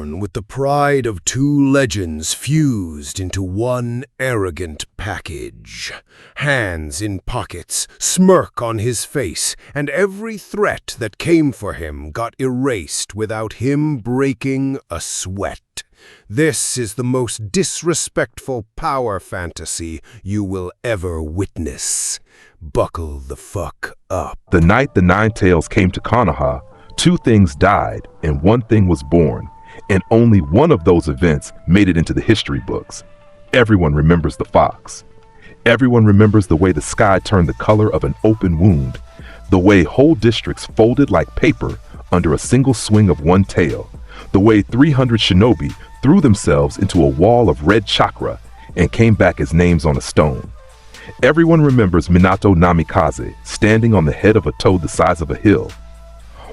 born with the pride of two legends fused into one arrogant package. Hands in pockets, smirk on his face, and every threat that came for him got erased without him breaking a sweat. This is the most disrespectful power fantasy you will ever witness. Buckle the fuck up. The night the Nine Tails came to Konoha, two things died and one thing was born, and only one of those events made it into the history books. Everyone remembers the fox. Everyone remembers the way the sky turned the color of an open wound, the way whole districts folded like paper under a single swing of one tail, the way 300 shinobi threw themselves into a wall of red chakra and came back as names on a stone. Everyone remembers Minato Namikaze standing on the head of a toad the size of a hill,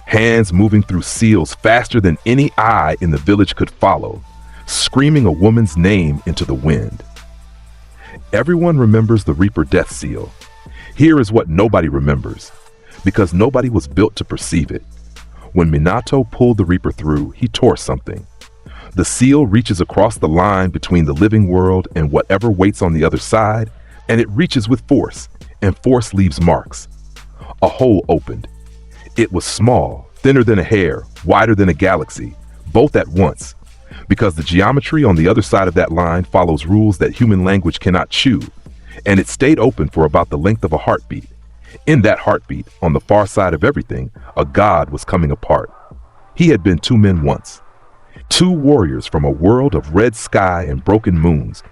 hands moving through seals faster than any eye in the village could follow, screaming a woman's name into the wind. Everyone remembers the Reaper death seal. Here is what nobody remembers, because nobody was built to perceive it. When Minato pulled the Reaper through, he tore something. The seal reaches across the line between the living world and whatever waits on the other side, and it reaches with force, and force leaves marks. A hole opened. It was small, thinner than a hair, wider than a galaxy, both at once, because the geometry on the other side of that line follows rules that human language cannot chew, and it stayed open for about the length of a heartbeat. In that heartbeat, on the far side of everything, a god was coming apart. He had been two men once. Two warriors from a world of red sky and broken moons.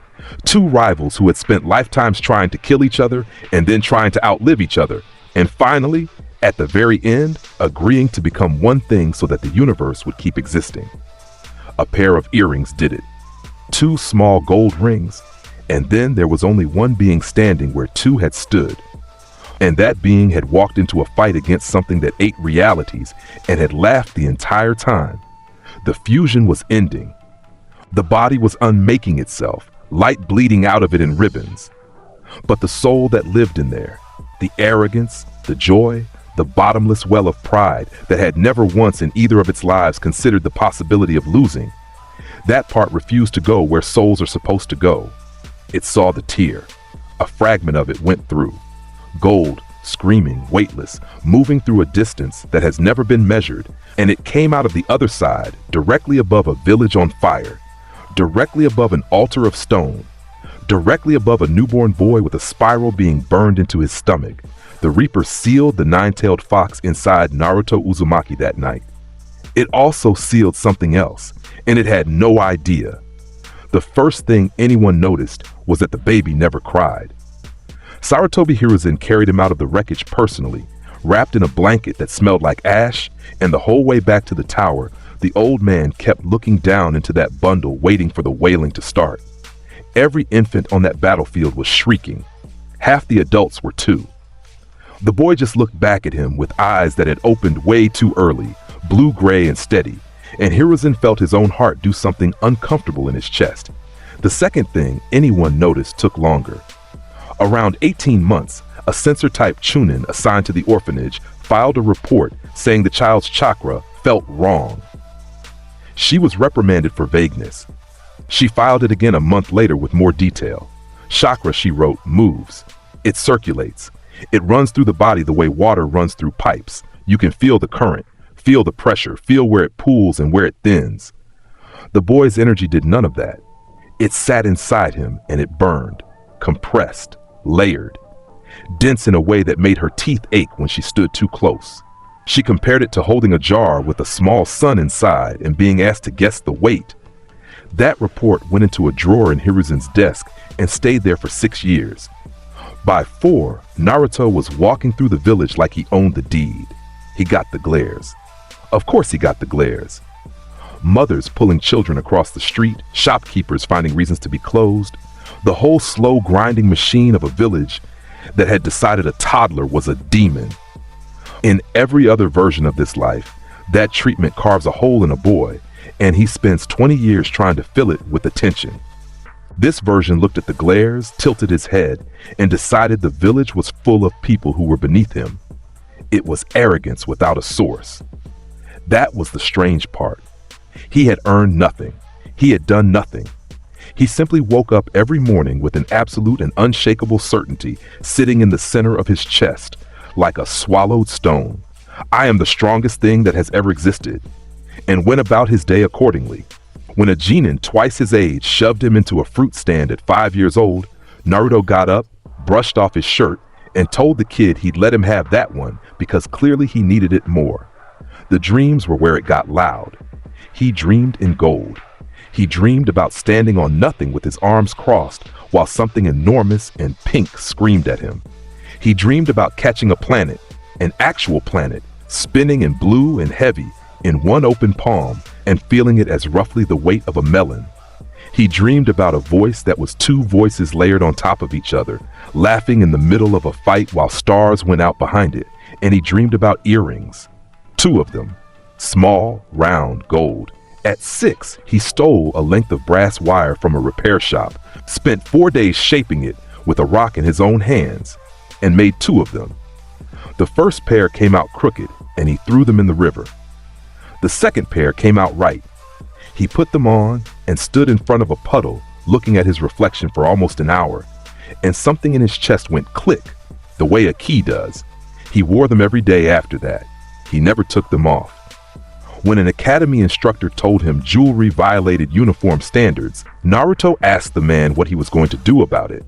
Two rivals who had spent lifetimes trying to kill each other and then trying to outlive each other. And finally, at the very end, agreeing to become one thing so that the universe would keep existing. A pair of earrings did it. Two small gold rings. And then there was only one being standing where two had stood. And that being had walked into a fight against something that ate realities and had laughed the entire time. The fusion was ending. The body was unmaking itself, light bleeding out of it in ribbons. But the soul that lived in there, the arrogance, the joy, the bottomless well of pride that had never once in either of its lives considered the possibility of losing, that part refused to go where souls are supposed to go. It saw the tear. A fragment of it went through. Gold, screaming, weightless, moving through a distance that has never been measured, and it came out of the other side, directly above a village on fire, directly above an altar of stone, directly above a newborn boy with a spiral being burned into his stomach. The Reaper sealed the nine-tailed fox inside Naruto Uzumaki that night. It also sealed something else, and it had no idea. The first thing anyone noticed was that the baby never cried. Sarutobi Hiruzen carried him out of the wreckage personally, wrapped in a blanket that smelled like ash, and the whole way back to the tower, the old man kept looking down into that bundle, waiting for the wailing to start. Every infant on that battlefield was shrieking. Half the adults were too. The boy just looked back at him with eyes that had opened way too early, blue-gray and steady, and Hiruzen felt his own heart do something uncomfortable in his chest. The second thing anyone noticed took longer. Around 18 months, a censor-type chunin assigned to the orphanage filed a report saying the child's chakra felt wrong. She was reprimanded for vagueness. She filed it again a month later with more detail. Chakra, she wrote, moves. It circulates. It runs through the body the way water runs through pipes. You can feel the current, feel the pressure, feel where it pools and where it thins. The boy's energy did none of that. It sat inside him and it burned, compressed, layered, dense in a way that made her teeth ache when she stood too close. She compared it to holding a jar with a small sun inside and being asked to guess the weight. That report went into a drawer in Hiruzen's desk and stayed there for 6 years. By 4, Naruto was walking through the village like he owned the deed. He got the glares. Of course he got the glares. Mothers pulling children across the street, shopkeepers finding reasons to be closed, the whole slow grinding machine of a village that had decided a toddler was a demon. In every other version of this life, that treatment carves a hole in a boy, and he spends 20 years trying to fill it with attention. This version looked at the glares, tilted his head, and decided the village was full of people who were beneath him. It was arrogance without a source. That was the strange part. He had earned nothing. He had done nothing. He simply woke up every morning with an absolute and unshakable certainty sitting in the center of his chest, like a swallowed stone. I am the strongest thing that has ever existed, and went about his day accordingly. When a genin twice his age shoved him into a fruit stand at 5 years old, Naruto got up, brushed off his shirt, and told the kid he'd let him have that one because clearly he needed it more. The dreams were where it got loud. He dreamed in gold. He dreamed about standing on nothing with his arms crossed while something enormous and pink screamed at him. He dreamed about catching a planet, an actual planet, spinning in blue and heavy in one open palm and feeling it as roughly the weight of a melon. He dreamed about a voice that was two voices layered on top of each other, laughing in the middle of a fight while stars went out behind it. And he dreamed about earrings. 2 of them. Small, round, gold. At 6, he stole a length of brass wire from a repair shop, spent 4 days shaping it with a rock in his own hands, and made 2 of them. The first pair came out crooked, and he threw them in the river. The second pair came out right. He put them on and stood in front of a puddle, looking at his reflection for almost an hour, and something in his chest went click, the way a key does. He wore them every day after that. He never took them off. When an academy instructor told him jewelry violated uniform standards, Naruto asked the man what he was going to do about it.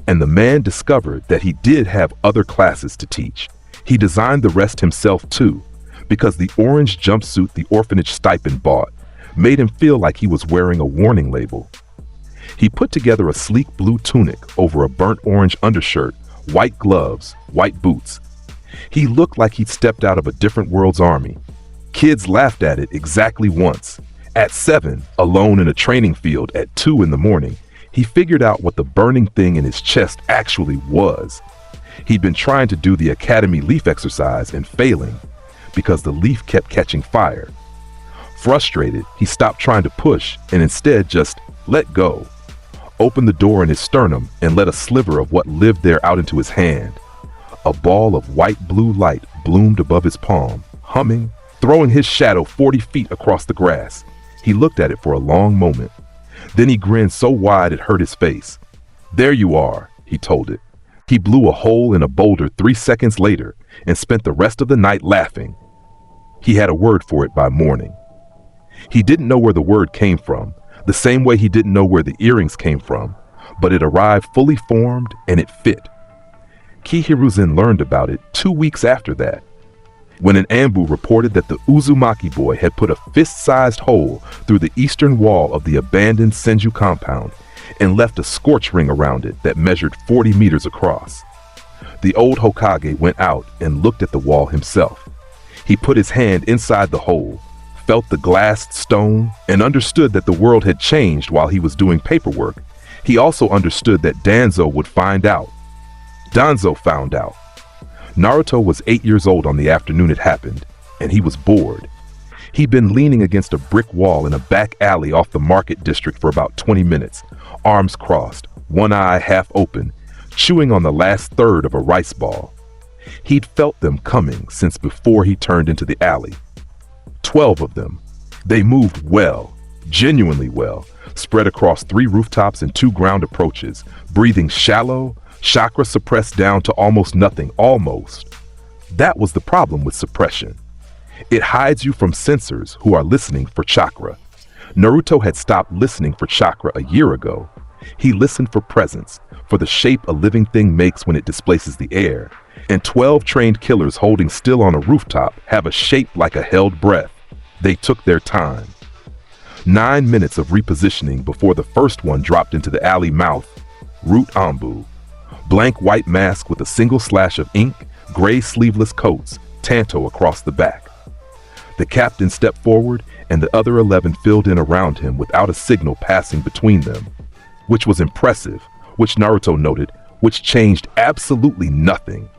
And the man discovered that he did have other classes to teach. He designed the rest himself too, because the orange jumpsuit the orphanage stipend bought made him feel like he was wearing a warning label. He put together a sleek blue tunic over a burnt orange undershirt, white gloves, white boots. He looked like he'd stepped out of a different world's army. Kids laughed at it exactly once. At 7, alone in a training field at 2 in the morning, he figured out what the burning thing in his chest actually was. He'd been trying to do the academy leaf exercise and failing because the leaf kept catching fire. Frustrated, he stopped trying to push and instead just let go. Opened the door in his sternum and let a sliver of what lived there out into his hand. A ball of white-blue light bloomed above his palm, humming, throwing his shadow 40 feet across the grass. He looked at it for a long moment. Then he grinned so wide it hurt his face. "There you are," he told it. He blew a hole in a boulder 3 seconds later and spent the rest of the night laughing. He had a word for it by morning. He didn't know where the word came from, the same way he didn't know where the earrings came from, but it arrived fully formed and it fit. Kihiruzen learned about it 2 weeks after that, when an Anbu reported that the Uzumaki boy had put a fist-sized hole through the eastern wall of the abandoned Senju compound and left a scorch ring around it that measured 40 meters across. The old Hokage went out and looked at the wall himself. He put his hand inside the hole, felt the glassed stone, and understood that the world had changed while he was doing paperwork. He also understood that Danzo would find out. Danzo found out. Naruto was 8 years old on the afternoon it happened, and he was bored. He'd been leaning against a brick wall in a back alley off the market district for about 20 minutes, arms crossed, one eye half open, chewing on the last third of a rice ball. He'd felt them coming since before he turned into the alley. 12 of them. They moved well, genuinely well, spread across 3 rooftops and 2 ground approaches, breathing shallow, chakra suppressed down to almost nothing, almost. That was the problem with suppression. It hides you from sensors who are listening for chakra. Naruto had stopped listening for chakra a year ago. He listened for presence, for the shape a living thing makes when it displaces the air. And 12 trained killers holding still on a rooftop have a shape like a held breath. They took their time. 9 minutes of repositioning before the first one dropped into the alley mouth. Root Anbu. Blank white mask with a single slash of ink, gray sleeveless coats, tanto across the back. The captain stepped forward and the other 11 filled in around him without a signal passing between them, which was impressive, which Naruto noted, which changed absolutely nothing.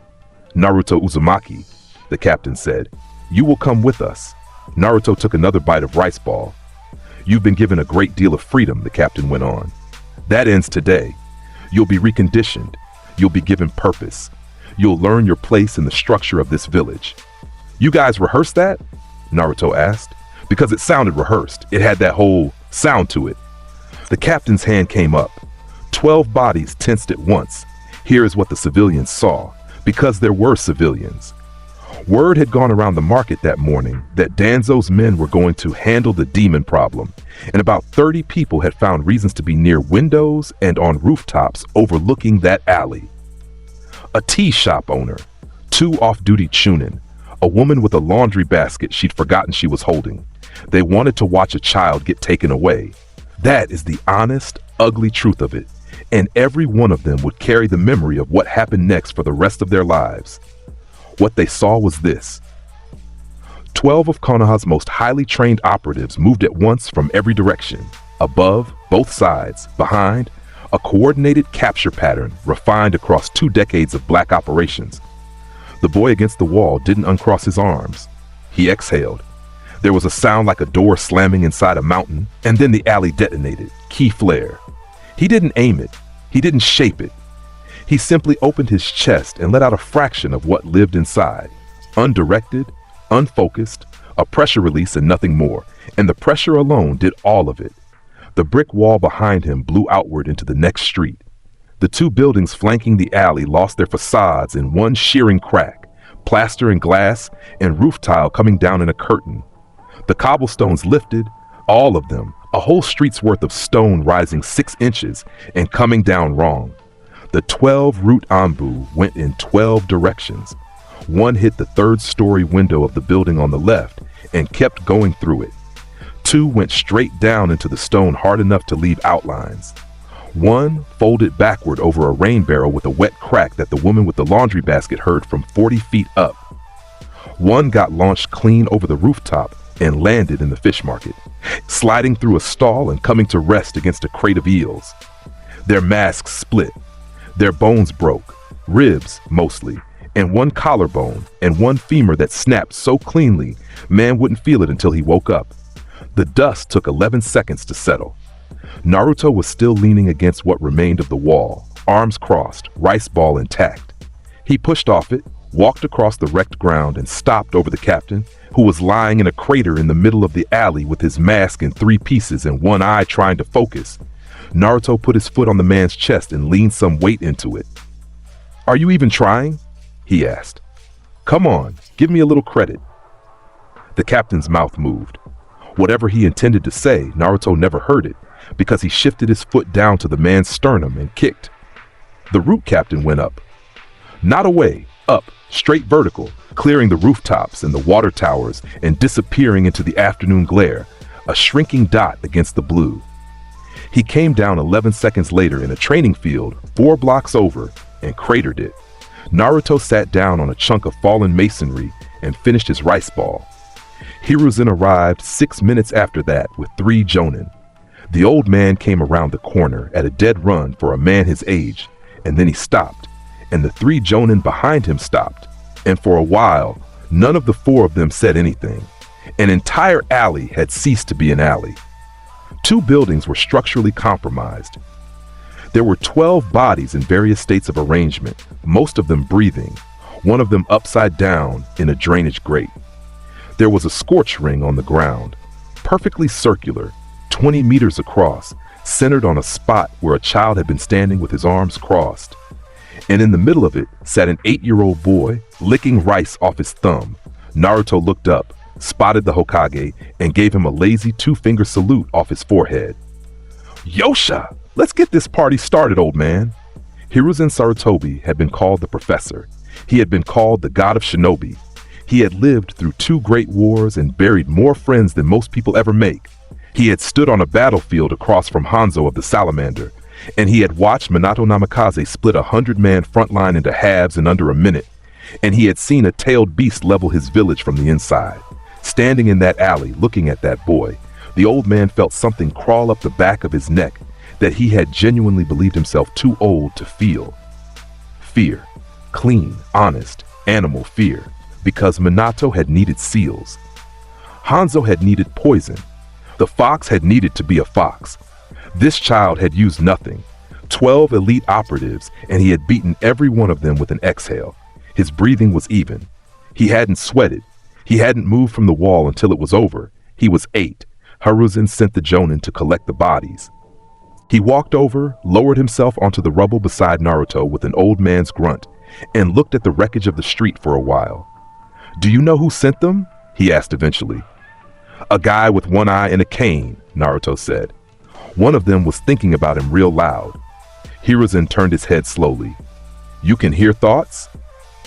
"Naruto Uzumaki," the captain said, "you will come with us." Naruto took another bite of rice ball. "You've been given a great deal of freedom," the captain went on. "That ends today. You'll be reconditioned. You'll be given purpose. You'll learn your place in the structure of this village." "You guys rehearsed that?" Naruto asked. because it sounded rehearsed. It had that whole sound to it. The captain's hand came up. 12 bodies tensed at once. Here is what the civilians saw, because there were civilians. Word had gone around the market that morning that Danzo's men were going to handle the demon problem, and about 30 people had found reasons to be near windows and on rooftops overlooking that alley. A tea shop owner, 2 off-duty chunin, a woman with a laundry basket she'd forgotten she was holding. They wanted to watch a child get taken away. That is the honest, ugly truth of it, and every one of them would carry the memory of what happened next for the rest of their lives. What they saw was this. 12 of Konoha's most highly trained operatives moved at once from every direction. Above, both sides, behind, a coordinated capture pattern refined across 2 decades of black operations. The boy against the wall didn't uncross his arms. He exhaled. There was a sound like a door slamming inside a mountain, and then the alley detonated, key flare. He didn't aim it. He didn't shape it. He simply opened his chest and let out a fraction of what lived inside. Undirected, unfocused, a pressure release and nothing more, and the pressure alone did all of it. The brick wall behind him blew outward into the next street. The 2 buildings flanking the alley lost their facades in one shearing crack, plaster and glass, and roof tile coming down in a curtain. The cobblestones lifted, all of them, a whole street's worth of stone rising 6 inches and coming down wrong. The 12 root ambu went in 12 directions. One hit the 3rd-story window of the building on the left and kept going through it. 2 went straight down into the stone hard enough to leave outlines. 1 folded backward over a rain barrel with a wet crack that the woman with the laundry basket heard from 40 feet up. 1 got launched clean over the rooftop and landed in the fish market, sliding through a stall and coming to rest against a crate of eels. Their masks split. Their bones broke, ribs mostly, and 1 collarbone and 1 femur that snapped so cleanly, man wouldn't feel it until he woke up. The dust took 11 seconds to settle. Naruto was still leaning against what remained of the wall, arms crossed, rice ball intact. He pushed off it, walked across the wrecked ground and stopped over the captain, who was lying in a crater in the middle of the alley with his mask in 3 pieces and 1 eye trying to focus. Naruto put his foot on the man's chest and leaned some weight into it. "Are you even trying?" he asked. "Come on, give me a little credit." The captain's mouth moved. Whatever he intended to say, Naruto never heard it, because he shifted his foot down to the man's sternum and kicked. The root captain went up. Not away, up, straight vertical, clearing the rooftops and the water towers and disappearing into the afternoon glare, a shrinking dot against the blue. He came down 11 seconds later in a training field 4 blocks over and cratered it. Naruto sat down on a chunk of fallen masonry and finished his rice ball. Hiruzen arrived 6 minutes after that with 3 jonin. The old man came around the corner at a dead run for a man his age, and then he stopped, and the 3 jonin behind him stopped, and for a while, none of the 4 of them said anything. An entire alley had ceased to be an alley. 2 buildings were structurally compromised. There were 12 bodies in various states of arrangement, most of them breathing, one of them upside down in a drainage grate. There was a scorch ring on the ground, perfectly circular, 20 meters across, centered on a spot where a child had been standing with his arms crossed. And in the middle of it sat an 8-year-old boy, licking rice off his thumb. Naruto looked up, spotted the Hokage, and gave him a lazy 2-finger salute off his forehead. "Yosha! Let's get this party started, old man." Hiruzen Sarutobi had been called the Professor. He had been called the God of Shinobi. He had lived through 2 great wars and buried more friends than most people ever make. He had stood on a battlefield across from Hanzo of the Salamander, and he had watched Minato Namikaze split a 100-man front line into halves in under a minute, and he had seen a tailed beast level his village from the inside. Standing in that alley, looking at that boy, the old man felt something crawl up the back of his neck that he had genuinely believed himself too old to feel. Fear. Clean, honest, animal fear. Because Minato had needed seals. Hanzo had needed poison. The fox had needed to be a fox. This child had used nothing. 12 elite operatives, and he had beaten every one of them with an exhale. His breathing was even. He hadn't sweated. He hadn't moved from the wall until it was over, He was 8. Hiruzen sent the Jonin to collect the bodies. He walked over, lowered himself onto the rubble beside Naruto with an old man's grunt, and looked at the wreckage of the street for a while. "Do you know who sent them?" he asked eventually. "A guy with one eye and a cane," Naruto said. One of them was thinking about him real loud. Hiruzen turned his head slowly. "You can hear thoughts?"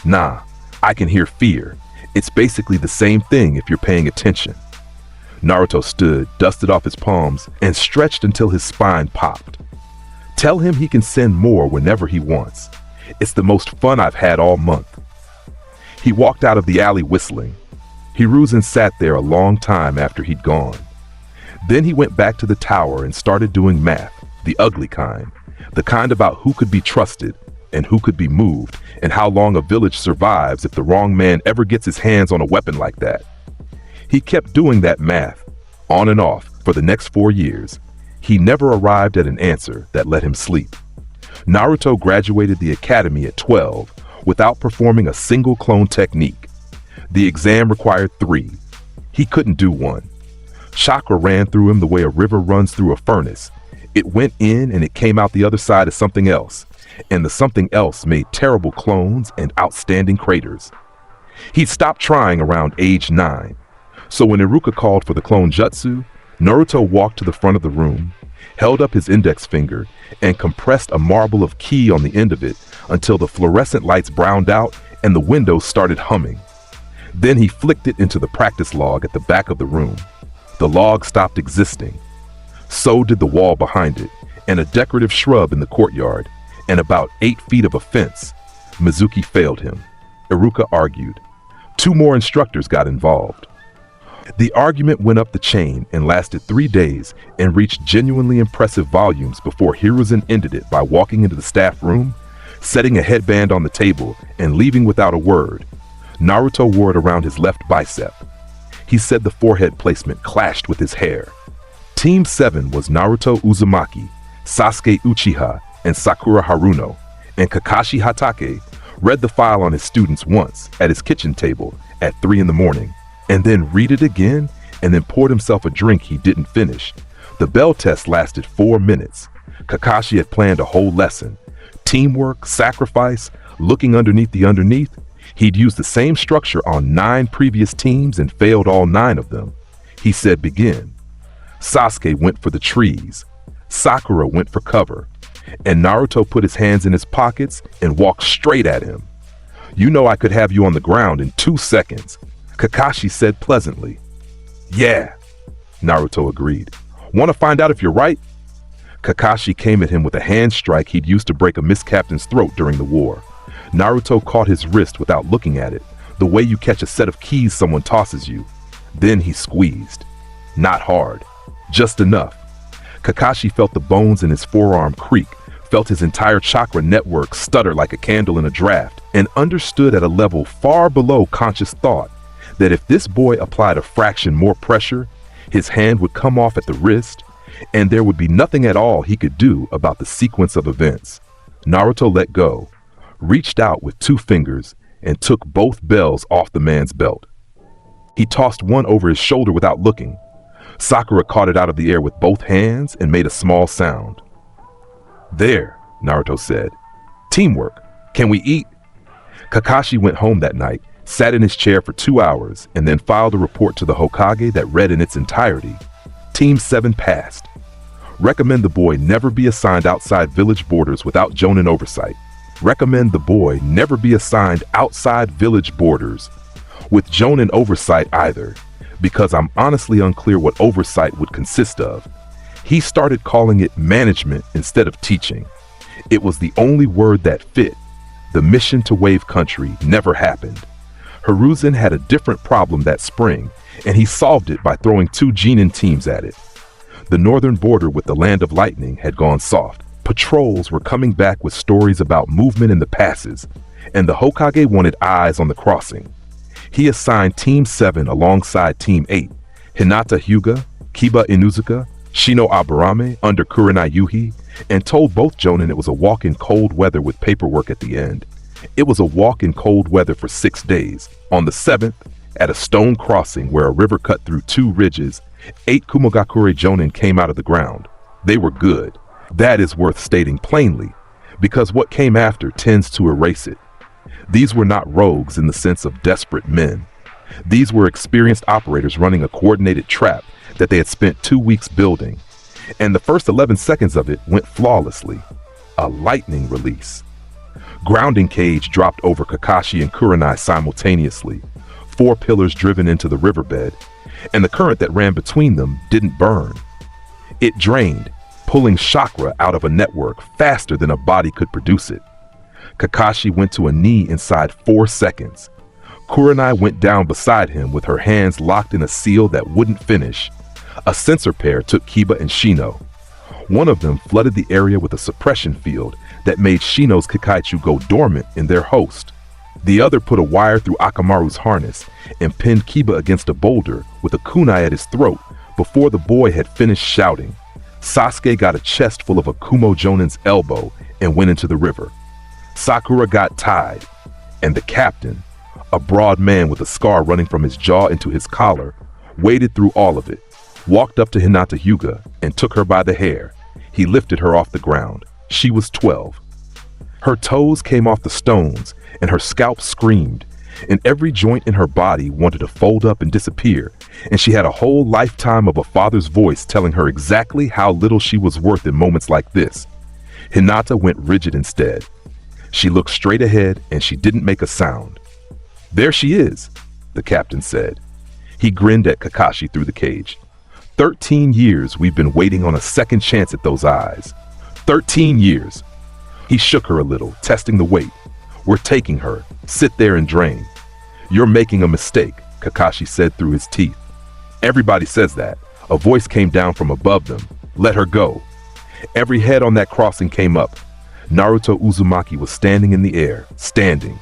"Nah, I can hear fear. It's basically the same thing if you're paying attention." Naruto stood, dusted off his palms, and stretched until his spine popped. "Tell him he can send more whenever he wants. It's the most fun I've had all month." He walked out of the alley whistling. Hiruzen sat there a long time after he'd gone. Then he went back to the tower and started doing math, the ugly kind, the kind about who could be trusted and who could be moved and how long a village survives if the wrong man ever gets his hands on a weapon like that. He kept doing that math, on and off, for the next 4 years. He never arrived at an answer that let him sleep. Naruto graduated the academy at 12 without performing a single clone technique. The exam required 3. He couldn't do one. Chakra ran through him the way a river runs through a furnace. It went in and it came out the other side as something else, and the something else made terrible clones and outstanding craters. He'd stopped trying around age 9. So when Iruka called for the clone jutsu, Naruto walked to the front of the room, held up his index finger, and compressed a marble of ki on the end of it until the fluorescent lights browned out and the windows started humming. Then he flicked it into the practice log at the back of the room. The log stopped existing. So did the wall behind it, and a decorative shrub in the courtyard, and about 8 feet of a fence. Mizuki failed him. Iruka argued. 2 more instructors got involved. The argument went up the chain and lasted 3 days and reached genuinely impressive volumes before Hiruzen ended it by walking into the staff room, setting a headband on the table, and leaving without a word. Naruto wore it around his left bicep. He said the forehead placement clashed with his hair. Team 7 was Naruto Uzumaki, Sasuke Uchiha, and Sakura Haruno, and Kakashi Hatake read the file on his students once at his kitchen table at 3 in the morning, and then read it again, and then poured himself a drink he didn't finish. The bell test lasted 4 minutes. Kakashi had planned a whole lesson. Teamwork, sacrifice, looking underneath the underneath. He'd used the same structure on 9 previous teams and failed all 9 of them. He said begin. Sasuke went for the trees. Sakura went for cover. And Naruto put his hands in his pockets and walked straight at him. "You know I could have you on the ground in 2 seconds. Kakashi said pleasantly. "Yeah," Naruto agreed. "Want to find out if you're right?" Kakashi came at him with a hand strike he'd used to break a miscaptain's throat during the war. Naruto caught his wrist without looking at it, the way you catch a set of keys someone tosses you. Then he squeezed. Not hard, just enough. Kakashi felt the bones in his forearm creak, felt his entire chakra network stutter like a candle in a draft, and understood at a level far below conscious thought that if this boy applied a fraction more pressure, his hand would come off at the wrist, and there would be nothing at all he could do about the sequence of events. Naruto let go, reached out with 2 fingers, and took both bells off the man's belt. He tossed one over his shoulder without looking. Sakura caught it out of the air with both hands and made a small sound. "There," Naruto said. "Teamwork. Can we eat?" Kakashi went home that night, sat in his chair for 2 hours, and then filed a report to the Hokage that read in its entirety. Team 7 passed. Recommend the boy never be assigned outside village borders without Jonin oversight. Recommend the boy never be assigned outside village borders with Jonin oversight either, because I'm honestly unclear what oversight would consist of. He started calling it management instead of teaching. It was the only word that fit. The mission to Wave Country never happened. Hiruzen had a different problem that spring, and he solved it by throwing 2 Genin teams at it. The northern border with the Land of Lightning had gone soft. Patrols were coming back with stories about movement in the passes, and the Hokage wanted eyes on the crossing. He assigned Team 7 alongside Team 8, Hinata Hyuga, Kiba Inuzuka, Shino Aburame under Kurenai Yuhi, and told both Jonin it was a walk in cold weather with paperwork at the end. It was a walk in cold weather for 6 days. On the 7th, At a stone crossing where a river cut through two ridges, 8 Kumogakure Jonin came out of the ground. They were good. That is worth stating plainly, because what came after tends to erase it. These were not rogues in the sense of desperate men. These were experienced operators running a coordinated trap that they had spent 2 weeks building, and the first 11 seconds of it went flawlessly. A lightning release. Grounding cage dropped over Kakashi and Kurenai simultaneously, 4 pillars driven into the riverbed, and the current that ran between them didn't burn. It drained, pulling chakra out of a network faster than a body could produce it. Kakashi went to a knee inside 4 seconds. Kurenai went down beside him with her hands locked in a seal that wouldn't finish. A sensor pair took Kiba and Shino. One of them flooded the area with a suppression field that made Shino's Kakaiju go dormant in their host. The other put a wire through Akamaru's harness and pinned Kiba against a boulder with a kunai at his throat before the boy had finished shouting. Sasuke got a chest full of a Kumo Jonin's elbow and went into the river. Sakura got tied, and the captain, a broad man with a scar running from his jaw into his collar, waded through all of it, walked up to Hinata Hyuga and took her by the hair. He lifted her off the ground. She was 12. Her toes came off the stones, and her scalp screamed, and every joint in her body wanted to fold up and disappear, and she had a whole lifetime of a father's voice telling her exactly how little she was worth in moments like this. Hinata went rigid instead. She looked straight ahead, and she didn't make a sound. "There she is," the captain said. He grinned at Kakashi through the cage. 13 years we've been waiting on a second chance at those eyes. 13 years. He shook her a little, testing the weight. "We're taking her. Sit there and drain." "You're making a mistake," Kakashi said through his teeth. "Everybody says that." A voice came down from above them. "Let her go." Every head on that crossing came up. Naruto Uzumaki was standing in the air, standing.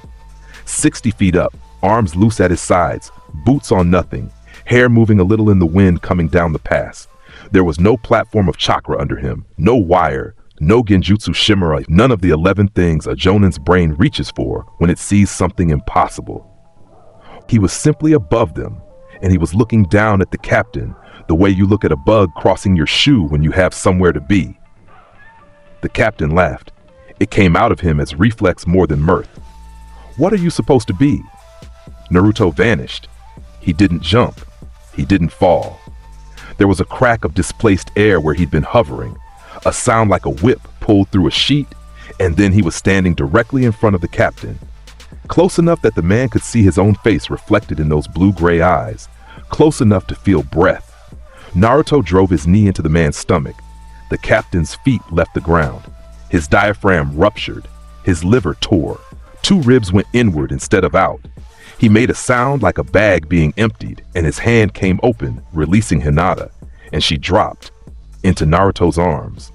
60 feet up, arms loose at his sides, boots on nothing, hair moving a little in the wind coming down the pass. There was no platform of chakra under him, no wire, no genjutsu shimura, none of the 11 things a Jonin's brain reaches for when it sees something impossible. He was simply above them, and he was looking down at the captain the way you look at a bug crossing your shoe when you have somewhere to be. The captain laughed. It came out of him as reflex more than mirth. "What are you supposed to be?" Naruto vanished. He didn't jump. He didn't fall. There was a crack of displaced air where he'd been hovering, a sound like a whip pulled through a sheet, and then he was standing directly in front of the captain. Close enough that the man could see his own face reflected in those blue-gray eyes, close enough to feel breath. Naruto drove his knee into the man's stomach. The captain's feet left the ground. His diaphragm ruptured. His liver tore. 2 ribs went inward instead of out. He made a sound like a bag being emptied, and his hand came open, releasing Hinata, and she dropped into Naruto's arms.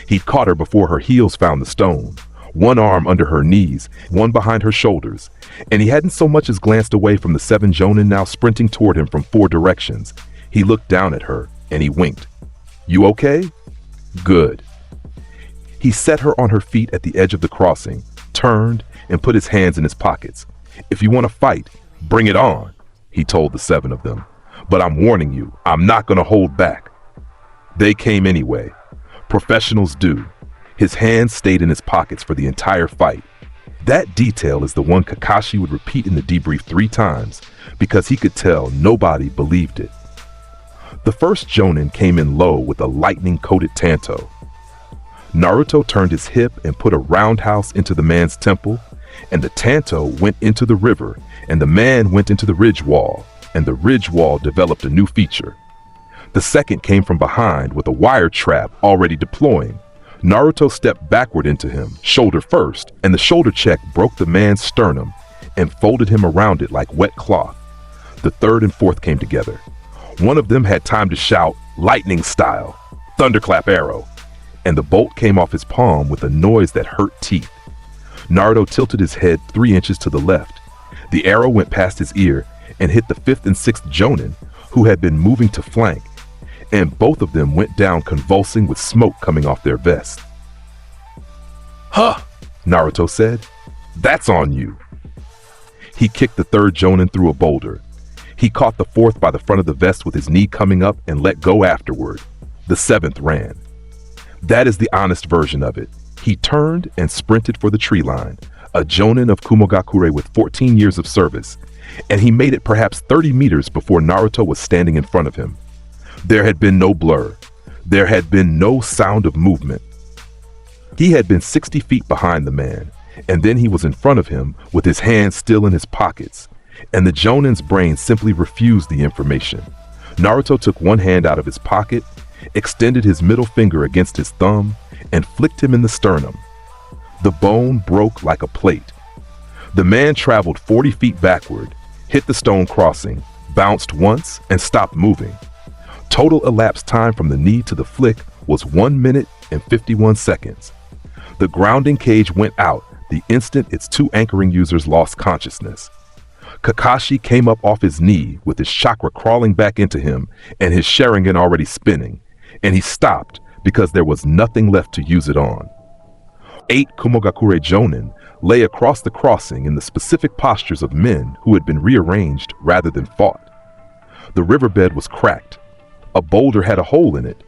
He'd caught her before her heels found the stone, one arm under her knees, one behind her shoulders, and he hadn't so much as glanced away from the 7 Jonin now sprinting toward him from 4 directions. He looked down at her, and he winked. "You okay?" "Good." He set her on her feet at the edge of the crossing, turned, and put his hands in his pockets. "If you want to fight, bring it on," he told the 7 of them. "But I'm warning you, I'm not going to hold back." They came anyway. Professionals do. His hands stayed in his pockets for the entire fight. That detail is the one Kakashi would repeat in the debrief 3 times, because he could tell nobody believed it. The first Jonin came in low with a lightning-coated tanto. Naruto turned his hip and put a roundhouse into the man's temple, and the tanto went into the river, and the man went into the ridge wall, and the ridge wall developed a new feature. The second came from behind with a wire trap already deploying. Naruto stepped backward into him, shoulder first, and the shoulder check broke the man's sternum and folded him around it like wet cloth. The third and fourth came together. One of them had time to shout, "Lightning style, thunderclap arrow," and the bolt came off his palm with a noise that hurt teeth. Naruto tilted his head 3 inches to the left. The arrow went past his ear and hit the 5th and 6th Jonin, who had been moving to flank, and both of them went down convulsing with smoke coming off their vests. "Huh," Naruto said. "That's on you." He kicked the 3rd Jonin through a boulder. He caught the fourth by the front of the vest with his knee coming up and let go afterward. The seventh ran. That is the honest version of it. He turned and sprinted for the tree line, a jonin of Kumogakure with 14 years of service, and he made it perhaps 30 meters before Naruto was standing in front of him. There had been no blur. There had been no sound of movement. He had been 60 feet behind the man, and then he was in front of him with his hands still in his pockets, and the jonin's brain simply refused the information. Naruto took one hand out of his pocket, extended his middle finger against his thumb, and flicked him in the sternum. The bone broke like a plate. The man traveled 40 feet backward, hit the stone crossing, bounced once, and stopped moving. Total elapsed time from the knee to the flick was 1 minute and 51 seconds. The grounding cage went out the instant its two anchoring users lost consciousness. Kakashi came up off his knee with his chakra crawling back into him and his Sharingan already spinning, and he stopped because there was nothing left to use it on. 8 Kumogakure Jonin lay across the crossing in the specific postures of men who had been rearranged rather than fought. The riverbed was cracked. A boulder had a hole in it.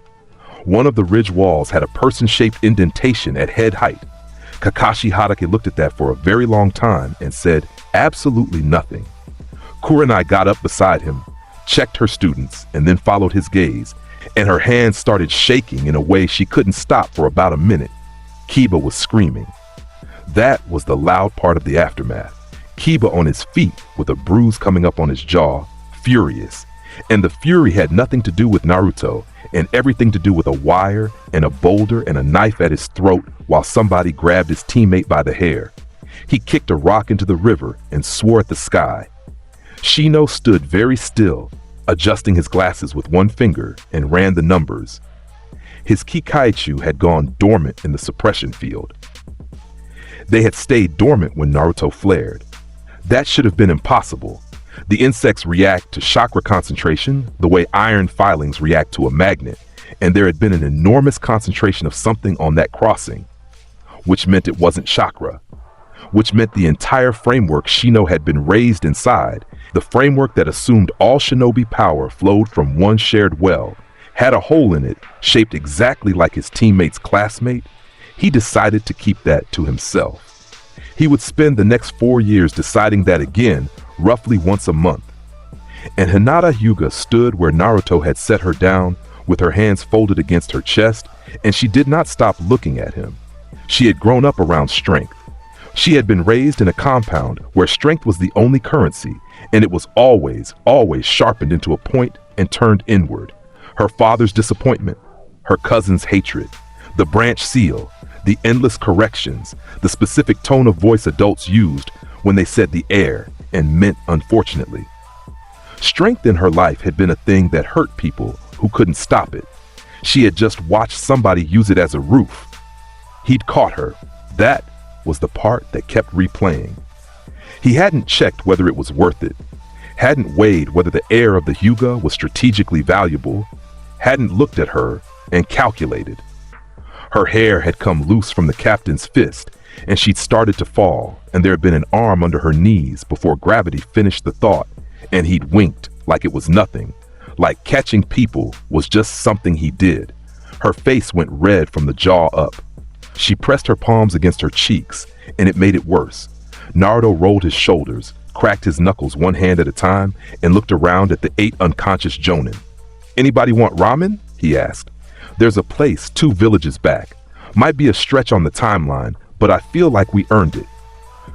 One of the ridge walls had a person-shaped indentation at head height. Kakashi Hatake looked at that for a very long time and said absolutely nothing. Kurenai got up beside him, checked her students, and then followed his gaze, and her hands started shaking in a way she couldn't stop for about a minute. Kiba was screaming. That was the loud part of the aftermath. Kiba on his feet with a bruise coming up on his jaw, furious. And the fury had nothing to do with Naruto and everything to do with a wire and a boulder and a knife at his throat while somebody grabbed his teammate by the hair. He kicked a rock into the river and swore at the sky. Shino stood very still, adjusting his glasses with one finger, and ran the numbers. His Kikaichu had gone dormant in the suppression field. They had stayed dormant when Naruto flared. That should have been impossible. The insects react to chakra concentration the way iron filings react to a magnet, and there had been an enormous concentration of something on that crossing, which meant it wasn't chakra, which meant the entire framework Shino had been raised inside, the framework that assumed all shinobi power flowed from one shared well, had a hole in it shaped exactly like his teammate's classmate. He decided to keep that to himself. He would spend the next 4 years deciding that again, roughly once a month. And Hinata Hyuga stood where Naruto had set her down with her hands folded against her chest, and she did not stop looking at him. She had grown up around strength. She had been raised in a compound where strength was the only currency, and it was always sharpened into a point and turned inward. Her father's disappointment, her cousin's hatred, the branch seal, the endless corrections, the specific tone of voice adults used when they said the air and meant unfortunately. Strength in her life had been a thing that hurt people who couldn't stop it. She had just watched somebody use it as a roof. He'd caught her. That was the part that kept replaying. He hadn't checked whether it was worth it, hadn't weighed whether the air of the Hyuga was strategically valuable, hadn't looked at her and calculated. Her hair had come loose from the captain's fist, and she'd started to fall, and there had been an arm under her knees before gravity finished the thought, and he'd winked like it was nothing, like catching people was just something he did. Her face went red from the jaw up. She pressed her palms against her cheeks, and it made it worse. Naruto rolled his shoulders, cracked his knuckles one hand at a time, and looked around at the 8 unconscious jonin. "Anybody want ramen?" he asked. "There's a place 2 villages back. Might be a stretch on the timeline, but I feel like we earned it."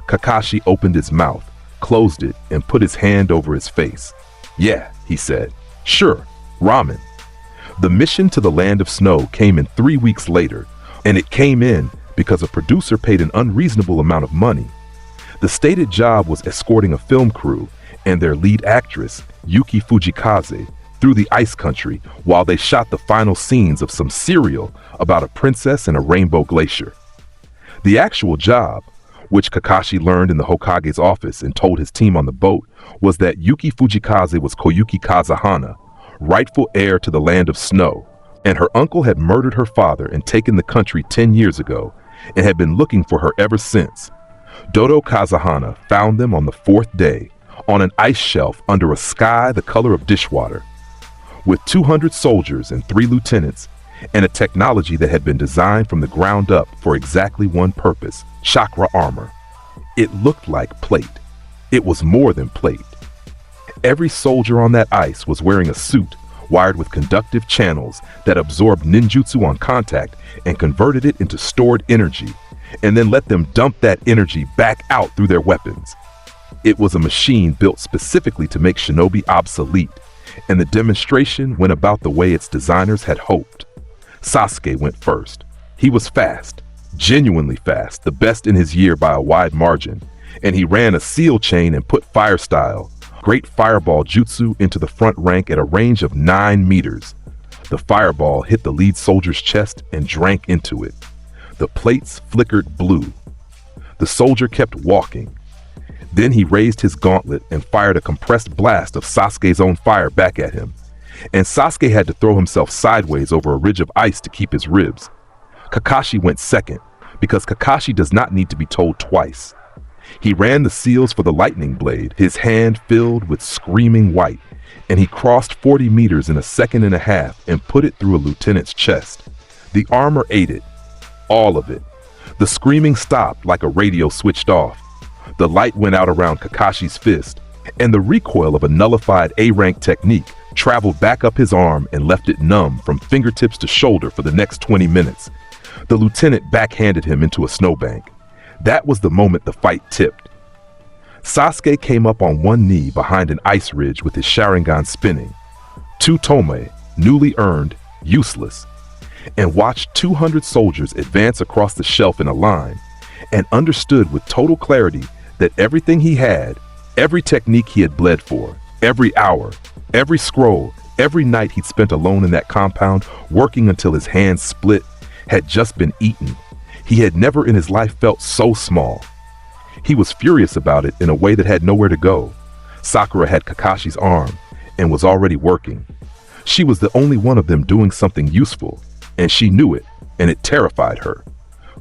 Kakashi opened his mouth, closed it, and put his hand over his face. "Yeah," he said. "Sure, ramen." The mission to the land of snow came in 3 weeks later, and it came in because a producer paid an unreasonable amount of money. The stated job was escorting a film crew and their lead actress, Yuki Fujikaze, through the ice country while they shot the final scenes of some serial about a princess and a rainbow glacier. The actual job, which Kakashi learned in the Hokage's office and told his team on the boat, was that Yuki Fujikaze was Koyuki Kazahana, rightful heir to the land of snow, and her uncle had murdered her father and taken the country 10 years ago and had been looking for her ever since. Dodo Kazahana found them on the 4th day, on an ice shelf under a sky the color of dishwater, with 200 soldiers and 3 lieutenants, and a technology that had been designed from the ground up for exactly one purpose: chakra armor. It looked like plate. It was more than plate. Every soldier on that ice was wearing a suit wired with conductive channels that absorbed ninjutsu on contact and converted it into stored energy, and then let them dump that energy back out through their weapons. It was a machine built specifically to make shinobi obsolete, and the demonstration went about the way its designers had hoped. Sasuke went first. He was fast, genuinely fast, the best in his year by a wide margin, and he ran a seal chain and put fire style, great fireball jutsu, into the front rank at a range of 9 meters. The fireball hit the lead soldier's chest and drank into it. The plates flickered blue. The soldier kept walking. Then he raised his gauntlet and fired a compressed blast of Sasuke's own fire back at him. And Sasuke had to throw himself sideways over a ridge of ice to keep his ribs. Kakashi went second, because Kakashi does not need to be told twice. He ran the seals for the lightning blade, his hand filled with screaming white, and he crossed 40 meters in a second and a half and put it through a lieutenant's chest. The armor ate it, all of it. The screaming stopped like a radio switched off. The light went out around Kakashi's fist, and the recoil of a nullified A-rank technique traveled back up his arm and left it numb from fingertips to shoulder for the next 20 minutes. The lieutenant backhanded him into a snowbank. That was the moment the fight tipped. Sasuke came up on one knee behind an ice ridge with his Sharingan spinning. 2 tome, newly earned, useless, and watched 200 soldiers advance across the shelf in a line, and understood with total clarity that everything he had, every technique he had bled for, every hour, every scroll, every night he'd spent alone in that compound working until his hands split, had just been eaten. He had never in his life felt so small. He was furious about it in a way that had nowhere to go. Sakura had Kakashi's arm and was already working. She was the only one of them doing something useful, and she knew it, and it terrified her.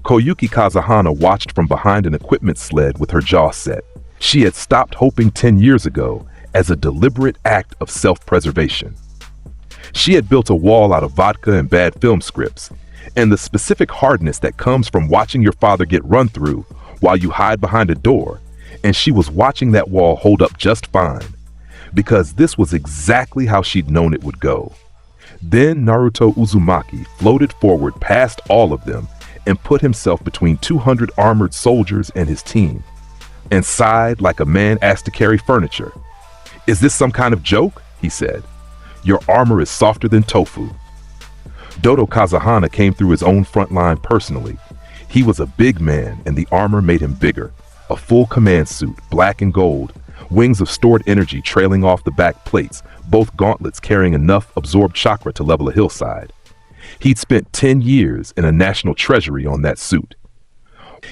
Koyuki Kazahana watched from behind an equipment sled with her jaw set. She had stopped hoping 10 years ago as a deliberate act of self-preservation. She had built a wall out of vodka and bad film scripts, and the specific hardness that comes from watching your father get run through while you hide behind a door, and she was watching that wall hold up just fine, because this was exactly how she'd known it would go. Then Naruto Uzumaki floated forward past all of them and put himself between 200 armored soldiers and his team, and sighed like a man asked to carry furniture. "Is this some kind of joke?" he said. "Your armor is softer than tofu." Dodo Kazahana came through his own front line personally. He was a big man, and the armor made him bigger. A full command suit, black and gold, wings of stored energy trailing off the back plates, both gauntlets carrying enough absorbed chakra to level a hillside. He'd spent 10 years in a national treasury on that suit.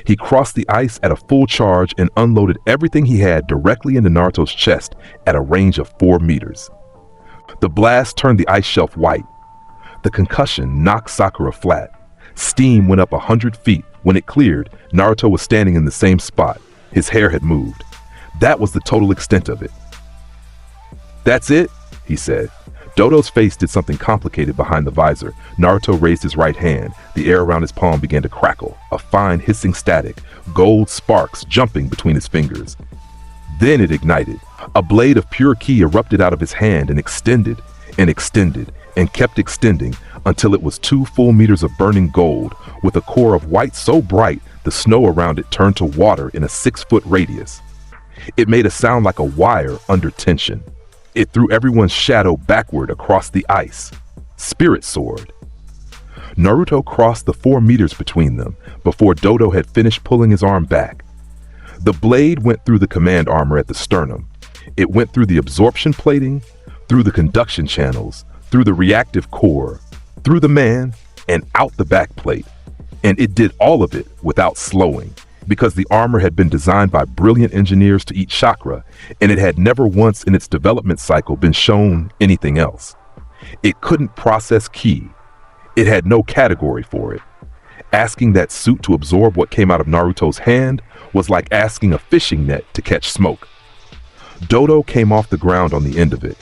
He crossed the ice at a full charge and unloaded everything he had directly into Naruto's chest at a range of 4 meters. The blast turned the ice shelf white. The concussion knocked Sakura flat. Steam went up 100 feet. When it cleared, Naruto was standing in the same spot. His hair had moved. That was the total extent of it. "That's it," he said. Dodo's face did something complicated behind the visor. Naruto raised his right hand. The air around his palm began to crackle, a fine hissing static, gold sparks jumping between his fingers. Then it ignited. A blade of pure ki erupted out of his hand and extended and kept extending until it was 2 full meters of burning gold with a core of white so bright the snow around it turned to water in a 6-foot radius. It made a sound like a wire under tension. It threw everyone's shadow backward across the ice. Spirit sword. Naruto crossed the 4 meters between them before Dodo had finished pulling his arm back. The blade went through the command armor at the sternum. It went through the absorption plating, through the conduction channels, through the reactive core, through the man, and out the back plate. And it did all of it without slowing, because the armor had been designed by brilliant engineers to eat chakra, and it had never once in its development cycle been shown anything else. It couldn't process ki. It had no category for it. Asking that suit to absorb what came out of Naruto's hand was like asking a fishing net to catch smoke. Dodo came off the ground on the end of it.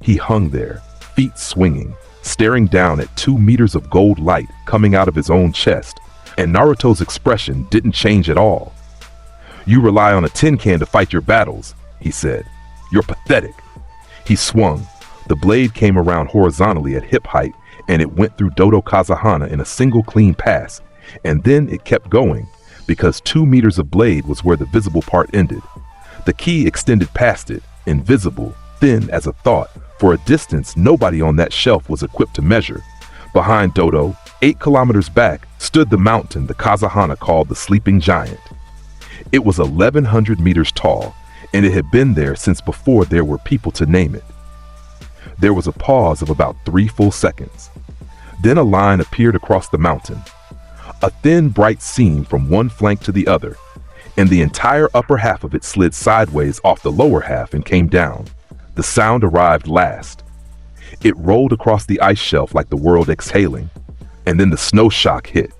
He hung there, feet swinging, staring down at 2 meters of gold light coming out of his own chest, and Naruto's expression didn't change at all. "You rely on a tin can to fight your battles," he said. "You're pathetic." He swung. The blade came around horizontally at hip height, and it went through Dodo Kazahana in a single clean pass, and then it kept going, because 2 meters of blade was where the visible part ended. The ki extended past it, invisible, thin as a thought, for a distance nobody on that shelf was equipped to measure. Behind Dodo, 8 kilometers back, stood the mountain the Kazahana called the Sleeping Giant. It was 1,100 meters tall, and it had been there since before there were people to name it. There was a pause of about 3 full seconds. Then a line appeared across the mountain. A thin, bright seam from one flank to the other, and the entire upper half of it slid sideways off the lower half and came down. The sound arrived last. It rolled across the ice shelf like the world exhaling, and then the snow shock hit.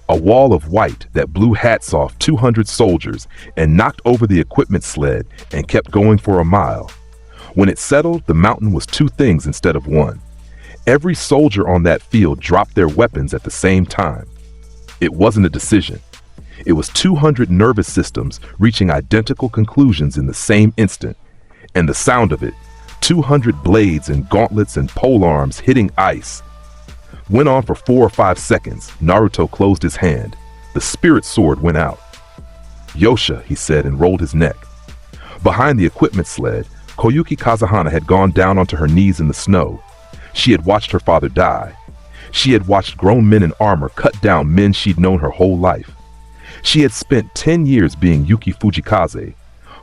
A wall of white that blew hats off 200 soldiers and knocked over the equipment sled and kept going for a mile. When it settled, the mountain was 2 things instead of 1. Every soldier on that field dropped their weapons at the same time. It wasn't a decision. It was 200 nervous systems reaching identical conclusions in the same instant. And the sound of it, 200 blades and gauntlets and polearms hitting ice, went on for 4 or 5 seconds. Naruto closed his hand. The spirit sword went out. "Yosha," he said, and rolled his neck. Behind the equipment sled, Koyuki Kazahana had gone down onto her knees in the snow. She had watched her father die. She had watched grown men in armor cut down men she'd known her whole life. She had spent 10 years being Yuki Fujikaze,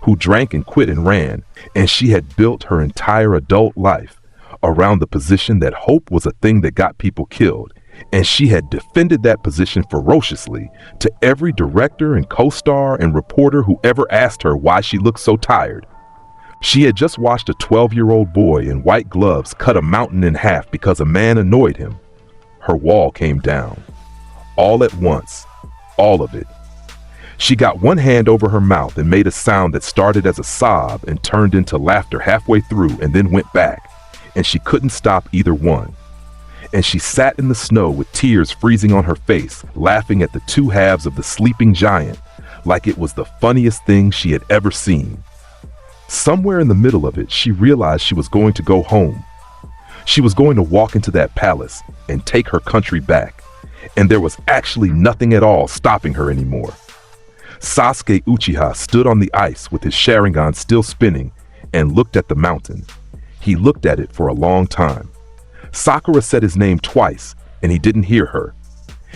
who drank and quit and ran, and she had built her entire adult life around the position that hope was a thing that got people killed, and she had defended that position ferociously to every director and co-star and reporter who ever asked her why she looked so tired. She had just watched a 12-year-old boy in white gloves cut a mountain in half because a man annoyed him. Her wall came down. All at once. All of it. She got one hand over her mouth and made a sound that started as a sob and turned into laughter halfway through and then went back, and she couldn't stop either one. And she sat in the snow with tears freezing on her face, laughing at the 2 halves of the sleeping giant, like it was the funniest thing she had ever seen. Somewhere in the middle of it, she realized she was going to go home. She was going to walk into that palace and take her country back, and there was actually nothing at all stopping her anymore. Sasuke Uchiha stood on the ice with his Sharingan still spinning and looked at the mountain. He looked at it for a long time. Sakura said his name twice, and he didn't hear her.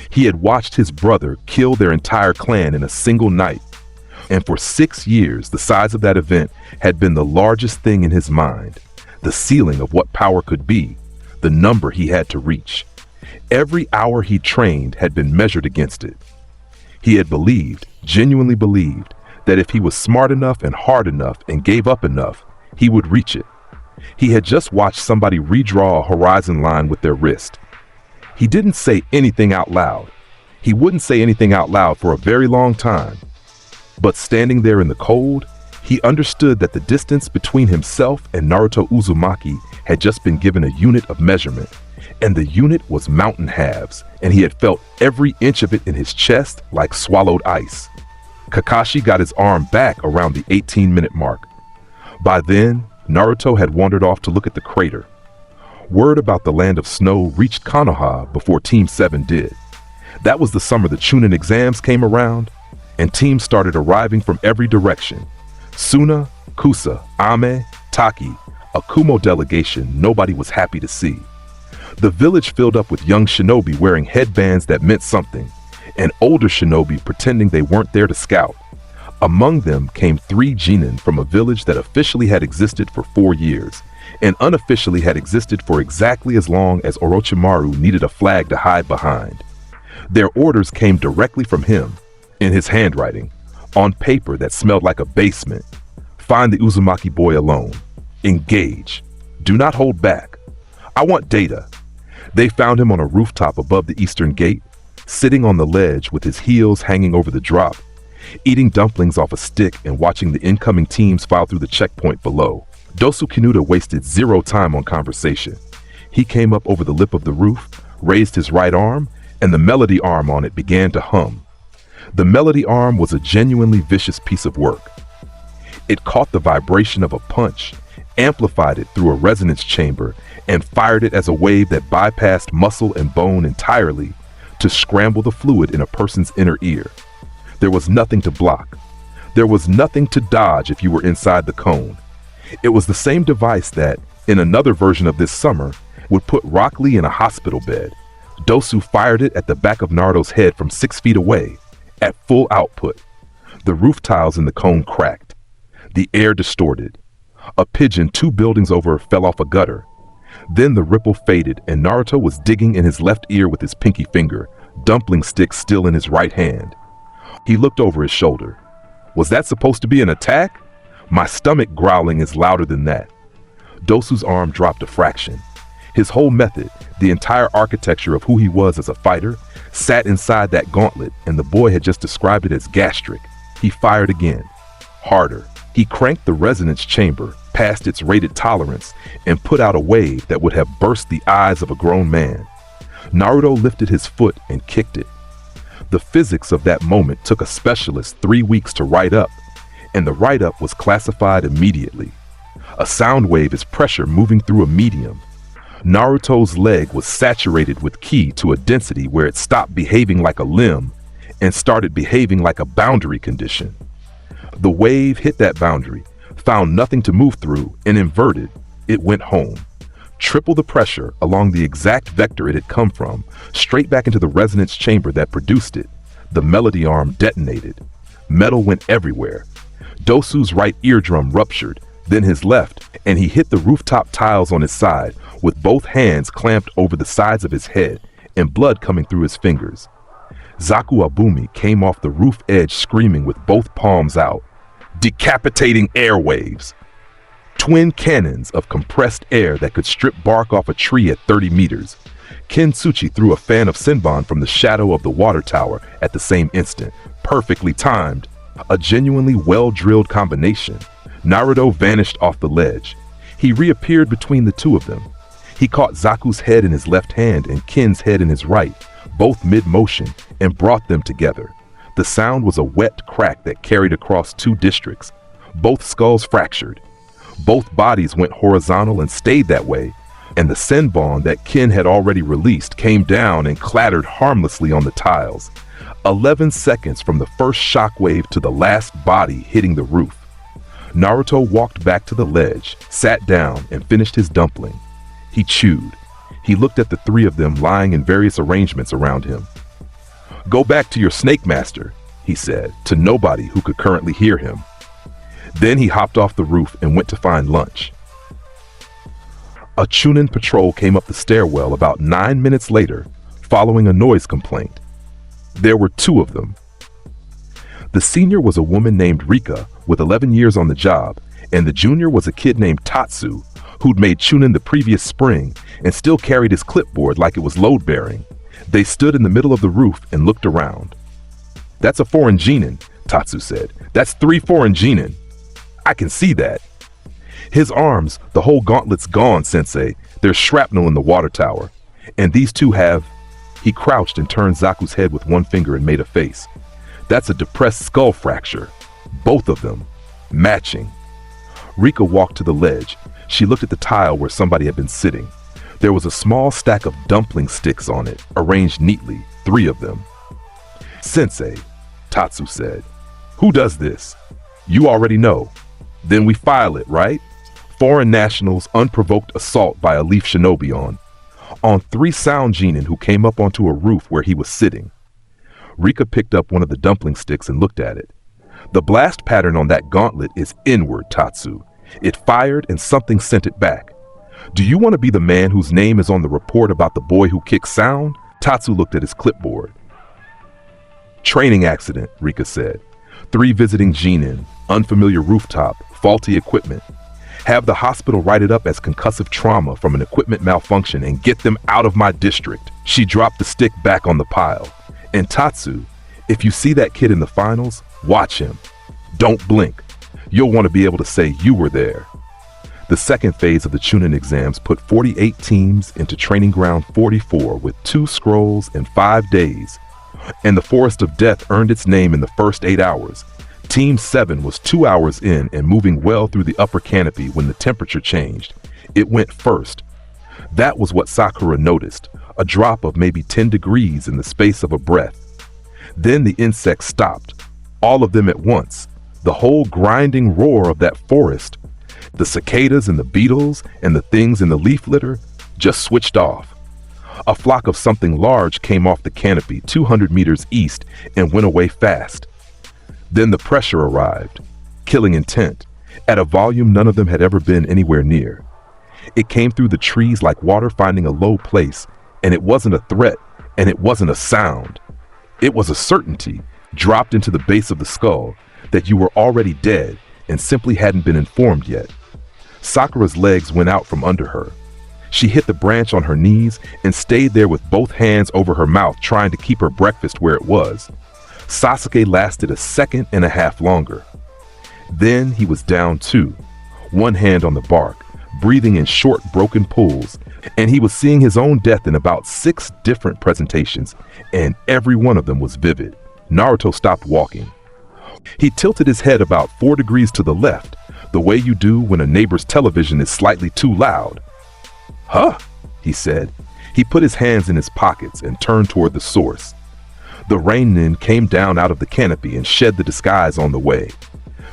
He had watched his brother kill their entire clan in a single night, and for 6 years the size of that event had been the largest thing in his mind, the ceiling of what power could be, the number he had to reach. Every hour he trained had been measured against it. He had believed, genuinely believed, that if he was smart enough and hard enough and gave up enough, he would reach it. He had just watched somebody redraw a horizon line with their wrist. He didn't say anything out loud. He wouldn't say anything out loud for a very long time. But standing there in the cold, he understood that the distance between himself and Naruto Uzumaki had just been given a unit of measurement, and the unit was mountain halves, and he had felt every inch of it in his chest like swallowed ice. Kakashi got his arm back around the 18-minute mark. By then, Naruto had wandered off to look at the crater. Word about the land of snow reached Konoha before Team 7 did. That was the summer the Chunin exams came around, and teams started arriving from every direction. Suna, Kusa, Ame, Taki, a Kumo delegation nobody was happy to see. The village filled up with young shinobi wearing headbands that meant something, and older shinobi pretending they weren't there to scout. Among them came 3 genin from a village that officially had existed for 4 years, and unofficially had existed for exactly as long as Orochimaru needed a flag to hide behind. Their orders came directly from him, in his handwriting, on paper that smelled like a basement. Find the Uzumaki boy alone. Engage. Do not hold back. I want data. They found him on a rooftop above the eastern gate, sitting on the ledge with his heels hanging over the drop. eating dumplings off a stick and watching the incoming teams file through the checkpoint below. Dosu Kinuta wasted zero time on conversation. He came up over the lip of the roof, raised his right arm, and the melody arm on it began to hum. The melody arm was a genuinely vicious piece of work. It caught the vibration of a punch, amplified it through a resonance chamber, and fired it as a wave that bypassed muscle and bone entirely to scramble the fluid in a person's inner ear. There was nothing to block. There was nothing to dodge if you were inside the cone. It was the same device that, in another version of this summer, would put Rock Lee in a hospital bed. Dosu fired it at the back of Naruto's head from 6 feet away, at full output. The roof tiles in the cone cracked. The air distorted. A pigeon 2 buildings over fell off a gutter. Then the ripple faded and Naruto was digging in his left ear with his pinky finger, dumpling stick still in his right hand. He looked over his shoulder. Was that supposed to be an attack? My stomach growling is louder than that. Dosu's arm dropped a fraction. His whole method, the entire architecture of who he was as a fighter, sat inside that gauntlet, and the boy had just described it as gastric. He fired again. Harder. He cranked the resonance chamber past its rated tolerance and put out a wave that would have burst the eyes of a grown man. Naruto lifted his foot and kicked it. The physics of that moment took a specialist 3 weeks to write up, and the write-up was classified immediately. A sound wave is pressure moving through a medium. Naruto's leg was saturated with ki to a density where it stopped behaving like a limb and started behaving like a boundary condition. The wave hit that boundary, found nothing to move through, and inverted. It went home. Triple the pressure along the exact vector it had come from, straight back into the resonance chamber that produced it. The melody arm detonated. Metal went everywhere. Dosu's right eardrum ruptured, then his left, and he hit the rooftop tiles on his side with both hands clamped over the sides of his head and blood coming through his fingers. Zaku Abumi came off the roof edge screaming with both palms out. Decapitating airwaves. Twin cannons of compressed air that could strip bark off a tree at 30 meters. Kintsuchi threw a fan of Senbon from the shadow of the water tower at the same instant, perfectly timed. A genuinely well-drilled combination. Naruto vanished off the ledge. He reappeared between the two of them. He caught Zaku's head in his left hand and Kin's head in his right, both mid-motion, and brought them together. The sound was a wet crack that carried across 2 districts. Both skulls fractured. Both bodies went horizontal and stayed that way, and the Senbon that Kin had already released came down and clattered harmlessly on the tiles. 11 seconds from the first shockwave to the last body hitting the roof. Naruto walked back to the ledge, sat down, and finished his dumpling. He chewed. He looked at the 3 of them lying in various arrangements around him. Go back to your snake master, he said, to nobody who could currently hear him. Then he hopped off the roof and went to find lunch. A Chunin patrol came up the stairwell about 9 minutes later, following a noise complaint. There were 2 of them. The senior was a woman named Rika with 11 years on the job, and the junior was a kid named Tatsu, who'd made Chunin the previous spring and still carried his clipboard like it was load-bearing. They stood in the middle of the roof and looked around. That's a foreign genin, Tatsu said. That's 3 foreign genin. I can see that. His arms, the whole gauntlet's gone, Sensei. There's shrapnel in the water tower. And these 2 have... He crouched and turned Zaku's head with one finger and made a face. That's a depressed skull fracture. Both of them. Matching. Rika walked to the ledge. She looked at the tile where somebody had been sitting. There was a small stack of dumpling sticks on it, arranged neatly, 3 of them. Sensei, Tatsu said. Who does this? You already know. Then we file it, right? Foreign nationals unprovoked assault by a leaf shinobi on 3 sound genin who came up onto a roof where he was sitting. Rika picked up one of the dumpling sticks and looked at it. The blast pattern on that gauntlet is inward, Tatsu. It fired and something sent it back. Do you want to be the man whose name is on the report about the boy who kicked sound? Tatsu looked at his clipboard. Training accident, Rika said. 3 visiting genin, unfamiliar rooftop, faulty equipment. Have the hospital write it up as concussive trauma from an equipment malfunction and get them out of my district. She dropped the stick back on the pile. And Tatsu, if you see that kid in the finals, Watch him. Don't blink. You'll want to be able to say you were there. The second phase of the Chunin exams put 48 teams into Training Ground 44 with 2 scrolls and 5 days. And the Forest of Death earned its name in the first 8 hours. Team 7 was 2 hours in and moving well through the upper canopy when the temperature changed. It went first. That was what Sakura noticed, a drop of maybe 10 degrees in the space of a breath. Then the insects stopped, all of them at once. The whole grinding roar of that forest, the cicadas and the beetles and the things in the leaf litter, just switched off. A flock of something large came off the canopy 200 meters east and went away fast. Then the pressure arrived, killing intent, at a volume none of them had ever been anywhere near. It came through the trees like water finding a low place, and it wasn't a threat, and it wasn't a sound. It was a certainty, dropped into the base of the skull, that you were already dead and simply hadn't been informed yet. Sakura's legs went out from under her. She hit the branch on her knees and stayed there with both hands over her mouth trying to keep her breakfast where it was. Sasuke lasted a second and a half longer. Then he was down too, one hand on the bark, breathing in short broken pulls, and he was seeing his own death in about 6 different presentations, and every one of them was vivid. Naruto stopped walking. He tilted his head about 4 degrees to the left, the way you do when a neighbor's television is slightly too loud. "Huh," he said. He put his hands in his pockets and turned toward the source. The rain came down out of the canopy and shed the disguise on the way.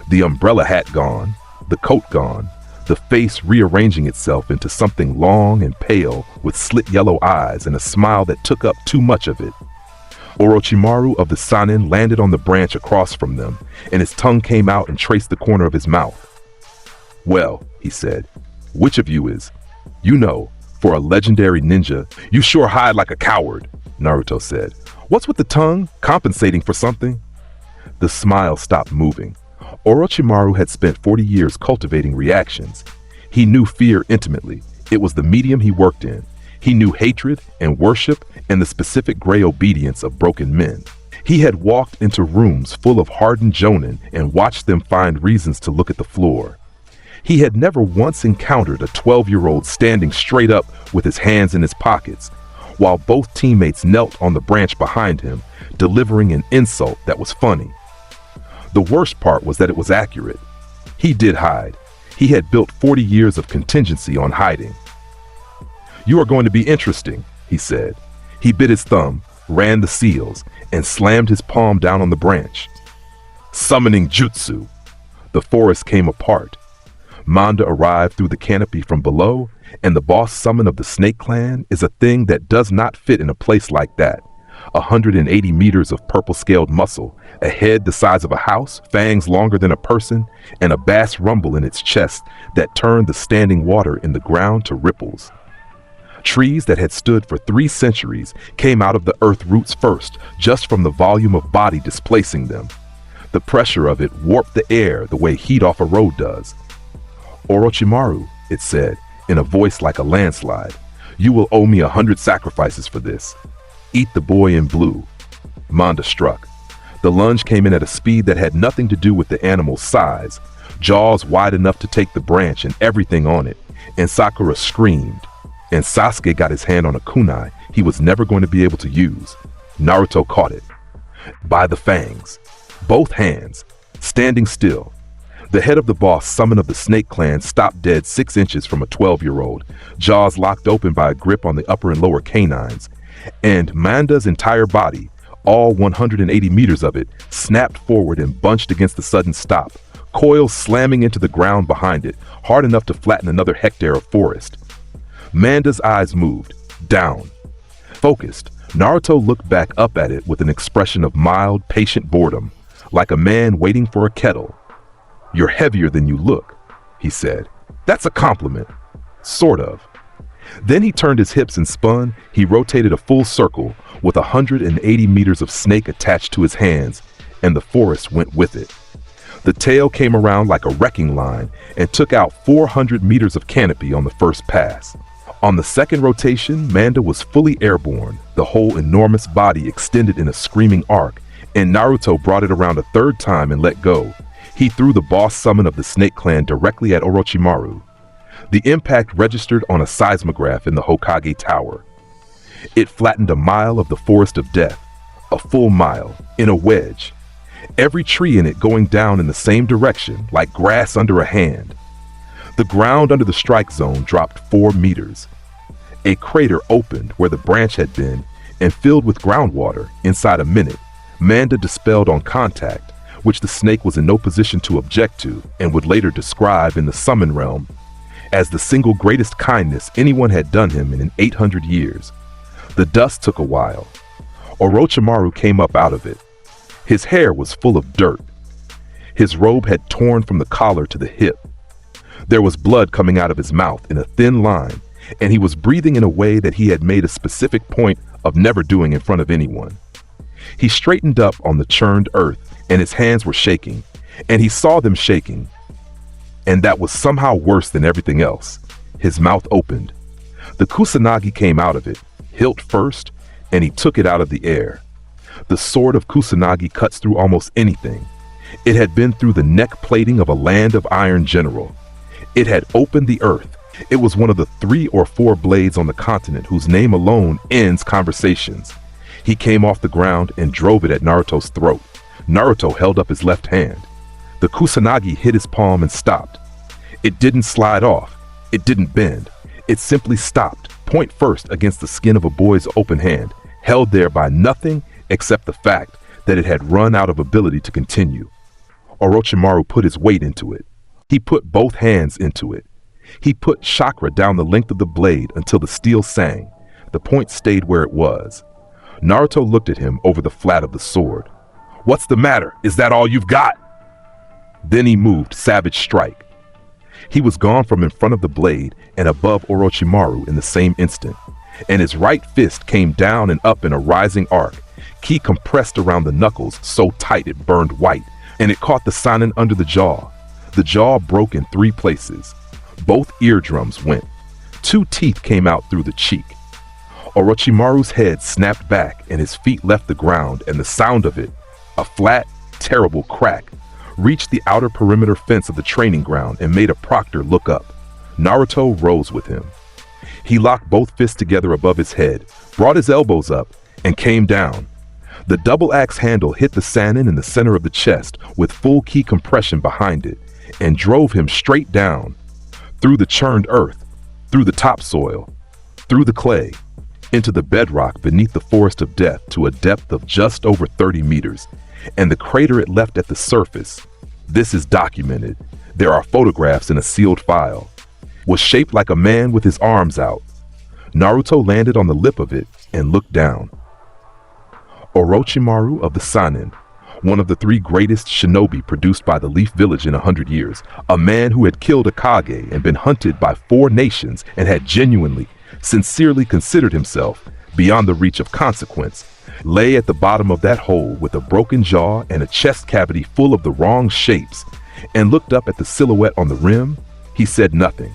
The umbrella hat gone, the coat gone, the face rearranging itself into something long and pale with slit yellow eyes and a smile that took up too much of it. Orochimaru of the Sannin landed on the branch across from them, and his tongue came out and traced the corner of his mouth. "Well," he said, "which of you is? You know, for a legendary ninja, you sure hide like a coward," Naruto said. "What's with the tongue? Compensating for something?" The smile stopped moving. Orochimaru had spent 40 years cultivating reactions. He knew fear intimately. It was the medium he worked in. He knew hatred and worship and the specific gray obedience of broken men. He had walked into rooms full of hardened jonin and watched them find reasons to look at the floor. He had never once encountered a 12-year-old standing straight up with his hands in his pockets, while both teammates knelt on the branch behind him, delivering an insult that was funny. The worst part was that it was accurate. He did hide. He had built 40 years of contingency on hiding. "You are going to be interesting," he said. He bit his thumb, ran the seals, and slammed his palm down on the branch. Summoning jutsu. The forest came apart. Manda arrived through the canopy from below, and the boss summon of the Snake Clan is a thing that does not fit in a place like that. 180 meters of purple-scaled muscle, a head the size of a house, fangs longer than a person, and a bass rumble in its chest that turned the standing water in the ground to ripples. Trees that had stood for 3 centuries came out of the earth roots first, just from the volume of body displacing them. The pressure of it warped the air the way heat off a road does. "Orochimaru," it said, in a voice like a landslide, "you will owe me 100 sacrifices for this. Eat the boy in blue." Manda struck. The lunge came in at a speed that had nothing to do with the animal's size, jaws wide enough to take the branch and everything on it, and Sakura screamed. And Sasuke got his hand on a kunai he was never going to be able to use. Naruto caught it. By the fangs. Both hands. Standing still. The head of the boss summon of the Snake Clan stopped dead 6 inches from a 12-year-old, jaws locked open by a grip on the upper and lower canines. And Manda's entire body, all 180 meters of it, snapped forward and bunched against the sudden stop, coils slamming into the ground behind it, hard enough to flatten another hectare of forest. Manda's eyes moved, down. Focused, Naruto looked back up at it with an expression of mild, patient boredom, like a man waiting for a kettle. "You're heavier than you look," he said. "That's a compliment." Sort of. Then he turned his hips and spun. He rotated a full circle with 180 meters of snake attached to his hands, and the forest went with it. The tail came around like a wrecking line and took out 400 meters of canopy on the first pass. On the second rotation, Manda was fully airborne, the whole enormous body extended in a screaming arc, and Naruto brought it around a third time and let go, he threw the boss summon of the Snake Clan directly at Orochimaru. The impact registered on a seismograph in the Hokage Tower. It flattened a mile of the Forest of Death, a full mile, in a wedge. Every tree in it going down in the same direction, like grass under a hand. The ground under the strike zone dropped 4 meters. A crater opened where the branch had been and filled with groundwater inside a minute. Manda dispelled on contact, which the snake was in no position to object to and would later describe in the summon realm as the single greatest kindness anyone had done him in 800 years. The dust took a while. Orochimaru came up out of it. His hair was full of dirt. His robe had torn from the collar to the hip. There was blood coming out of his mouth in a thin line, and he was breathing in a way that he had made a specific point of never doing in front of anyone. He straightened up on the churned earth, and his hands were shaking, and he saw them shaking. And that was somehow worse than everything else. His mouth opened. The Kusanagi came out of it, hilt first, and he took it out of the air. The sword of Kusanagi cuts through almost anything. It had been through the neck plating of a land of iron general. It had opened the earth. It was one of the 3 or 4 blades on the continent whose name alone ends conversations. He came off the ground and drove it at Naruto's throat. Naruto held up his left hand. The Kusanagi hit his palm and stopped. It didn't slide off. It didn't bend. It simply stopped, point first against the skin of a boy's open hand, held there by nothing except the fact that it had run out of ability to continue. Orochimaru put his weight into it. He put both hands into it. He put chakra down the length of the blade until the steel sang. The point stayed where it was. Naruto looked at him over the flat of the sword. "What's the matter? Is that all you've got?" Then he moved Savage Strike. He was gone from in front of the blade and above Orochimaru in the same instant, and his right fist came down and up in a rising arc. Ki compressed around the knuckles so tight it burned white, and it caught the Sannin under the jaw. The jaw broke in 3 places. Both eardrums went. 2 teeth came out through the cheek. Orochimaru's head snapped back and his feet left the ground, and the sound of it, a flat, terrible crack, reached the outer perimeter fence of the training ground and made a proctor look up. Naruto rose with him. He locked both fists together above his head, brought his elbows up, and came down. The double axe handle hit the Sannin in the center of the chest with full ki compression behind it, and drove him straight down, through the churned earth, through the topsoil, through the clay, into the bedrock beneath the Forest of Death to a depth of just over 30 meters, and the crater it left at the surface, this is documented, there are photographs in a sealed file, was shaped like a man with his arms out. Naruto landed on the lip of it and looked down. Orochimaru of the Sannin, one of the 3 greatest shinobi produced by the Leaf Village in 100 years, a man who had killed a Kage and been hunted by 4 nations and had genuinely, sincerely considered himself beyond the reach of consequence, lay at the bottom of that hole with a broken jaw and a chest cavity full of the wrong shapes, and looked up at the silhouette on the rim. He said nothing.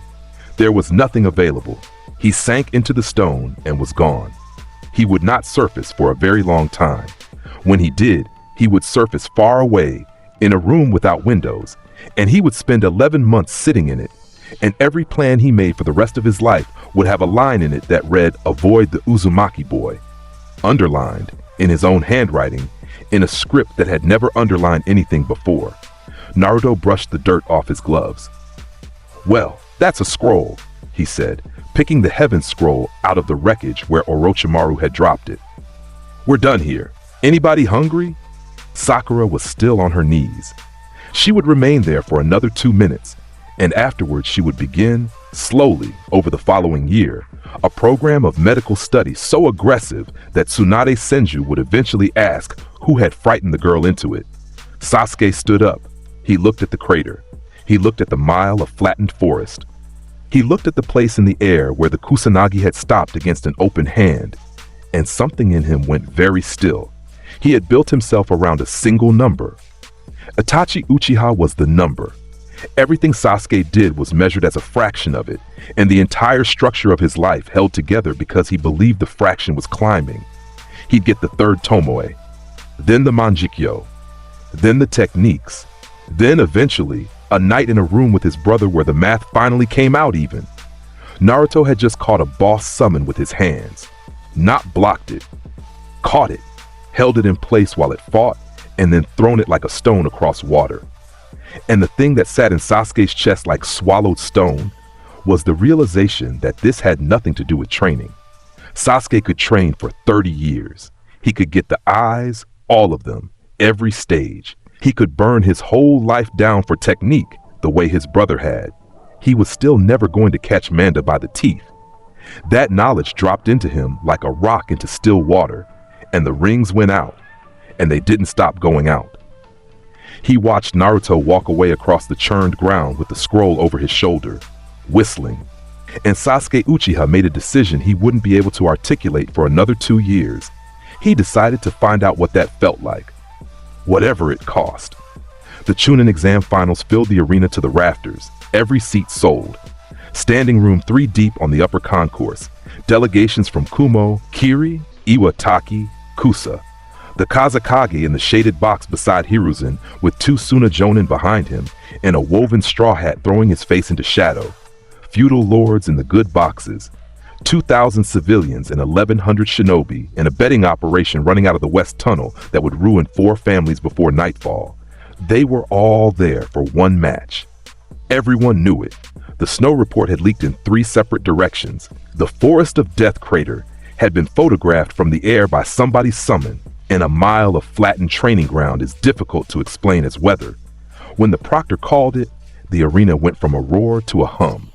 There was nothing available. He sank into the stone and was gone. He would not surface for a very long time. When he did, he would surface far away, in a room without windows, and he would spend 11 months sitting in it, and every plan he made for the rest of his life would have a line in it that read, "Avoid the Uzumaki boy," underlined, in his own handwriting, in a script that had never underlined anything before. Naruto brushed the dirt off his gloves. "Well, that's a scroll," he said, picking the Heaven Scroll out of the wreckage where Orochimaru had dropped it. "We're done here. Anybody hungry?" Sakura was still on her knees. She would remain there for another 2 minutes, and afterwards she would begin, slowly, over the following year, a program of medical study so aggressive that Tsunade Senju would eventually ask who had frightened the girl into it. Sasuke stood up. He looked at the crater. He looked at the mile of flattened forest. He looked at the place in the air where the Kusanagi had stopped against an open hand, and something in him went very still. He had built himself around a single number. Itachi Uchiha was the number. Everything Sasuke did was measured as a fraction of it, and the entire structure of his life held together because he believed the fraction was climbing. He'd get the 3rd Tomoe. then the manjikyo, then the techniques, then eventually a night in a room with his brother where the math finally came out even. Naruto had just caught a boss summon with his hands. Not blocked it, caught it, held it in place while it fought, and then thrown it like a stone across water. And the thing that sat in Sasuke's chest like swallowed stone was the realization that this had nothing to do with training. Sasuke could train for 30 years. He could get the eyes, all of them, every stage. He could burn his whole life down for technique the way his brother had. He was still never going to catch Manda by the teeth. That knowledge dropped into him like a rock into still water, and the rings went out, and they didn't stop going out. He watched Naruto walk away across the churned ground with the scroll over his shoulder, whistling. And Sasuke Uchiha made a decision he wouldn't be able to articulate for another 2 years. He decided to find out what that felt like, whatever it cost. The Chunin exam finals filled the arena to the rafters, every seat sold. Standing room 3 deep on the upper concourse, delegations from Kumo, Kiri, Iwataki, Kusa. The Kazakage in the shaded box beside Hiruzen with 2 Suna Jonin behind him and a woven straw hat throwing his face into shadow. Feudal lords in the good boxes. 2,000 civilians and 1,100 shinobi in a betting operation running out of the West Tunnel that would ruin 4 families before nightfall. They were all there for one match. Everyone knew it. The snow report had leaked in 3 separate directions. The Forest of Death crater had been photographed from the air by somebody's summon, and a mile of flattened training ground is difficult to explain as weather. When the proctor called it, the arena went from a roar to a hum.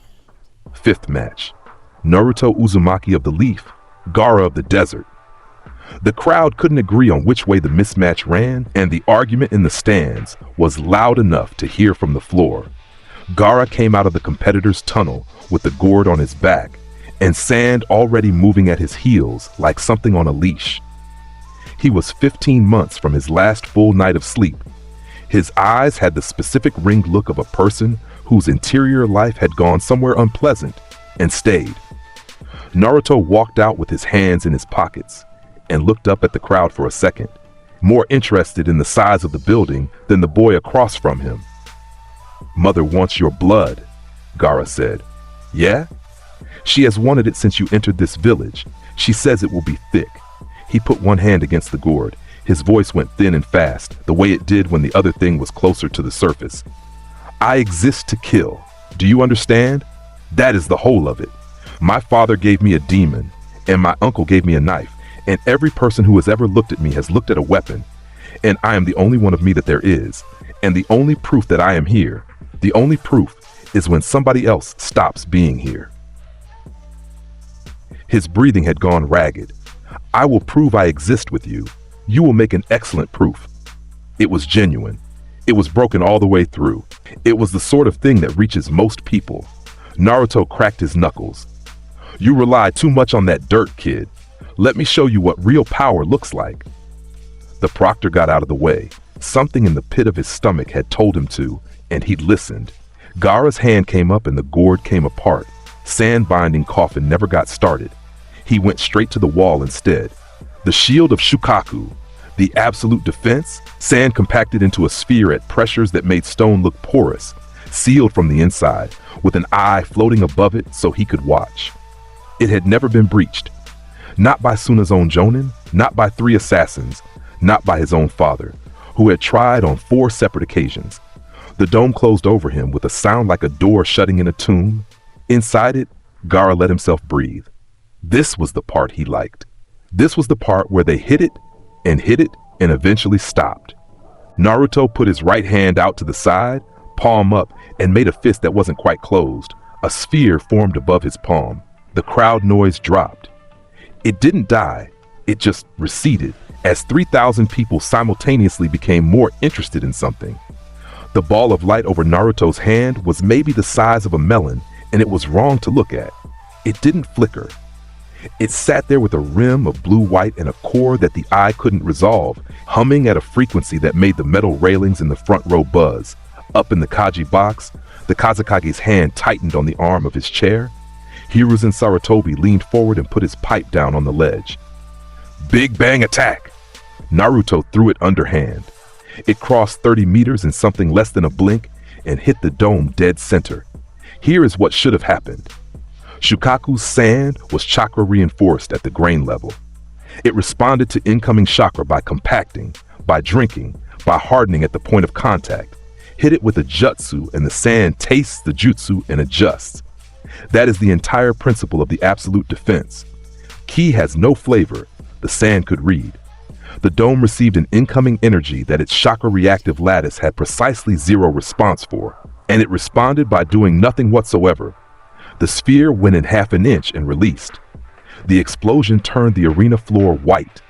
5th match. Naruto Uzumaki of the Leaf, Gaara of the Desert. The crowd couldn't agree on which way the mismatch ran, and the argument in the stands was loud enough to hear from the floor. Gaara came out of the competitor's tunnel with the gourd on his back, and sand already moving at his heels like something on a leash. He was 15 months from his last full night of sleep. His eyes had the specific ringed look of a person whose interior life had gone somewhere unpleasant and stayed. Naruto walked out with his hands in his pockets and looked up at the crowd for a second, more interested in the size of the building than the boy across from him. "Mother wants your blood," Gaara said. "Yeah? She has wanted it since you entered this village. She says it will be thick." He put one hand against the gourd. His voice went thin and fast, the way it did when the other thing was closer to the surface. "I exist to kill. Do you understand? That is the whole of it. My father gave me a demon, and my uncle gave me a knife, and every person who has ever looked at me has looked at a weapon, and I am the only one of me that there is, and the only proof that I am here, the only proof is when somebody else stops being here." His breathing had gone ragged. "I will prove I exist with you. You will make an excellent proof." It was genuine. It was broken all the way through. It was the sort of thing that reaches most people. Naruto cracked his knuckles. "You rely too much on that dirt, kid. Let me show you what real power looks like." The proctor got out of the way. Something in the pit of his stomach had told him to, and he listened. Gaara's hand came up and the gourd came apart. Sand-binding coffin never got started. He went straight to the wall instead. The shield of Shukaku, the absolute defense, sand compacted into a sphere at pressures that made stone look porous, sealed from the inside, with an eye floating above it so he could watch. It had never been breached. Not by Suna's own Jonin, not by 3 assassins, not by his own father, who had tried on 4 separate occasions. The dome closed over him with a sound like a door shutting in a tomb. Inside it, Gaara let himself breathe. This was the part he liked. This was the part where they hit it and eventually stopped. Naruto put his right hand out to the side, palm up, and made a fist that wasn't quite closed. A sphere formed above his palm. The crowd noise dropped. It didn't die. It just receded as 3,000 people simultaneously became more interested in something. The ball of light over Naruto's hand was maybe the size of a melon, and it was wrong to look at. It didn't flicker. It sat there with a rim of blue-white and a core that the eye couldn't resolve, humming at a frequency that made the metal railings in the front row buzz. Up in the Kaji box, the Kazakage's hand tightened on the arm of his chair. Hiruzen Sarutobi leaned forward and put his pipe down on the ledge. "Big bang attack!" Naruto threw it underhand. It crossed 30 meters in something less than a blink and hit the dome dead center. Here is what should have happened. Shukaku's sand was chakra reinforced at the grain level. It responded to incoming chakra by compacting, by drinking, by hardening at the point of contact. Hit it with a jutsu and the sand tastes the jutsu and adjusts. That is the entire principle of the absolute defense. Ki has no flavor, the sand could read. The dome received an incoming energy that its chakra reactive lattice had precisely zero response for, and it responded by doing nothing whatsoever. The sphere went in half an inch and released. The explosion turned the arena floor white.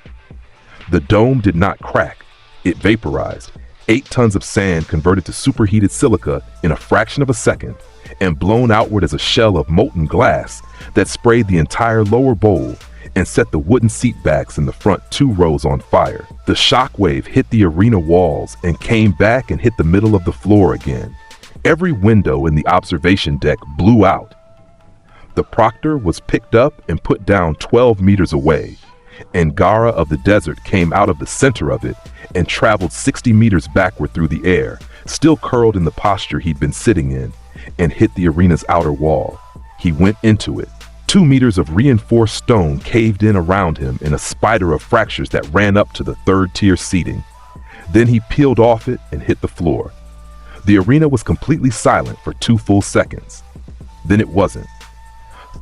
The dome did not crack, it vaporized. 8 tons of sand converted to superheated silica in a fraction of a second and blown outward as a shell of molten glass that sprayed the entire lower bowl and set the wooden seat backs in the front 2 rows on fire. The shock wave hit the arena walls and came back and hit the middle of the floor again. Every window in the observation deck blew out. The proctor was picked up and put down 12 meters away, and Gaara of the desert came out of the center of it and traveled 60 meters backward through the air, still curled in the posture he'd been sitting in, and hit the arena's outer wall. He went into it. 2 meters of reinforced stone caved in around him in a spider of fractures that ran up to the 3rd tier seating. Then he peeled off it and hit the floor. The arena was completely silent for 2 full seconds. Then it wasn't.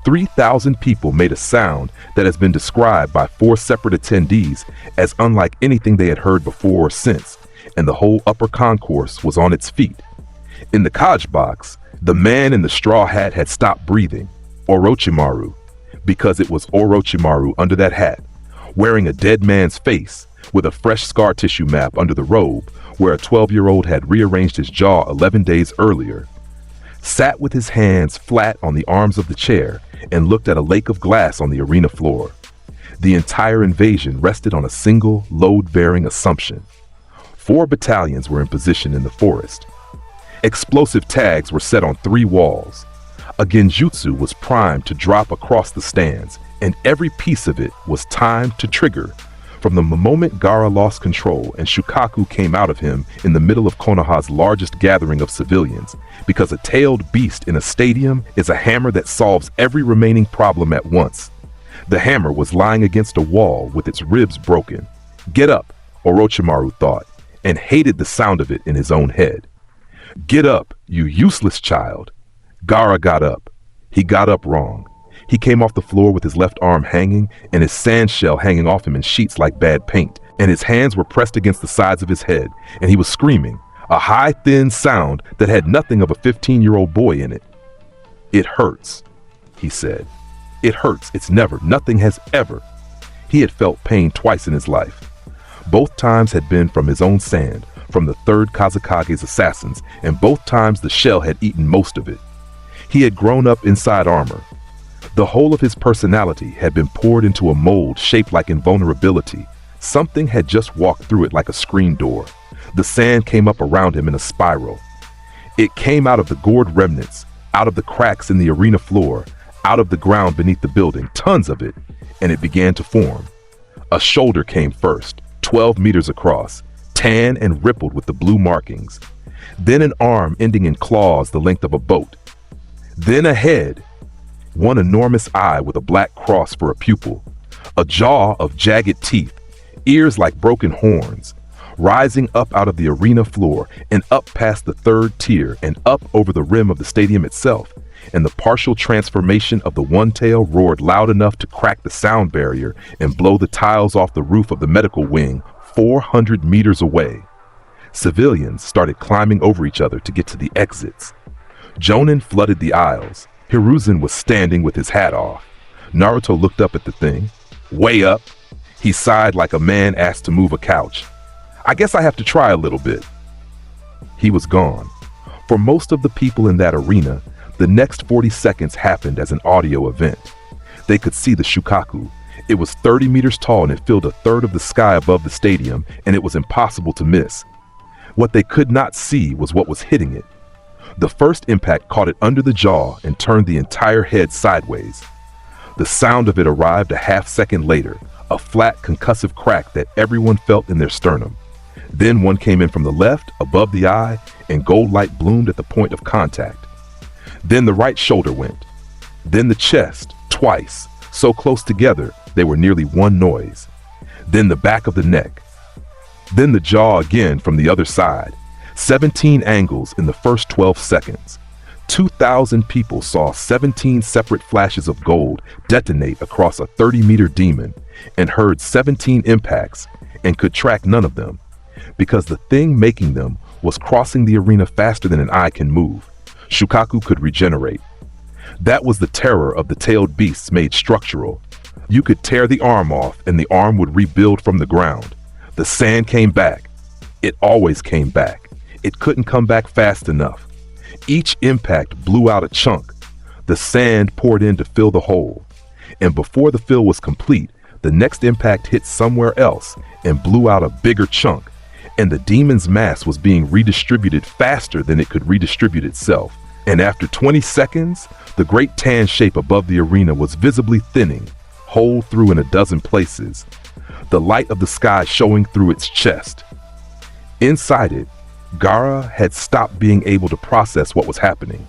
3,000 people made a sound that has been described by 4 separate attendees as unlike anything they had heard before or since, and the whole upper concourse was on its feet. In the Kaj box, the man in the straw hat had stopped breathing, Orochimaru, because it was Orochimaru under that hat, wearing a dead man's face with a fresh scar tissue map under the robe where a 12-year-old had rearranged his jaw 11 days earlier, sat with his hands flat on the arms of the chair and looked at a lake of glass on the arena floor. The entire invasion rested on a single load-bearing assumption. 4 battalions were in position in the forest. Explosive tags were set on 3 walls. A genjutsu was primed to drop across the stands, and every piece of it was timed to trigger from the moment Gaara lost control and Shukaku came out of him in the middle of Konoha's largest gathering of civilians, because a tailed beast in a stadium is a hammer that solves every remaining problem at once. The hammer was lying against a wall with its ribs broken. Get up, Orochimaru thought, and hated the sound of it in his own head. Get up, you useless child. Gaara got up. He got up wrong. He came off the floor with his left arm hanging and his sand shell hanging off him in sheets like bad paint, and his hands were pressed against the sides of his head, and he was screaming, a high, thin sound that had nothing of a 15-year-old boy in it. It hurts, he said. It hurts. It's never, nothing has ever. He had felt pain twice in his life. Both times had been from his own sand, from the 3rd Kazakage's assassins, and both times the shell had eaten most of it. He had grown up inside armor. The whole of his personality had been poured into a mold shaped like invulnerability. Something had just walked through it like a screen door. The sand came up around him in a spiral. It came out of the gored remnants, out of the cracks in the arena floor, out of the ground beneath the building, tons of it, and it began to form. A shoulder came first, 12 meters across, tan and rippled with the blue markings. Then an arm ending in claws the length of a boat. Then a head, one enormous eye with a black cross for a pupil, a jaw of jagged teeth, ears like broken horns, rising up out of the arena floor and up past the 3rd tier and up over the rim of the stadium itself, and the partial transformation of the one tail roared loud enough to crack the sound barrier and blow the tiles off the roof of the medical wing 400 meters away. Civilians started climbing over each other to get to the exits. Jonin flooded the aisles. Hiruzen was standing with his hat off. Naruto looked up at the thing. Way up. He sighed like a man asked to move a couch. I guess I have to try a little bit. He was gone. For most of the people in that arena, the next 40 seconds happened as an audio event. They could see the Shukaku. It was 30 meters tall and it filled a 1/3 of the sky above the stadium, and it was impossible to miss. What they could not see was what was hitting it. The first impact caught it under the jaw and turned the entire head sideways. The sound of it arrived a half second later, a flat, concussive crack that everyone felt in their sternum. Then one came in from the left, above the eye, and gold light bloomed at the point of contact. Then the right shoulder went. Then the chest, twice, so close together they were nearly one noise. Then the back of the neck. Then the jaw again from the other side. 17 angles in the first 12 seconds. 2,000 people saw 17 separate flashes of gold detonate across a 30-meter demon and heard 17 impacts and could track none of them because the thing making them was crossing the arena faster than an eye can move. Shukaku could regenerate. That was the terror of the tailed beasts made structural. You could tear the arm off and the arm would rebuild from the ground. The sand came back. It always came back. It couldn't come back fast enough. Each impact blew out a chunk. The sand poured in to fill the hole. And before the fill was complete, the next impact hit somewhere else and blew out a bigger chunk. And the demon's mass was being redistributed faster than it could redistribute itself. And after 20 seconds, the great tan shape above the arena was visibly thinning, holed through in a dozen places, the light of the sky showing through its chest. Inside it, Gaara had stopped being able to process what was happening.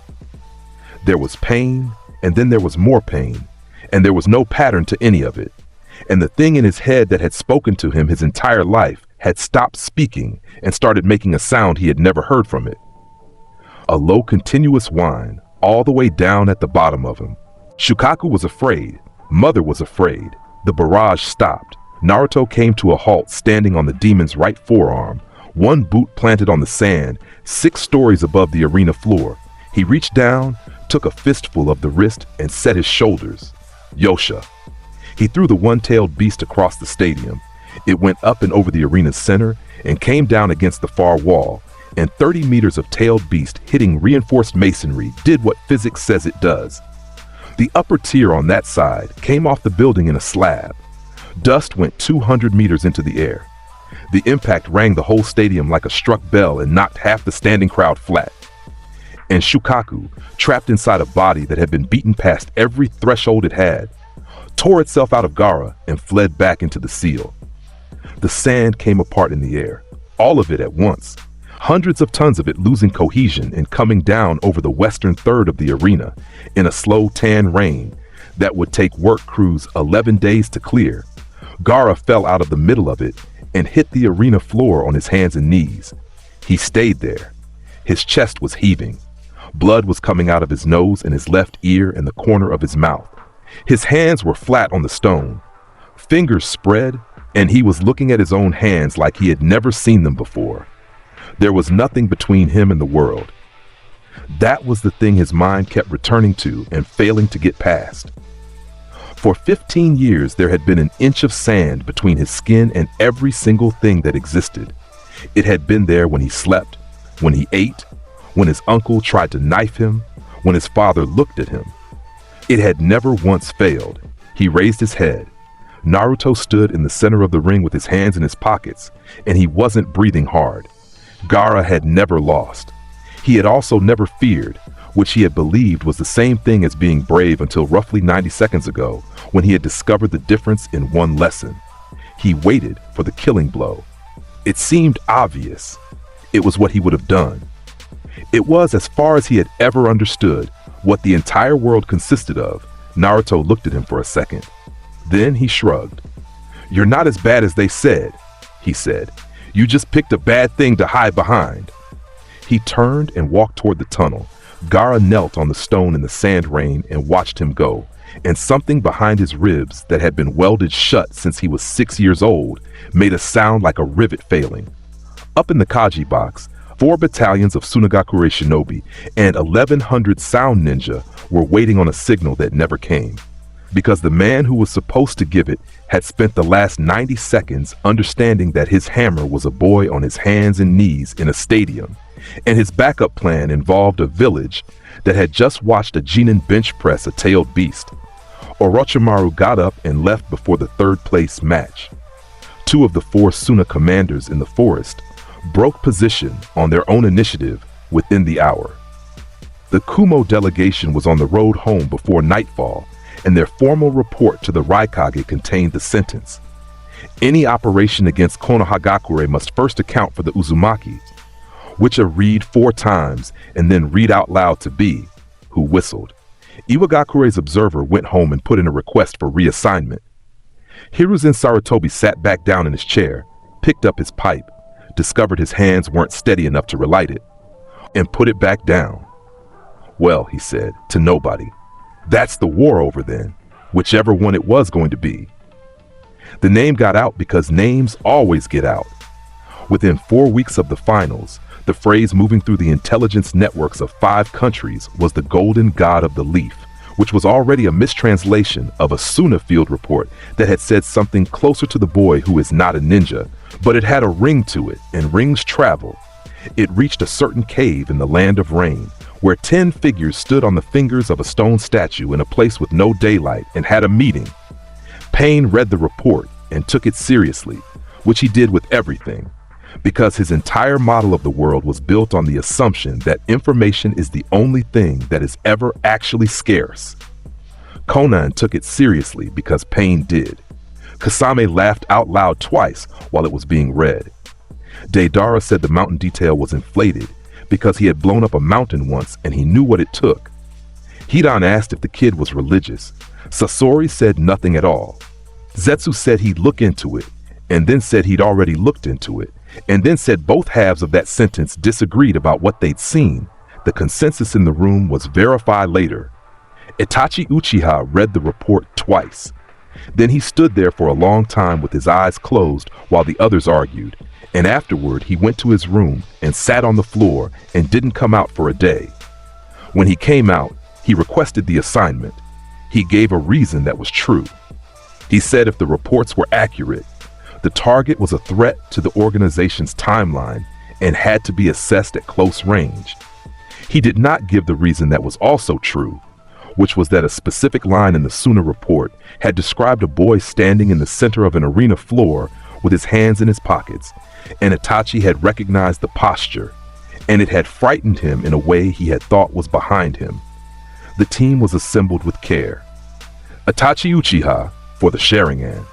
There was pain, and then there was more pain, and there was no pattern to any of it. And the thing in his head that had spoken to him his entire life had stopped speaking and started making a sound he had never heard from it. A low, continuous whine, all the way down at the bottom of him. Shukaku was afraid. Mother was afraid. The barrage stopped. Naruto came to a halt standing on the demon's right forearm, one boot planted on the sand, 6 stories above the arena floor. He reached down, took a fistful of the wrist, and set his shoulders. Yosha. He threw the one-tailed beast across the stadium. It went up and over the arena's center and came down against the far wall, and 30 meters of tailed beast hitting reinforced masonry did what physics says it does. The upper tier on that side came off the building in a slab. Dust went 200 meters into the air. The impact rang the whole stadium like a struck bell and knocked half the standing crowd flat. And Shukaku, trapped inside a body that had been beaten past every threshold it had, tore itself out of Gaara and fled back into the seal. The sand came apart in the air, all of it at once, hundreds of tons of it losing cohesion and coming down over the western third of the arena in a slow tan rain that would take work crews 11 days to clear. Gaara fell out of the middle of it and hit the arena floor on his hands and knees. He stayed there. His chest was heaving. Blood was coming out of his nose and his left ear and the corner of his mouth. His hands were flat on the stone. Fingers spread, and he was looking at his own hands like he had never seen them before. There was nothing between him and the world. That was the thing his mind kept returning to and failing to get past. For 15 years, there had been an inch of sand between his skin and every single thing that existed. It had been there when he slept, when he ate, when his uncle tried to knife him, when his father looked at him. It had never once failed. He raised his head. Naruto stood in the center of the ring with his hands in his pockets, and he wasn't breathing hard. Gaara had never lost. He had also never feared, which he had believed was the same thing as being brave until roughly 90 seconds ago, when he had discovered the difference in one lesson. He waited for the killing blow. It seemed obvious. It was what he would have done. It was, as far as he had ever understood, what the entire world consisted of. Naruto looked at him for a second. Then he shrugged. "You're not as bad as they said," he said. "You just picked a bad thing to hide behind." He turned and walked toward the tunnel. Gaara knelt on the stone in the sand rain and watched him go, and something behind his ribs that had been welded shut since he was 6 years old made a sound like a rivet failing. Up in the Kaji box, 4 battalions of Sunagakure shinobi and 1,100 sound ninja were waiting on a signal that never came, because the man who was supposed to give it had spent the last 90 seconds understanding that his hammer was a boy on his hands and knees in a stadium, and his backup plan involved a village that had just watched a Genin bench press a tailed beast. Orochimaru got up and left before the 3rd place match. 2 of the 4 Suna commanders in the forest broke position on their own initiative within the hour. The Kumo delegation was on the road home before nightfall, and their formal report to the Raikage contained the sentence: any operation against Konohagakure must first account for the Uzumaki, which a read 4 times and then read out loud to B, who whistled. Iwagakure's observer went home and put in a request for reassignment. Hiruzen Sarutobi sat back down in his chair, picked up his pipe, discovered his hands weren't steady enough to relight it, and put it back down. Well, he said, to nobody, that's the war over then, whichever one it was going to be. The name got out because names always get out. Within 4 weeks of the finals, the phrase moving through the intelligence networks of 5 countries was the Golden God of the Leaf, which was already a mistranslation of a Suna field report that had said something closer to the boy who is not a ninja, but it had a ring to it, and rings travel. It reached a certain cave in the land of rain, where 10 figures stood on the fingers of a stone statue in a place with no daylight and had a meeting. Pain read the report and took it seriously, which he did with everything, because his entire model of the world was built on the assumption that information is the only thing that is ever actually scarce. Conan took it seriously because Pain did. Kasame laughed out loud twice while it was being read. Deidara said the mountain detail was inflated because he had blown up a mountain once and he knew what it took. Hidan asked if the kid was religious. Sasori said nothing at all. Zetsu said he'd look into it, and then said he'd already looked into it, and then said both halves of that sentence disagreed about what they'd seen. The consensus in the room was verify later. Itachi Uchiha read the report twice. Then he stood there for a long time with his eyes closed while the others argued, and afterward he went to his room and sat on the floor and didn't come out for a day. When he came out, he requested the assignment. He gave a reason that was true. He said if the reports were accurate, the target was a threat to the organization's timeline and had to be assessed at close range. He did not give the reason that was also true, which was that a specific line in the Suna report had described a boy standing in the center of an arena floor with his hands in his pockets, and Itachi had recognized the posture, and it had frightened him in a way he had thought was behind him. The team was assembled with care. Itachi Uchiha for the Sharingan.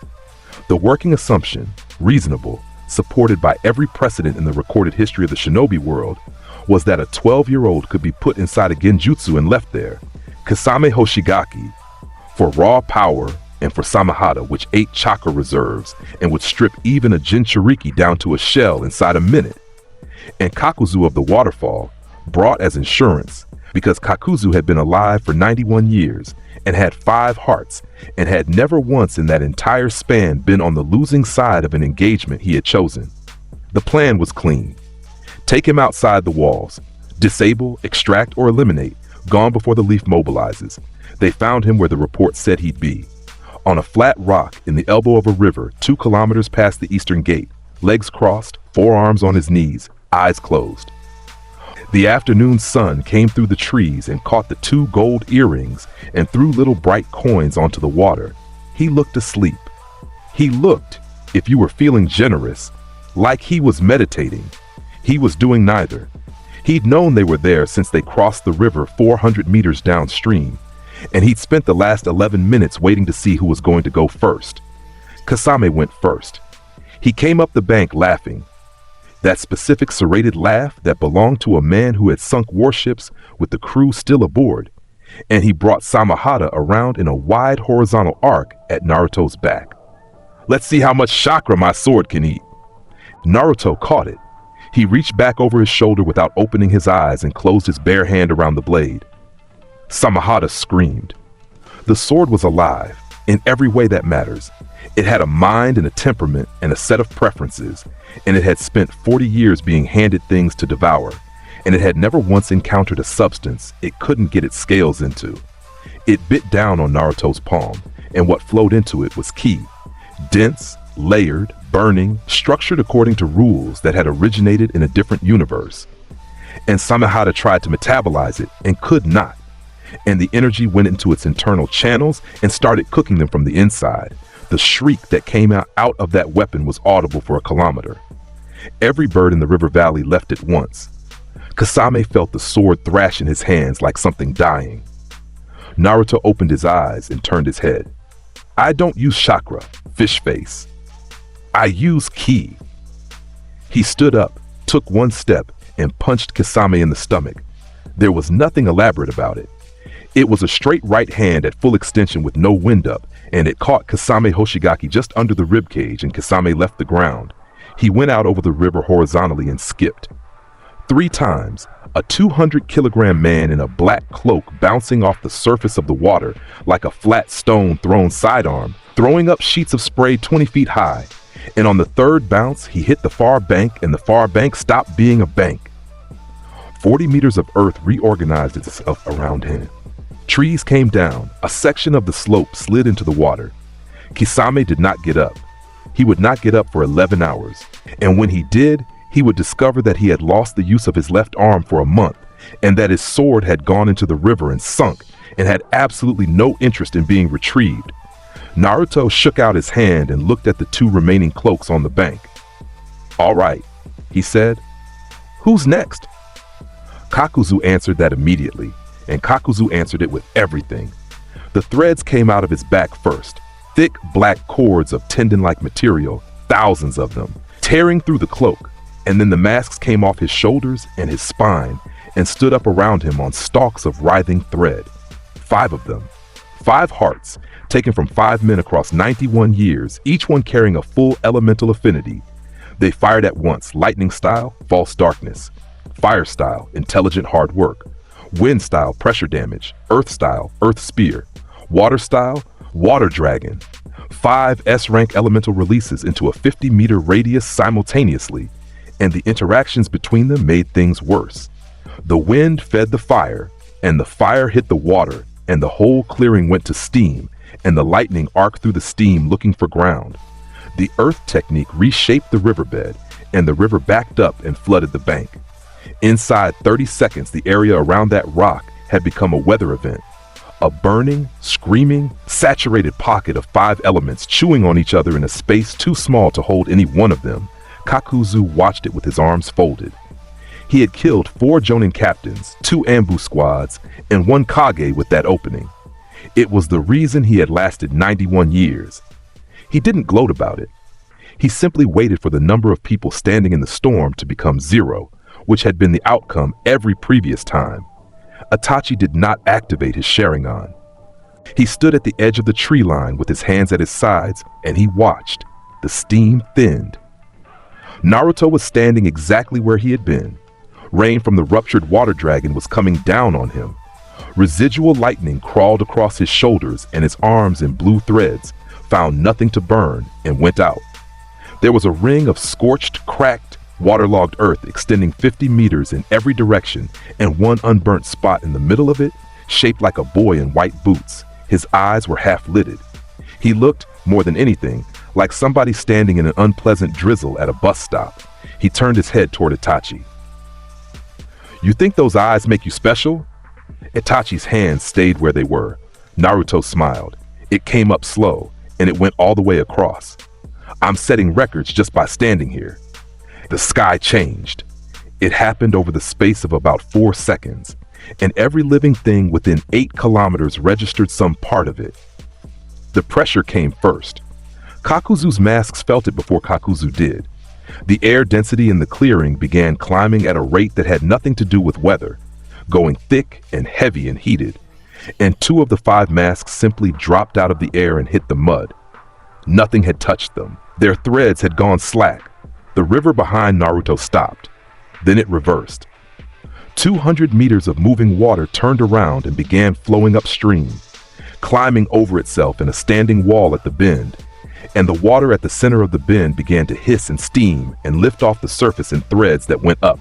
The working assumption, reasonable, supported by every precedent in the recorded history of the shinobi world, was that a 12-year-old could be put inside a genjutsu and left there. Kasame Hoshigaki for raw power, and for Samahata, which ate chakra reserves and would strip even a Jinchuriki down to a shell inside a minute. And Kakuzu of the waterfall, brought as insurance, because Kakuzu had been alive for 91 years and had 5 hearts and had never once in that entire span been on the losing side of an engagement he had chosen. The plan was clean. Take him outside the walls. Disable, extract, or eliminate, gone before the leaf mobilizes. They found him where the report said he'd be. On a flat rock in the elbow of a river 2 kilometers past the eastern gate, legs crossed, forearms on his knees, eyes closed. The afternoon sun came through the trees and caught the 2 gold earrings and threw little bright coins onto the water. He looked asleep. He looked, if you were feeling generous, like he was meditating. He was doing neither. He'd known they were there since they crossed the river 400 meters downstream, and he'd spent the last 11 minutes waiting to see who was going to go first. Kasame went first. He came up the bank laughing. That specific serrated laugh that belonged to a man who had sunk warships with the crew still aboard, and he brought Samahata around in a wide horizontal arc at Naruto's back. Let's see how much chakra my sword can eat. Naruto caught it. He reached back over his shoulder without opening his eyes and closed his bare hand around the blade. Samahata screamed. The sword was alive, in every way that matters. It had a mind and a temperament and a set of preferences, and it had spent 40 years being handed things to devour, and it had never once encountered a substance it couldn't get its scales into. It bit down on Naruto's palm, and what flowed into it was ki, dense, layered, burning, structured according to rules that had originated in a different universe. And Samahata tried to metabolize it and could not. And the energy went into its internal channels and started cooking them from the inside. The shriek that came out of that weapon was audible for a kilometer. Every bird in the river valley left at once. Kasame felt the sword thrash in his hands like something dying. Naruto opened his eyes and turned his head. I don't use chakra, fish face. I use ki. He stood up, took one step, and punched Kisame in the stomach. There was nothing elaborate about it. It was a straight right hand at full extension with no wind up, and it caught Kisame Hoshigaki just under the ribcage, and Kisame left the ground. He went out over the river horizontally and skipped. 3 times, a 200-kilogram man in a black cloak bouncing off the surface of the water like a flat stone thrown sidearm, throwing up sheets of spray 20 feet high. And on the 3rd bounce, he hit the far bank, and the far bank stopped being a bank. 40 meters of earth reorganized itself around him. Trees came down, a section of the slope slid into the water. Kisame did not get up. He would not get up for 11 hours, and when he did, he would discover that he had lost the use of his left arm for a month, and that his sword had gone into the river and sunk, and had absolutely no interest in being retrieved. Naruto shook out his hand and looked at the 2 remaining cloaks on the bank. "All right," he said. "Who's next?" Kakuzu answered that immediately, and Kakuzu answered it with everything. The threads came out of his back first, thick black cords of tendon-like material, thousands of them, tearing through the cloak, and then the masks came off his shoulders and his spine and stood up around him on stalks of writhing thread. 5 of them. 5 hearts, taken from 5 men across 91 years, each one carrying a full elemental affinity. They fired at once, lightning style, false darkness. Fire style, intelligent hard work. Wind style, pressure damage. Earth style, earth spear. Water style, water dragon. 5 S-rank elemental releases into a 50-meter radius simultaneously, and the interactions between them made things worse. The wind fed the fire, and the fire hit the water, and the whole clearing went to steam, and the lightning arced through the steam looking for ground. The earth technique reshaped the riverbed, and the river backed up and flooded the bank. Inside 30 seconds, the area around that rock had become a weather event. A burning, screaming, saturated pocket of 5 elements chewing on each other in a space too small to hold any one of them. Kakuzu watched it with his arms folded. He had killed 4 Jonin captains, 2 ambush squads, and 1 Kage with that opening. It was the reason he had lasted 91 years. He didn't gloat about it. He simply waited for the number of people standing in the storm to become 0, which had been the outcome every previous time. Itachi did not activate his Sharingan. He stood at the edge of the tree line with his hands at his sides, and he watched. The steam thinned. Naruto was standing exactly where he had been. Rain from the ruptured water dragon was coming down on him. Residual lightning crawled across his shoulders, and his arms in blue threads found nothing to burn and went out. There was a ring of scorched, cracked, waterlogged earth extending 50 meters in every direction, and one unburnt spot in the middle of it, shaped like a boy in white boots. His eyes were half-lidded. He looked, more than anything, like somebody standing in an unpleasant drizzle at a bus stop. He turned his head toward Itachi. "You think those eyes make you special?" Itachi's hands stayed where they were. Naruto smiled. It came up slow, and it went all the way across. "I'm setting records just by standing here." The sky changed. It happened over the space of about 4 seconds, and every living thing within 8 kilometers registered some part of it. The pressure came first. Kakuzu's masks felt it before Kakuzu did. The air density in the clearing began climbing at a rate that had nothing to do with weather, going thick and heavy and heated, and 2 of the 5 masks simply dropped out of the air and hit the mud. Nothing had touched them. Their threads had gone slack. The river behind Naruto stopped. Then it reversed. 200 meters of moving water turned around and began flowing upstream, climbing over itself in a standing wall at the bend, and the water at the center of the bend began to hiss and steam and lift off the surface in threads that went up.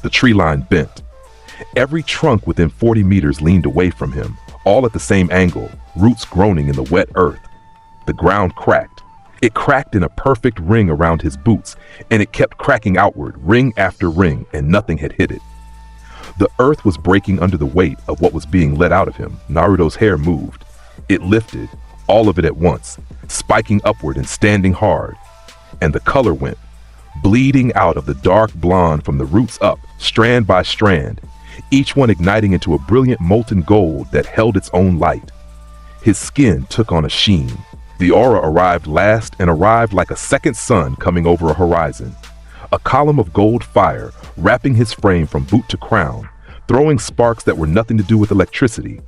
The tree line bent. Every trunk within 40 meters leaned away from him, all at the same angle, roots groaning in the wet earth. The ground cracked. It cracked in a perfect ring around his boots, and it kept cracking outward, ring after ring, and nothing had hit it. The earth was breaking under the weight of what was being let out of him. Naruto's hair moved. It lifted, all of it at once, spiking upward and standing hard. And the color went, bleeding out of the dark blonde from the roots up, strand by strand. each one igniting into a brilliant molten gold that held its own light. His skin took on a sheen. The aura arrived last and arrived like a second sun coming over a horizon. A column of gold fire wrapping his frame from boot to crown, throwing sparks that were nothing to do with electricity.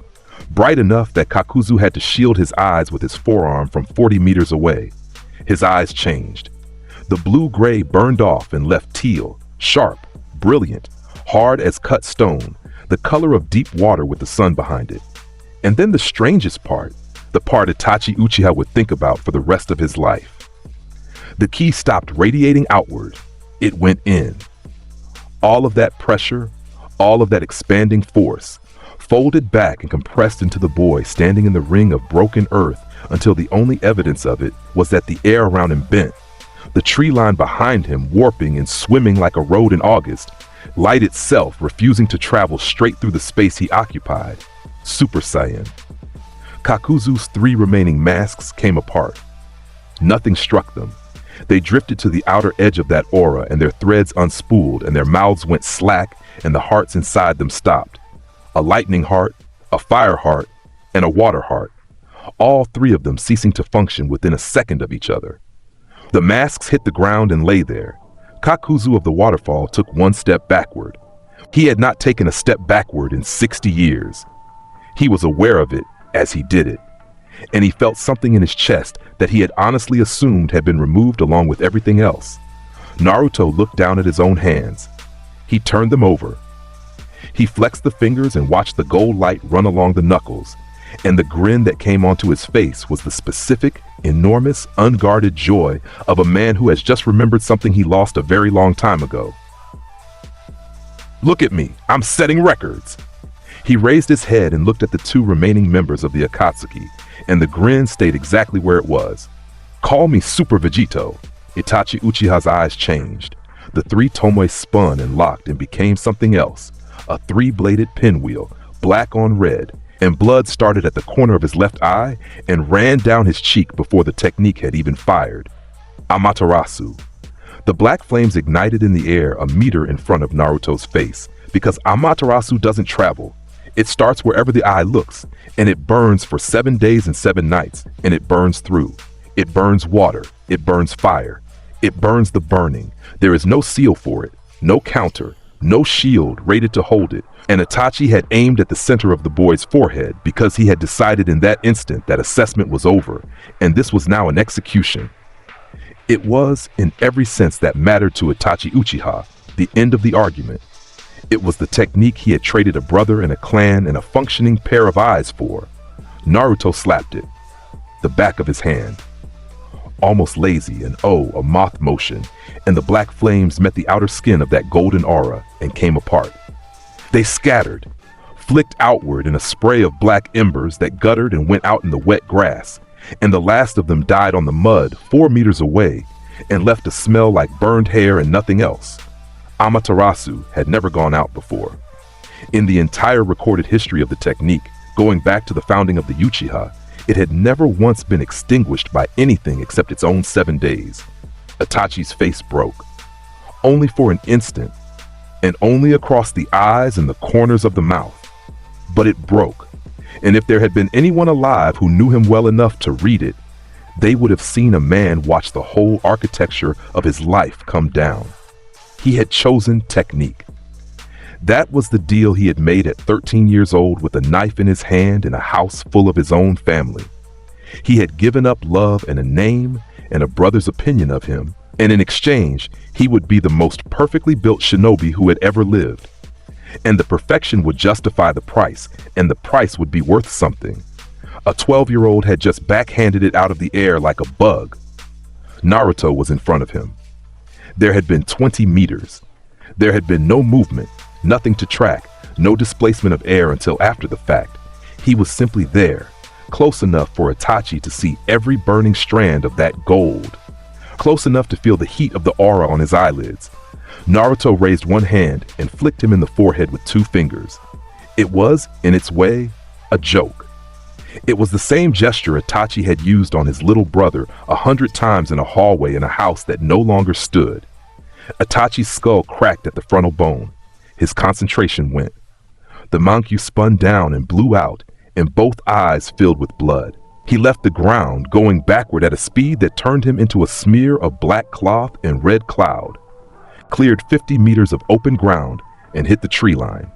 Bright enough that Kakuzu had to shield his eyes with his forearm from 40 meters away. His eyes changed. The blue-gray burned off and left teal, sharp, brilliant, hard as cut stone, the color of deep water with the sun behind it. And then the strangest part, the part Itachi Uchiha would think about for the rest of his life. The ki stopped radiating outward. It went in. All of that pressure, all of that expanding force, folded back and compressed into the boy standing in the ring of broken earth until the only evidence of it was that the air around him bent, the tree line behind him warping and swimming like a road in August, light itself refusing to travel straight through the space he occupied. Super Saiyan. Kakuzu's 3 remaining masks came apart. Nothing struck them. They drifted to the outer edge of that aura and their threads unspooled and their mouths went slack and the hearts inside them stopped. A lightning heart, a fire heart, and a water heart. All 3 of them ceasing to function within a second of each other. The masks hit the ground and lay there. Kakuzu of the waterfall took 1 step backward. He had not taken a step backward in 60 years. He was aware of it as he did it. And he felt something in his chest that he had honestly assumed had been removed along with everything else. Naruto looked down at his own hands. He turned them over. He flexed the fingers and watched the gold light run along the knuckles, and the grin that came onto his face was the specific, enormous, unguarded joy of a man who has just remembered something he lost a very long time ago. "Look at me, I'm setting records." He raised his head and looked at the 2 remaining members of the Akatsuki, and the grin stayed exactly where it was. "Call me Super Vegito." Itachi Uchiha's eyes changed. The 3 tomoe spun and locked and became something else. A 3-bladed pinwheel, black on red, and blood started at the corner of his left eye and ran down his cheek before the technique had even fired. Amaterasu. The black flames ignited in the air a meter in front of Naruto's face, because Amaterasu doesn't travel. It starts wherever the eye looks, and it burns for 7 days and 7 nights, and it burns through. It burns water, it burns fire, it burns the burning. There is no seal for it, no counter, no shield rated to hold it, and Itachi had aimed at the center of the boy's forehead because he had decided in that instant that assessment was over, and this was now an execution. It was, in every sense that mattered to Itachi Uchiha, the end of the argument. It was the technique he had traded a brother and a clan and a functioning pair of eyes for. Naruto slapped it, the back of his hand. Almost lazy, and a moth motion, and the black flames met the outer skin of that golden aura and came apart. They scattered, flicked outward in a spray of black embers that guttered and went out in the wet grass, and the last of them died on the mud 4 meters away and left a smell like burned hair and nothing else. Amaterasu had never gone out before. In the entire recorded history of the technique, going back to the founding of the Uchiha, it had never once been extinguished by anything except its own 7 days. Itachi's face broke. Only for an instant, and only across the eyes and the corners of the mouth. But it broke, and if there had been anyone alive who knew him well enough to read it, they would have seen a man watch the whole architecture of his life come down. He had chosen technique. That was the deal he had made at 13 years old with a knife in his hand in a house full of his own family. He had given up love and a name and a brother's opinion of him, and in exchange, he would be the most perfectly built shinobi who had ever lived. And the perfection would justify the price, and the price would be worth something. A 12-year-old had just backhanded it out of the air like a bug. Naruto was in front of him. There had been 20 meters. There had been no movement, nothing to track, no displacement of air until after the fact. He was simply there, close enough for Itachi to see every burning strand of that gold, close enough to feel the heat of the aura on his eyelids. Naruto raised one hand and flicked him in the forehead with 2 fingers. It was, in its way, a joke. It was the same gesture Itachi had used on his little brother 100 times in a hallway in a house that no longer stood. Itachi's skull cracked at the frontal bone. His concentration went. The Mankyu spun down and blew out, and both eyes filled with blood. He left the ground, going backward at a speed that turned him into a smear of black cloth and red cloud. Cleared 50 meters of open ground and hit the tree line.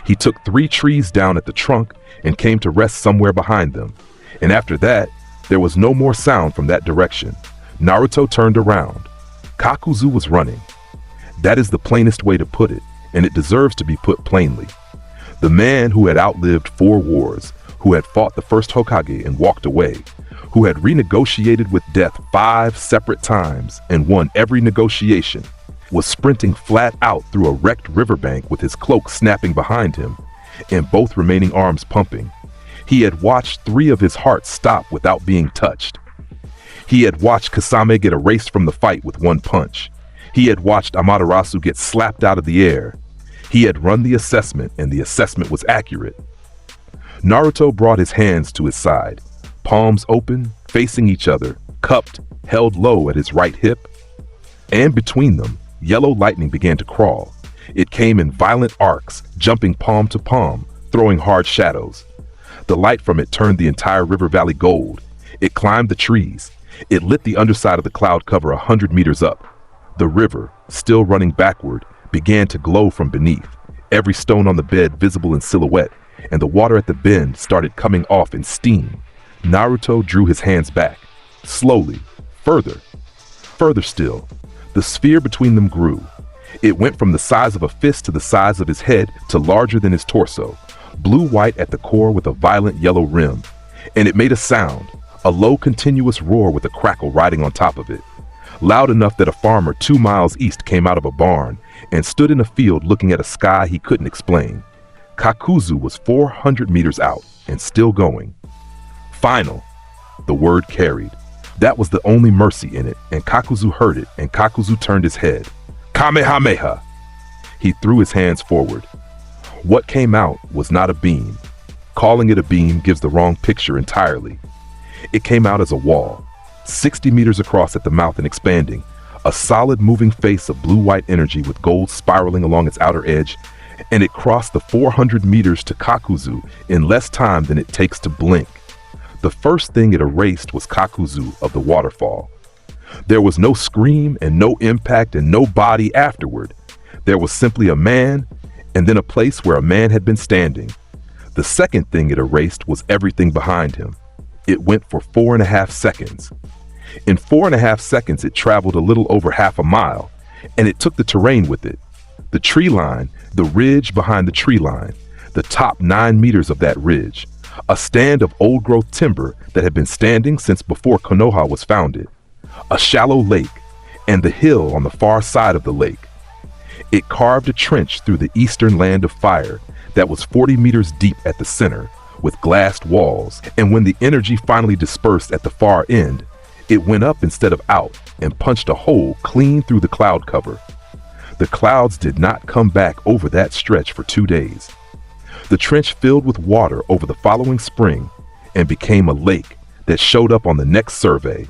He took 3 trees down at the trunk and came to rest somewhere behind them. And after that, there was no more sound from that direction. Naruto turned around. Kakuzu was running. That is the plainest way to put it, and it deserves to be put plainly. The man who had outlived 4 wars, who had fought the first Hokage and walked away, who had renegotiated with death 5 separate times and won every negotiation, was sprinting flat out through a wrecked riverbank with his cloak snapping behind him and both remaining arms pumping. He had watched 3 of his hearts stop without being touched. He had watched Kasame get erased from the fight with 1 punch. He had watched Amaterasu get slapped out of the air. He had run the assessment, and the assessment was accurate. Naruto brought his hands to his side, palms open, facing each other, cupped, held low at his right hip. And between them, yellow lightning began to crawl. It came in violent arcs, jumping palm to palm, throwing hard shadows. The light from it turned the entire river valley gold. It climbed the trees. It lit the underside of the cloud cover 100 meters up. The river, still running backward, began to glow from beneath, every stone on the bed visible in silhouette, and the water at the bend started coming off in steam. Naruto drew his hands back, slowly, further still. The sphere between them grew. It went from the size of a fist to the size of his head to larger than his torso, blue-white at the core with a violent yellow rim. And it made a sound, a low continuous roar with a crackle riding on top of it. Loud enough that a farmer 2 miles east came out of a barn and stood in a field looking at a sky he couldn't explain. Kakuzu was 400 meters out and still going. Final. The word carried. That was the only mercy in it, and Kakuzu heard it, and Kakuzu turned his head. Kamehameha! He threw his hands forward. What came out was not a beam. Calling it a beam gives the wrong picture entirely. It came out as a wall, 60 meters across at the mouth and expanding, a solid moving face of blue-white energy with gold spiraling along its outer edge, and it crossed the 400 meters to Kakuzu in less time than it takes to blink. The first thing it erased was Kakuzu of the waterfall. There was no scream and no impact and no body afterward. There was simply a man and then a place where a man had been standing. The second thing it erased was everything behind him. It went for 4.5 seconds. In 4.5 seconds, it traveled a little over half a mile, and it took the terrain with it. The tree line, the ridge behind the tree line, the top 9 meters of that ridge, a stand of old-growth timber that had been standing since before Konoha was founded, a shallow lake, and the hill on the far side of the lake. It carved a trench through the eastern land of fire that was 40 meters deep at the center, with glassed walls, and when the energy finally dispersed at the far end, it went up instead of out and punched a hole clean through the cloud cover. The clouds did not come back over that stretch for 2 days. The trench filled with water over the following spring and became a lake that showed up on the next survey.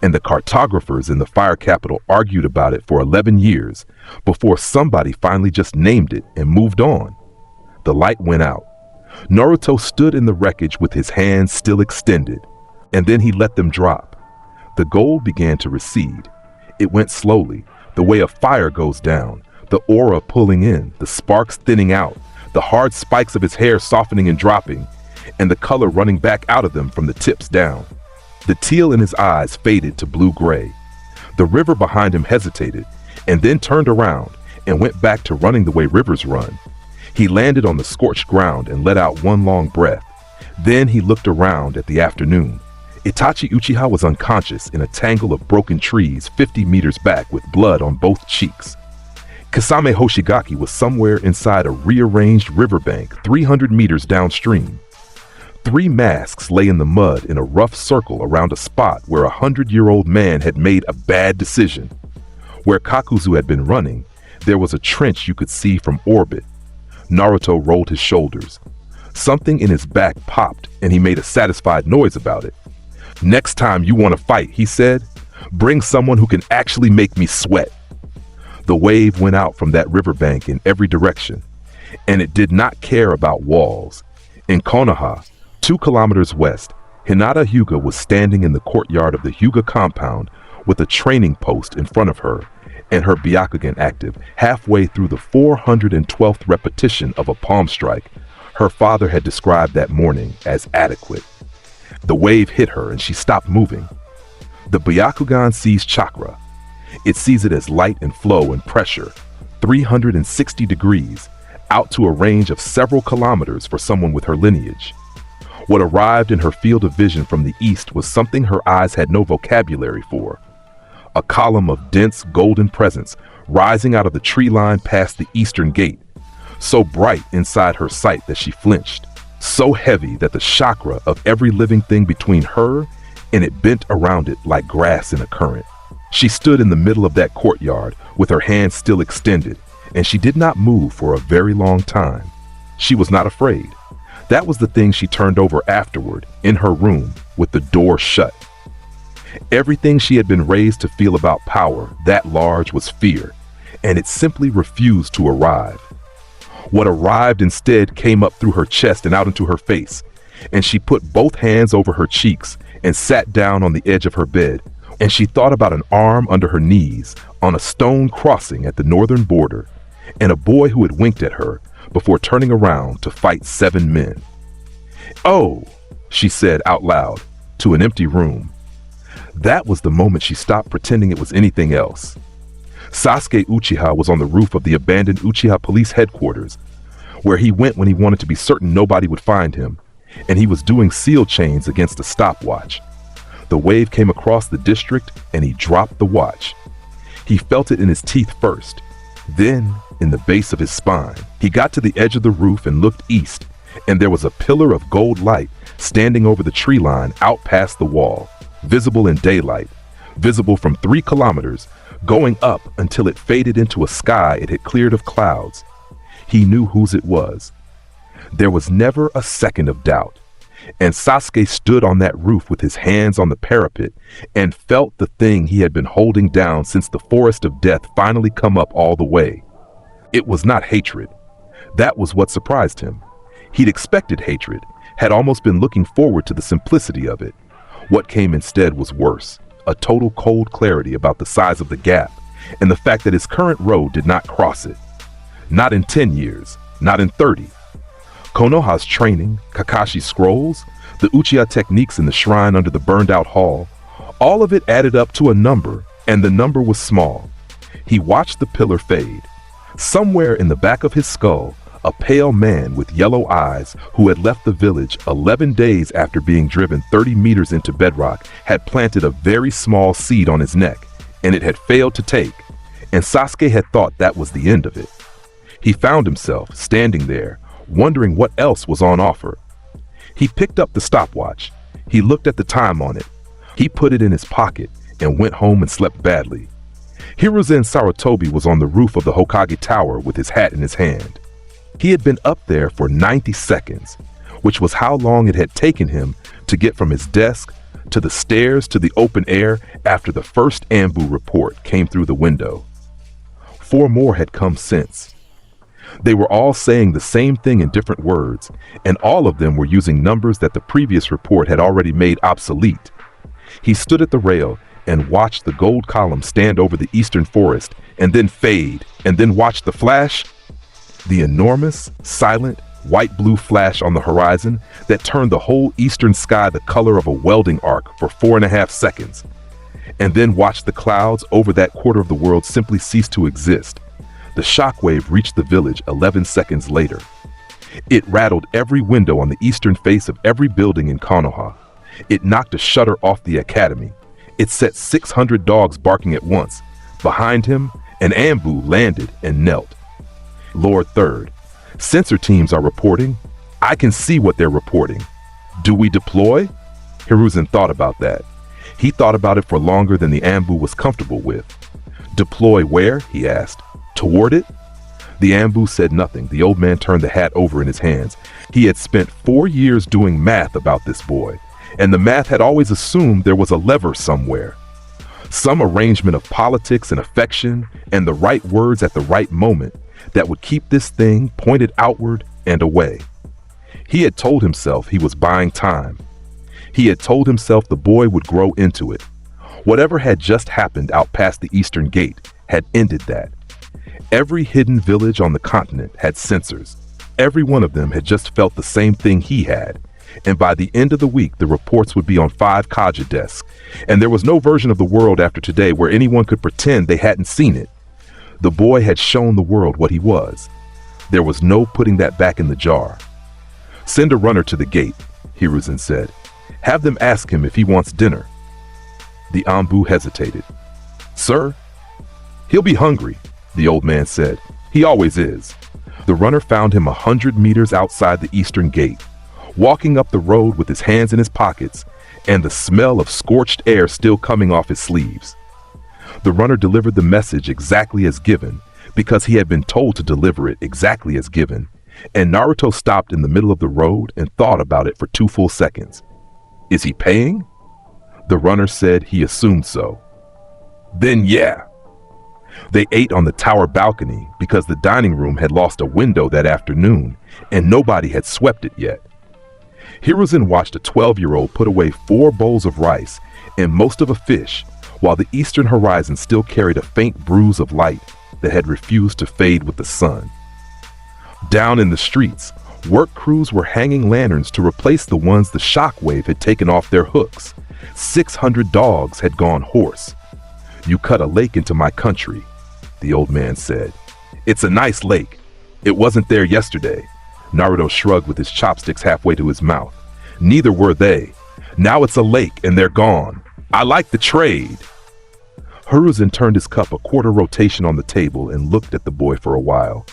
And the cartographers in the fire capital argued about it for 11 years before somebody finally just named it and moved on. The light went out. Naruto stood in the wreckage with his hands still extended, and then he let them drop. The gold began to recede. It went slowly, the way a fire goes down, the aura pulling in, the sparks thinning out, the hard spikes of his hair softening and dropping, and the color running back out of them from the tips down. The teal in his eyes faded to blue-gray. The river behind him hesitated, and then turned around and went back to running the way rivers run. He landed on the scorched ground and let out one long breath. Then he looked around at the afternoon. Itachi Uchiha was unconscious in a tangle of broken trees 50 meters back with blood on both cheeks. Kasame Hoshigaki was somewhere inside a rearranged riverbank 300 meters downstream. 3 masks lay in the mud in a rough circle around a spot where a 100-year-old man had made a bad decision. Where Kakuzu had been running, there was a trench you could see from orbit. Naruto rolled his shoulders. Something in his back popped, and he made a satisfied noise about it. "Next time you want to fight," he said, "bring someone who can actually make me sweat." The wave went out from that riverbank in every direction. and it did not care about walls. In Konoha, 2 kilometers west, Hinata Hyuga was standing in the courtyard of the Hyuga compound with a training post in front of her and her Byakugan active. Halfway through the 412th repetition of a palm strike, her father had described that morning as adequate. The wave hit her and she stopped moving. The Byakugan sees chakra. It sees it as light and flow and pressure, 360 degrees, out to a range of several kilometers for someone with her lineage. What arrived in her field of vision from the east was something her eyes had no vocabulary for. A column of dense golden presence rising out of the tree line past the eastern gate, so bright inside her sight that she flinched, so heavy that the chakra of every living thing between her and it bent around it like grass in a current. She stood in the middle of that courtyard with her hands still extended, and she did not move for a very long time. She was not afraid. That was the thing she turned over afterward, in her room, with the door shut. Everything she had been raised to feel about power, that large, was fear, and it simply refused to arrive. What arrived instead came up through her chest and out into her face, and she put both hands over her cheeks and sat down on the edge of her bed, and she thought about an arm under her knees on a stone crossing at the northern border, and a boy who had winked at her before turning around to fight 7 men. "Oh," she said out loud to an empty room. That was the moment she stopped pretending it was anything else. Sasuke Uchiha was on the roof of the abandoned Uchiha police headquarters, where he went when he wanted to be certain nobody would find him, and he was doing seal chains against a stopwatch. The wave came across the district and he dropped the watch. He felt it in his teeth first, then in the base of his spine. He got to the edge of the roof and looked east, and there was a pillar of gold light standing over the tree line out past the wall, visible in daylight, visible from 3 kilometers, going up until it faded into a sky it had cleared of clouds. He knew whose it was. There was never a second of doubt, and Sasuke stood on that roof with his hands on the parapet and felt the thing he had been holding down since the forest of death finally come up all the way. It was not hatred. That was what surprised him. He'd expected hatred, had almost been looking forward to the simplicity of it. What came instead was worse, a total cold clarity about the size of the gap and the fact that his current road did not cross it. Not in 10 years, not in 30. Konoha's training, Kakashi's scrolls, the Uchiha techniques in the shrine under the burned-out hall, all of it added up to a number, and the number was small. He watched the pillar fade. Somewhere in the back of his skull, a pale man with yellow eyes who had left the village 11 days after being driven 30 meters into bedrock had planted a very small seed on his neck, and it had failed to take, and Sasuke had thought that was the end of it. He found himself standing there, wondering what else was on offer. He picked up the stopwatch. He looked at the time on it. He put it in his pocket and went home and slept badly. Hiruzen Sarutobi was on the roof of the Hokage Tower with his hat in his hand. He had been up there for 90 seconds, which was how long it had taken him to get from his desk to the stairs to the open air after the first Anbu report came through the window. 4 more had come since. They were all saying the same thing in different words, and all of them were using numbers that the previous report had already made obsolete. He stood at the rail and watched the gold column stand over the eastern forest and then fade, and then watched the flash, the enormous, silent, white-blue flash on the horizon that turned the whole eastern sky the color of a welding arc for 4.5 seconds, and then watched the clouds over that quarter of the world simply cease to exist. The shockwave reached the village 11 seconds later. It rattled every window on the eastern face of every building in Konoha. It knocked a shutter off the academy. It set 600 dogs barking at once. Behind him, an Anbu landed and knelt. Lord Third, sensor teams are reporting. I can see what they're reporting. Do we deploy? Hiruzen thought about that. He thought about it for longer than the Anbu was comfortable with. Deploy where? He asked. Toward it? The Anbu said nothing. The old man turned the hat over in his hands. He had spent 4 years doing math about this boy, and the math had always assumed there was a lever somewhere. Some arrangement of politics and affection and the right words at the right moment that would keep this thing pointed outward and away. He had told himself he was buying time. He had told himself the boy would grow into it. Whatever had just happened out past the Eastern Gate had ended that. Every hidden village on the continent had sensors. Every one of them had just felt the same thing he had. And by the end of the week, the reports would be on 5 Kaja desks. And there was no version of the world after today where anyone could pretend they hadn't seen it. The boy had shown the world what he was. There was no putting that back in the jar. "Send a runner to the gate," Hiruzen said. "Have them ask him if he wants dinner." The Anbu hesitated. "Sir?" "He'll be hungry," the old man said. "He always is." The runner found him 100 meters outside the eastern gate, walking up the road with his hands in his pockets and the smell of scorched air still coming off his sleeves. The runner delivered the message exactly as given because he had been told to deliver it exactly as given, and Naruto stopped in the middle of the road and thought about it for 2 full seconds. "Is he paying?" The runner said he assumed so. "Then yeah." They ate on the tower balcony because the dining room had lost a window that afternoon and nobody had swept it yet. Hiruzen watched a 12-year-old put away 4 bowls of rice and most of a fish, while the eastern horizon still carried a faint bruise of light that had refused to fade with the sun. Down in the streets, work crews were hanging lanterns to replace the ones the shockwave had taken off their hooks. 600 dogs had gone hoarse. "You cut a lake into my country," the old man said. "It's a nice lake. It wasn't there yesterday." Naruto shrugged with his chopsticks halfway to his mouth. "Neither were they. Now it's a lake and they're gone. I like the trade." Hiruzen turned his cup a quarter rotation on the table and looked at the boy for a while.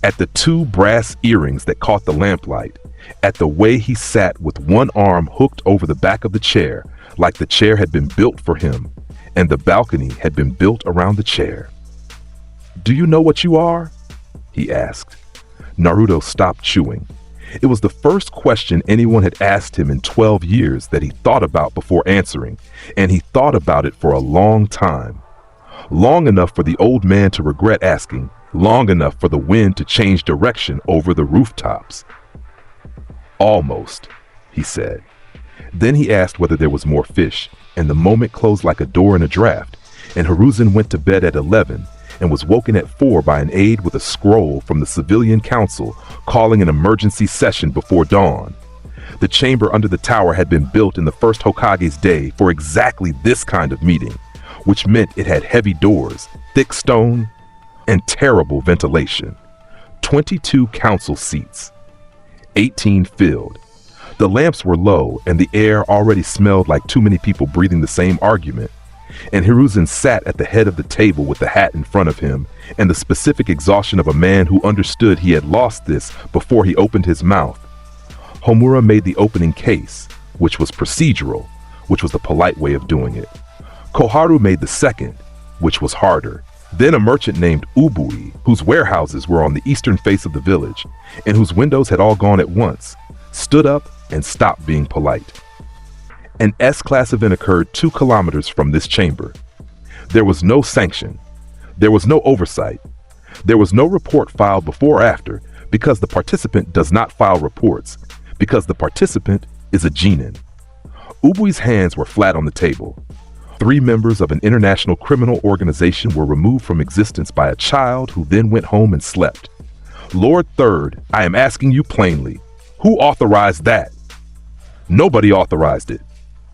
At the 2 brass earrings that caught the lamplight, at the way he sat with one arm hooked over the back of the chair, like the chair had been built for him, and the balcony had been built around the chair. "Do you know what you are?" he asked. Naruto stopped chewing. It was the first question anyone had asked him in 12 years that he thought about before answering, and he thought about it for a long time. Long enough for the old man to regret asking, long enough for the wind to change direction over the rooftops. "Almost," he said. Then he asked whether there was more fish, and the moment closed like a door in a draft, and Hiruzen went to bed at 11 and was woken at 4 by an aide with a scroll from the civilian council calling an emergency session before dawn. The chamber under the tower had been built in the first Hokage's day for exactly this kind of meeting, which meant it had heavy doors, thick stone, and terrible ventilation. 22 council seats. 18 filled. The lamps were low and the air already smelled like too many people breathing the same argument. And Hiruzen sat at the head of the table with the hat in front of him and the specific exhaustion of a man who understood he had lost this before he opened his mouth. Homura made the opening case, which was procedural, which was the polite way of doing it. Koharu made the second, which was harder. Then a merchant named Ubui, whose warehouses were on the eastern face of the village, and whose windows had all gone at once, stood up and stopped being polite. An S-class event occurred 2 kilometers from this chamber. There was no sanction. There was no oversight. There was no report filed before or after, because the participant does not file reports, because the participant is a genin. Ubui's hands were flat on the table. 3 members of an international criminal organization were removed from existence by a child who then went home and slept. "Lord Third, I am asking you plainly, who authorized that?" "Nobody authorized it."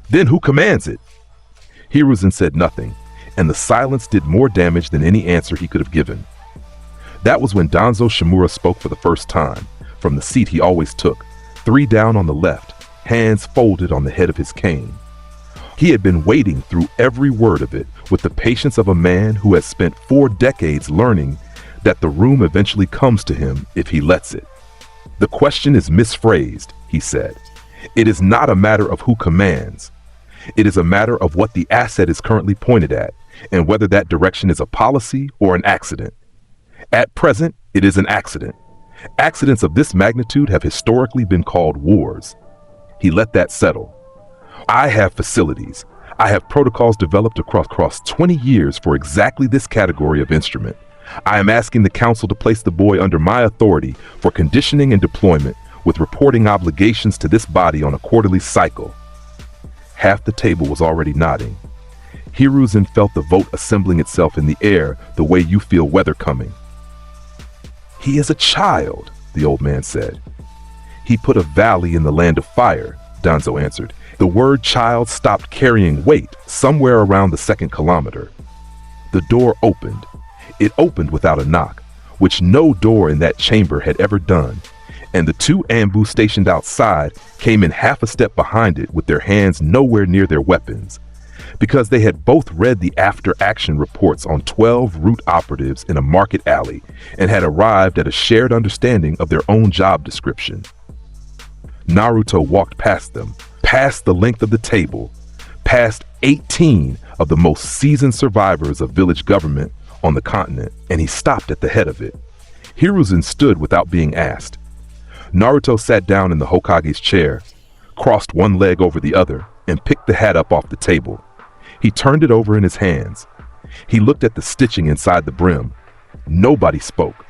"Then who commands it?" Hiruzen said nothing, and the silence did more damage than any answer he could have given. That was when Danzo Shimura spoke for the first time, from the seat he always took, 3 down on the left, hands folded on the head of his cane. He had been waiting through every word of it with the patience of a man who has spent 4 decades learning that the room eventually comes to him if he lets it. "The question is misphrased," he said. "It is not a matter of who commands. It is a matter of what the asset is currently pointed at, and whether that direction is a policy or an accident. At present, it is an accident. Accidents of this magnitude have historically been called wars." He let that settle. "I have facilities. I have protocols developed across 20 years for exactly this category of instrument. I am asking the council to place the boy under my authority for conditioning and deployment with reporting obligations to this body on a quarterly cycle. Half the table was already nodding. Hiruzen felt the vote assembling itself in the air the way you feel weather coming. He is a child, the old man said. He put a valley in the land of fire, Danzo answered. The word child stopped carrying weight somewhere around the second kilometer. The door opened. It opened without a knock, which no door in that chamber had ever done, and the two Anbu stationed outside came in half a step behind it with their hands nowhere near their weapons, because they had both read the after-action reports on 12 root operatives in a market alley and had arrived at a shared understanding of their own job description. Naruto walked past them, past the length of the table, past 18 of the most seasoned survivors of village government on the continent, and he stopped at the head of it. Hiruzen stood without being asked. Naruto sat down in the Hokage's chair, crossed one leg over the other, and picked the hat up off the table. He turned it over in his hands. He looked at the stitching inside the brim. Nobody spoke.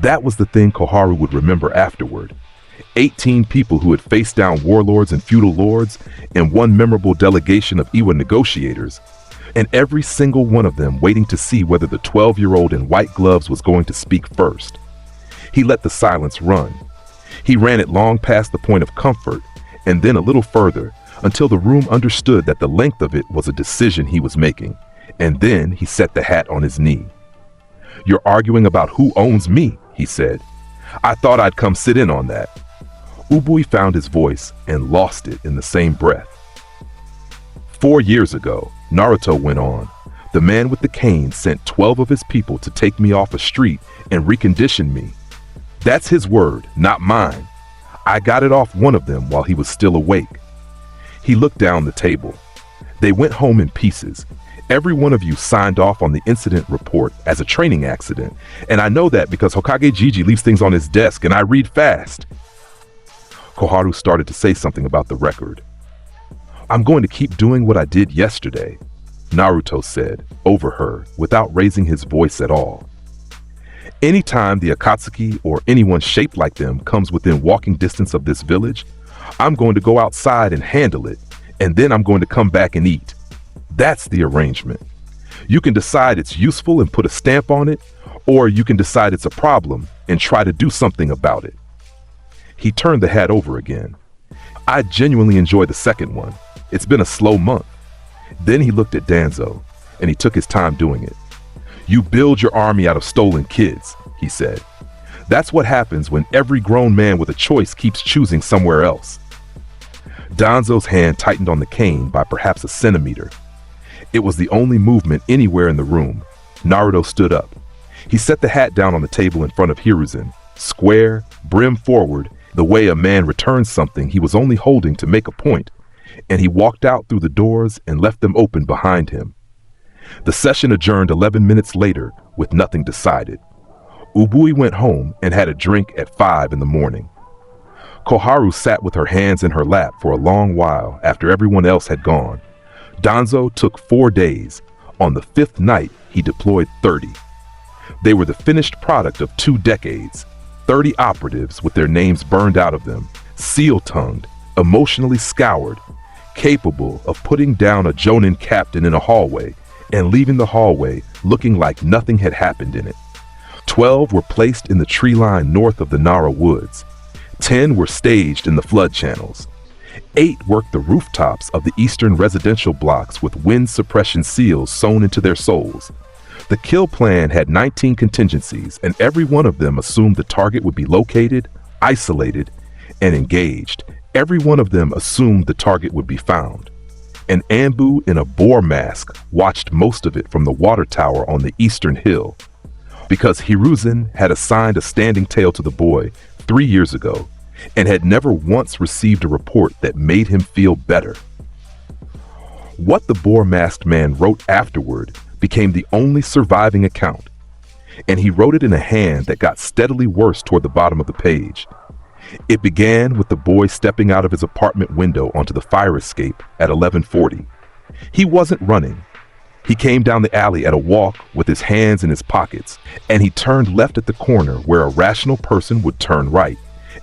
That was the thing Koharu would remember afterward. 18 people who had faced down warlords and feudal lords and one memorable delegation of Iwa negotiators, and every single one of them waiting to see whether the 12-year-old in white gloves was going to speak first. He let the silence run. He ran it long past the point of comfort, and then a little further, until the room understood that the length of it was a decision he was making, and then he set the hat on his knee. "You're arguing about who owns me," he said. "I thought I'd come sit in on that." Ubui found his voice and lost it in the same breath. 4 years ago, Naruto went on, the man with the cane sent 12 of his people to take me off a street and recondition me. That's his word, not mine. I got it off one of them while he was still awake. He looked down the table. They went home in pieces. Every one of you signed off on the incident report as a training accident, and I know that because Hokage Jiji leaves things on his desk and I read fast. Koharu started to say something about the record. "I'm going to keep doing what I did yesterday," Naruto said, over her, without raising his voice at all. "Anytime the Akatsuki or anyone shaped like them comes within walking distance of this village, I'm going to go outside and handle it, and then I'm going to come back and eat. That's the arrangement. You can decide it's useful and put a stamp on it, or you can decide it's a problem and try to do something about it." He turned the hat over again. "I genuinely enjoy the second one. It's been a slow month." Then he looked at Danzo, and he took his time doing it. "You build your army out of stolen kids," he said. "That's what happens when every grown man with a choice keeps choosing somewhere else." Danzo's hand tightened on the cane by perhaps a centimeter. It was the only movement anywhere in the room. Naruto stood up. He set the hat down on the table in front of Hiruzen, square, brim forward, the way a man returns something he was only holding to make a point, and he walked out through the doors and left them open behind him. The session adjourned 11 minutes later with nothing decided. Ubui went home and had a drink at 5 in the morning. Koharu sat with her hands in her lap for a long while after everyone else had gone. Danzo took 4 days. On the 5th night, he deployed 30. They were the finished product of 2 decades. 30 operatives with their names burned out of them, seal-tongued, emotionally scoured, capable of putting down a Jonin captain in a hallway and leaving the hallway looking like nothing had happened in it. 12 were placed in the tree line north of the Nara woods. 10 were staged in the flood channels. 8 worked the rooftops of the eastern residential blocks with wind suppression seals sewn into their soles. The kill plan had 19 contingencies, and every one of them assumed the target would be located, isolated, and engaged. Every one of them assumed the target would be found. An Anbu in a boar mask watched most of it from the water tower on the eastern hill. Because Hiruzen had assigned a standing tail to the boy 3 years ago and had never once received a report that made him feel better. What the boar-masked man wrote afterward became the only surviving account, and he wrote it in a hand that got steadily worse toward the bottom of the page. It began with the boy stepping out of his apartment window onto the fire escape at 11:40. He wasn't running. He came down the alley at a walk with his hands in his pockets, and he turned left at the corner where a rational person would turn right.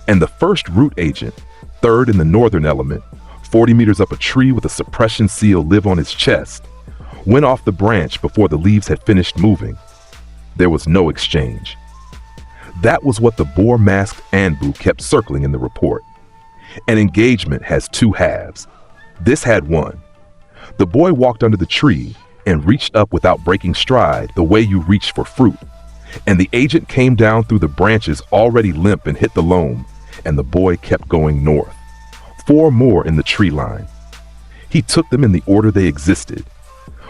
And the first root agent, third in the northern element, 40 meters up a tree with a suppression seal live on his chest, went off the branch before the leaves had finished moving. There was no exchange. That was what the boar-masked Anbu kept circling in the report. An engagement has two halves. This had one. The boy walked under the tree and reached up without breaking stride the way you reach for fruit. And the agent came down through the branches already limp and hit the loam, and the boy kept going north. 4 more in the tree line. He took them in the order they existed,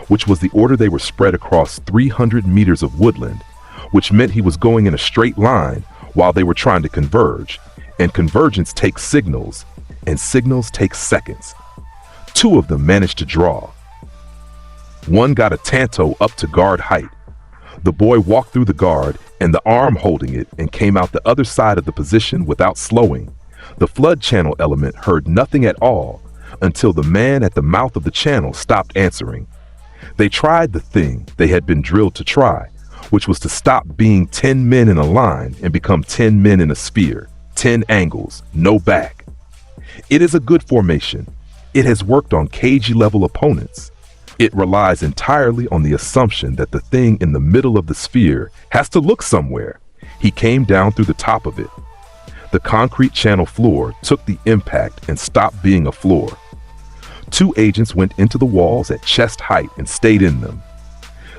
which was the order they were spread across 300 meters of woodland, which meant he was going in a straight line while they were trying to converge, and convergence takes signals, and signals take seconds. 2 of them managed to draw. One got a tanto up to guard height. The boy walked through the guard and the arm holding it and came out the other side of the position without slowing. The flood channel element heard nothing at all until the man at the mouth of the channel stopped answering. They tried the thing they had been drilled to try, which was to stop being 10 men in a line and become 10 men in a sphere, 10 angles, no back. It is a good formation. It has worked on cagey level opponents. It relies entirely on the assumption that the thing in the middle of the sphere has to look somewhere. He came down through the top of it. The concrete channel floor took the impact and stopped being a floor. 2 agents went into the walls at chest height and stayed in them.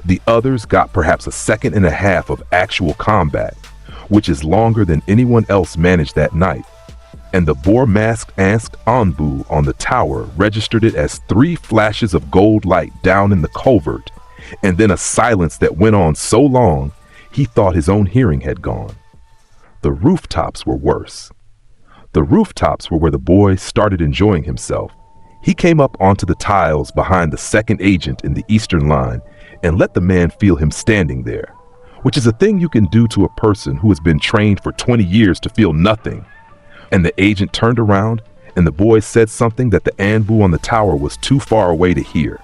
The others got perhaps a second and a half of actual combat, which is longer than anyone else managed that night. And the boar-masked Anbu on the tower registered it as 3 flashes of gold light down in the culvert, and then a silence that went on so long he thought his own hearing had gone. The rooftops were worse. The rooftops were where the boy started enjoying himself. He came up onto the tiles behind the second agent in the eastern line and let the man feel him standing there, which is a thing you can do to a person who has been trained for 20 years to feel nothing. And the agent turned around, and the boy said something that the Anbu on the tower was too far away to hear.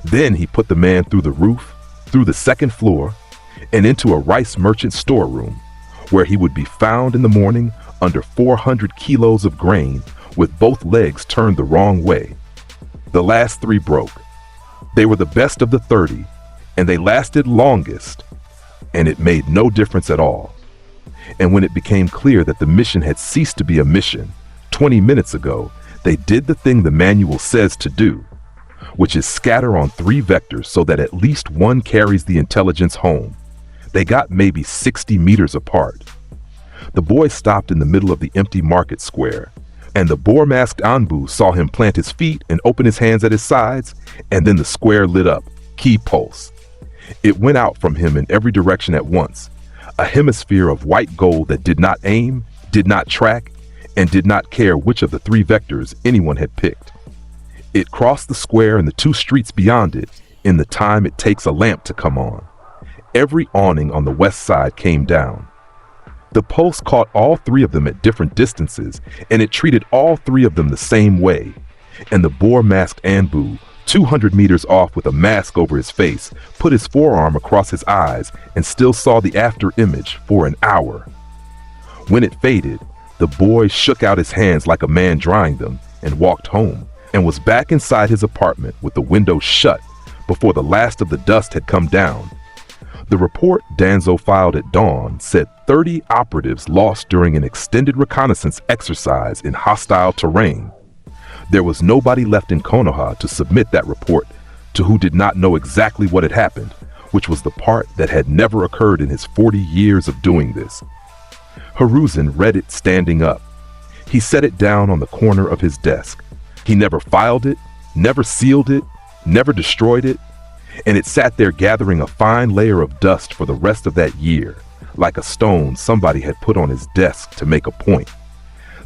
Then he put the man through the roof, through the second floor, and into a rice merchant storeroom, where he would be found in the morning under 400 kilos of grain with both legs turned the wrong way. The last 3 broke. They were the best of the 30, and they lasted longest, and it made no difference at all. And when it became clear that the mission had ceased to be a mission 20 minutes ago, they did the thing the manual says to do, which is scatter on 3 vectors so that at least one carries the intelligence home. They got maybe 60 meters apart. The boy stopped in the middle of the empty market square, and the boar-masked Anbu saw him plant his feet and open his hands at his sides, and then the square lit up, key pulse. It went out from him in every direction at once, a hemisphere of white gold that did not aim, did not track, and did not care which of the 3 vectors anyone had picked. It crossed the square and the 2 streets beyond it in the time it takes a lamp to come on. Every awning on the west side came down. The pulse caught all 3 of them at different distances, and it treated all 3 of them the same way. And the boar-masked Anbu, 200 meters off with a mask over his face, put his forearm across his eyes and still saw the after image for an hour. When it faded, the boy shook out his hands like a man drying them and walked home, and was back inside his apartment with the window shut before the last of the dust had come down. The report Danzo filed at dawn said 30 operatives lost during an extended reconnaissance exercise in hostile terrain. There was nobody left in Konoha to submit that report to who did not know exactly what had happened, which was the part that had never occurred in his 40 years of doing this. Hiruzen read it standing up. He set it down on the corner of his desk. He never filed it, never sealed it, never destroyed it, and it sat there gathering a fine layer of dust for the rest of that year, like a stone somebody had put on his desk to make a point.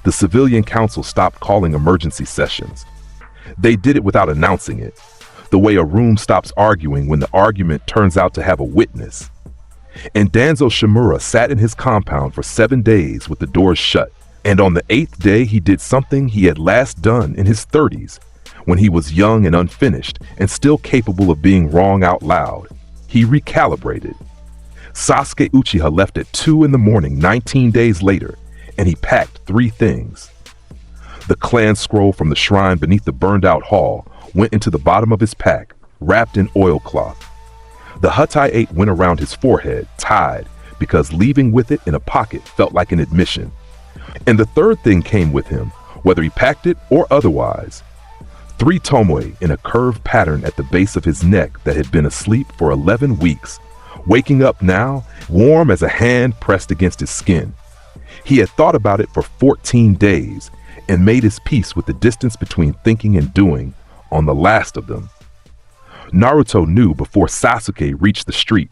The civilian council stopped calling emergency sessions. They did it without announcing it, the way a room stops arguing when the argument turns out to have a witness. And Danzo Shimura sat in his compound for 7 days with the doors shut, and on the 8th day he did something he had last done in his 30s, when he was young and unfinished and still capable of being wrong out loud. He recalibrated. Sasuke Uchiha left at 2 in the morning 19 days later, and he packed 3 things. The clan scroll from the shrine beneath the burned-out hall went into the bottom of his pack, wrapped in oilcloth. The Hutai 8 went around his forehead, tied, because leaving with it in a pocket felt like an admission. And the 3rd thing came with him, whether he packed it or otherwise. 3 tomoe in a curved pattern at the base of his neck that had been asleep for 11 weeks, waking up now, warm as a hand pressed against his skin. He had thought about it for 14 days and made his peace with the distance between thinking and doing on the last of them. Naruto knew before Sasuke reached the street.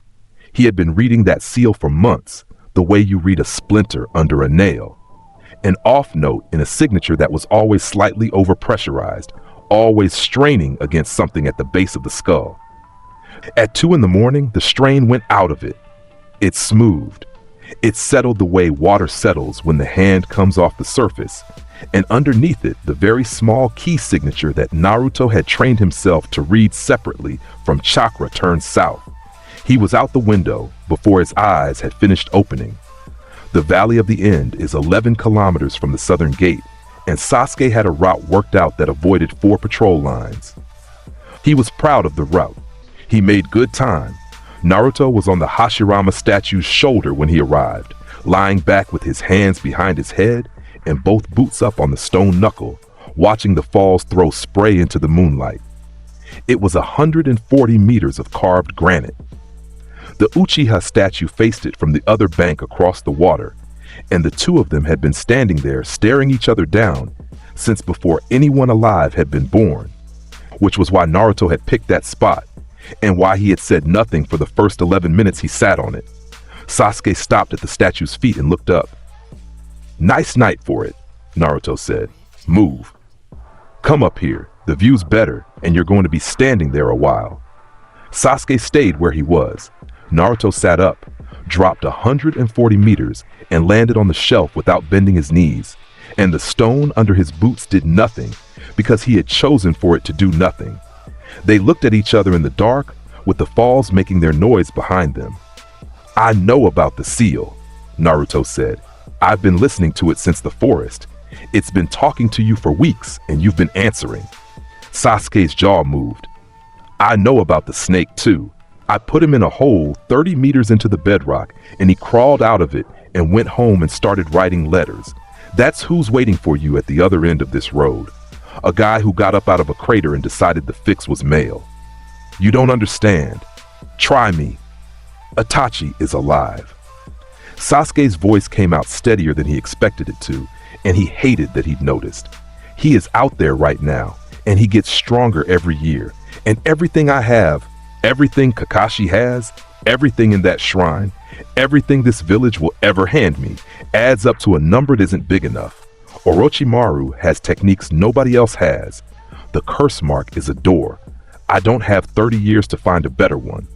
He had been reading that seal for months, the way you read a splinter under a nail. An off note in a signature that was always slightly overpressurized, always straining against something at the base of the skull. At 2 in the morning, the strain went out of it. It smoothed. It settled the way water settles when the hand comes off the surface, and underneath it, the very small key signature that Naruto had trained himself to read separately from chakra turned south. He was out the window before his eyes had finished opening. The Valley of the End is 11 kilometers from the southern gate, and Sasuke had a route worked out that avoided 4 patrol lines. He was proud of the route. He made good time. Naruto was on the Hashirama statue's shoulder when he arrived, lying back with his hands behind his head and both boots up on the stone knuckle, watching the falls throw spray into the moonlight. It was 140 meters of carved granite. The Uchiha statue faced it from the other bank across the water, and the 2 of them had been standing there staring each other down since before anyone alive had been born, which was why Naruto had picked that spot, and why he had said nothing for the first 11 minutes he sat on it. Sasuke stopped at the statue's feet and looked up. "Nice night for it," Naruto said. "Move. Come up here. The view's better, and you're going to be standing there a while." Sasuke stayed where he was. Naruto sat up, dropped 140 meters, and landed on the shelf without bending his knees, and the stone under his boots did nothing because he had chosen for it to do nothing. They looked at each other in the dark, with the falls making their noise behind them. "I know about the seal," Naruto said. "I've been listening to it since the forest. It's been talking to you for weeks, and you've been answering." Sasuke's jaw moved. "I know about the snake too. I put him in a hole 30 meters into the bedrock, and he crawled out of it and went home and started writing letters. That's who's waiting for you at the other end of this road. A guy who got up out of a crater and decided the fix was male. You don't understand. Try me. Itachi is alive." Sasuke's voice came out steadier than he expected it to, and he hated that he'd noticed. "He is out there right now, and he gets stronger every year, and everything I have, everything Kakashi has, everything in that shrine, everything this village will ever hand me, adds up to a number that isn't big enough. Orochimaru has techniques nobody else has. The curse mark is a door. I don't have 30 years to find a better one."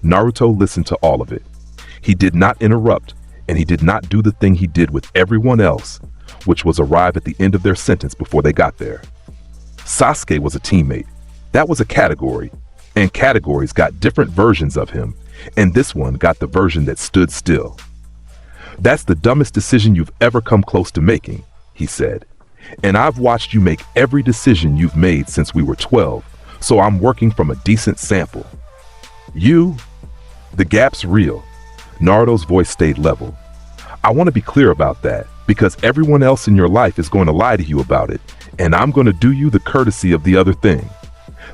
Naruto listened to all of it. He did not interrupt, and he did not do the thing he did with everyone else, which was arrive at the end of their sentence before they got there. Sasuke was a teammate. That was a category, and categories got different versions of him, and this one got the version that stood still. "That's the dumbest decision you've ever come close to making," he said. "And I've watched you make every decision you've made since we were 12, so I'm working from a decent sample. The gap's real." Naruto's voice stayed level. "I want to be clear about that, because everyone else in your life is going to lie to you about it, and I'm going to do you the courtesy of the other thing.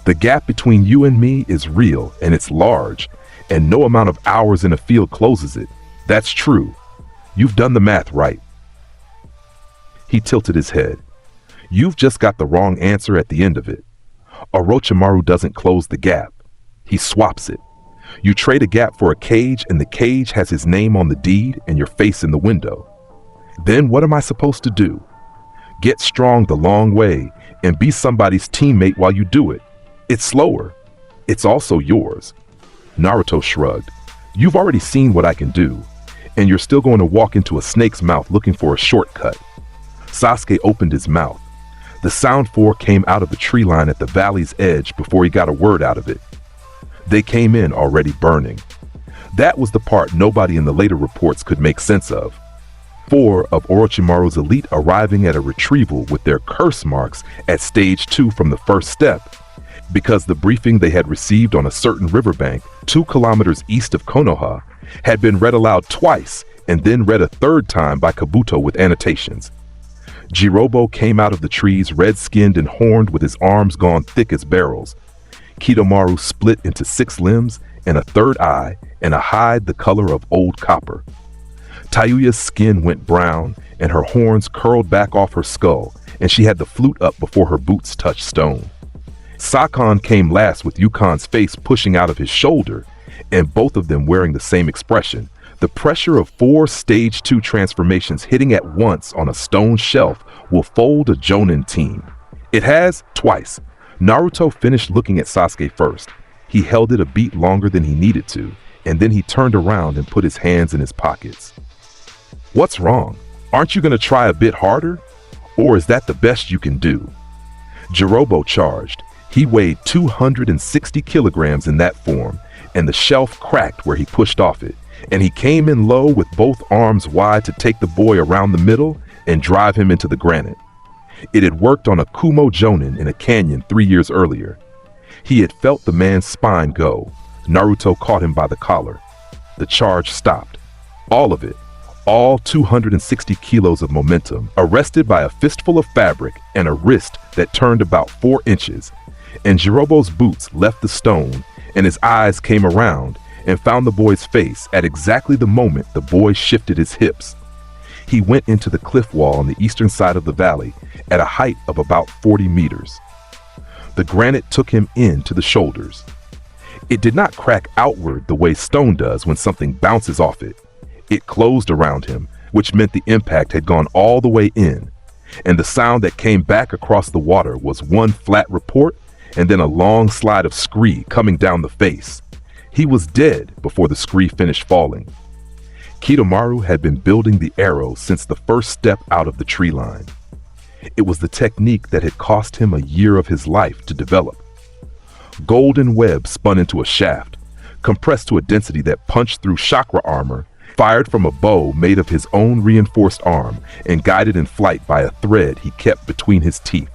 The gap between you and me is real, and it's large, and no amount of hours in a field closes it. That's true. You've done the math right." He tilted his head. "You've just got the wrong answer at the end of it. Orochimaru doesn't close the gap. He swaps it. You trade a gap for a cage, and the cage has his name on the deed and your face in the window. Then what am I supposed to do? Get strong the long way and be somebody's teammate while you do it. It's slower. It's also yours." Naruto shrugged. "You've already seen what I can do, and you're still going to walk into a snake's mouth looking for a shortcut." Sasuke opened his mouth. The Sound Four came out of the tree line at the valley's edge before he got a word out of it. They came in already burning. That was the part nobody in the later reports could make sense of. 4 of Orochimaru's elite arriving at a retrieval with their curse marks at stage 2 from the first step, because the briefing they had received on a certain riverbank 2 kilometers east of Konoha had been read aloud twice and then read a third time by Kabuto with annotations. Jirobo came out of the trees red-skinned and horned with his arms gone thick as barrels. Kidomaru split into 6 limbs and a third eye and a hide the color of old copper. Tayuya's skin went brown and her horns curled back off her skull, and she had the flute up before her boots touched stone. Sakon came last with Yukon's face pushing out of his shoulder, and both of them wearing the same expression. The pressure of 4 stage 2 transformations hitting at once on a stone shelf will fold a Jonin team. It has twice. Naruto finished looking at Sasuke first. He held it a beat longer than he needed to, and then he turned around and put his hands in his pockets. What's wrong? Aren't you going to try a bit harder? Or is that the best you can do? Jirobo charged. He weighed 260 kilograms in that form, and the shelf cracked where he pushed off it, and he came in low with both arms wide to take the boy around the middle and drive him into the granite. It had worked on a Kumo Jonin in a canyon 3 years earlier. He had felt the man's spine go. Naruto caught him by the collar. The charge stopped. All of it. All 260 kilos of momentum, arrested by a fistful of fabric and a wrist that turned about 4 inches. And Jirobo's boots left the stone, and his eyes came around and found the boy's face at exactly the moment the boy shifted his hips. He went into the cliff wall on the eastern side of the valley at a height of about 40 meters. The granite took him in to the shoulders. It did not crack outward the way stone does when something bounces off it. It closed around him, which meant the impact had gone all the way in, and the sound that came back across the water was one flat report and then a long slide of scree coming down the face. He was dead before the scree finished falling. Kidomaru had been building the arrow since the first step out of the tree line. It was the technique that had cost him a year of his life to develop. Golden web spun into a shaft, compressed to a density that punched through chakra armor, fired from a bow made of his own reinforced arm, and guided in flight by a thread he kept between his teeth.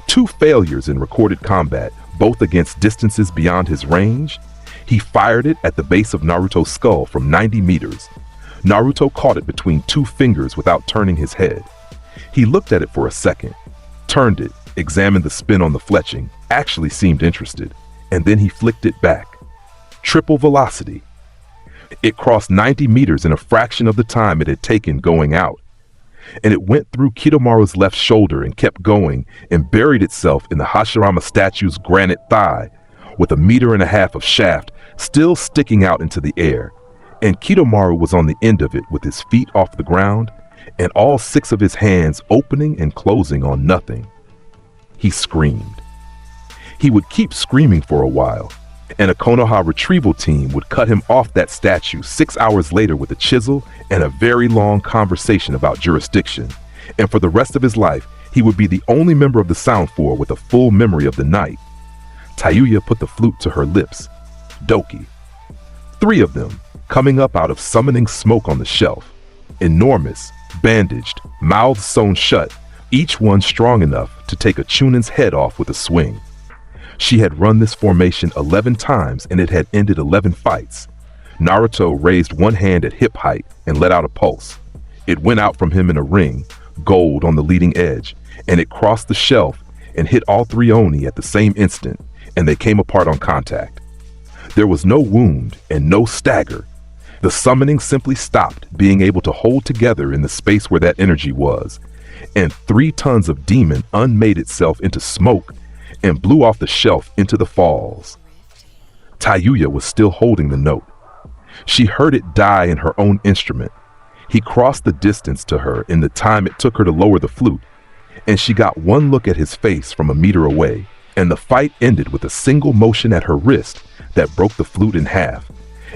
2 failures in recorded combat, both against distances beyond his range. He fired it at the base of Naruto's skull from 90 meters. Naruto caught it between 2 fingers without turning his head. He looked at it for a second, turned it, examined the spin on the fletching, actually seemed interested, and then he flicked it back. Triple velocity. It crossed 90 meters in a fraction of the time it had taken going out. And it went through Kidomaru's left shoulder and kept going and buried itself in the Hashirama statue's granite thigh, with 1.5 meters of shaft still sticking out into the air. And Kidomaru was on the end of it with his feet off the ground and all 6 of his hands opening and closing on nothing. He screamed. He would keep screaming for a while, and a Konoha retrieval team would cut him off that statue 6 hours later with a chisel and a very long conversation about jurisdiction. And for the rest of his life, he would be the only member of the Sound Four with a full memory of the night. Tayuya put the flute to her lips. Doki. 3 of them, coming up out of summoning smoke on the shelf. Enormous, bandaged, mouths sewn shut, each one strong enough to take a Chunin's head off with a swing. She had run this formation 11 times and it had ended 11 fights. Naruto raised one hand at hip height and let out a pulse. It went out from him in a ring, gold on the leading edge, and it crossed the shelf and hit all 3 Oni at the same instant, and they came apart on contact. There was no wound and no stagger. The summoning simply stopped being able to hold together in the space where that energy was, and 3 tons of demon unmade itself into smoke and blew off the shelf into the falls. Tayuya was still holding the note. She heard it die in her own instrument. He crossed the distance to her in the time it took her to lower the flute, and she got one look at his face from 1 meter away, and the fight ended with a single motion at her wrist that broke the flute in half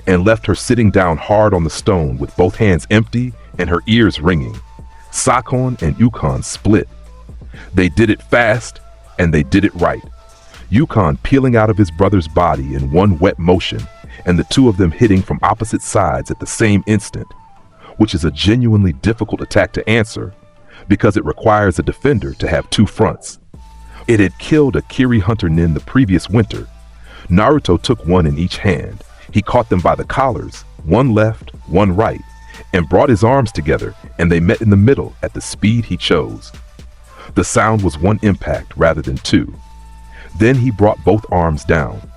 and left her sitting down hard on the stone with both hands empty and her ears ringing. Sakon and Yukon split. They did it fast, and they did it right. Yukon peeling out of his brother's body in one wet motion, and the two of them hitting from opposite sides at the same instant, which is a genuinely difficult attack to answer because it requires a defender to have two fronts. It had killed Akira Hunter Nin the previous winter. Naruto took one in each hand. He caught them by the collars, one left, one right, and brought his arms together, and they met in the middle at the speed he chose. The sound was one impact rather than two. Then he brought both arms down.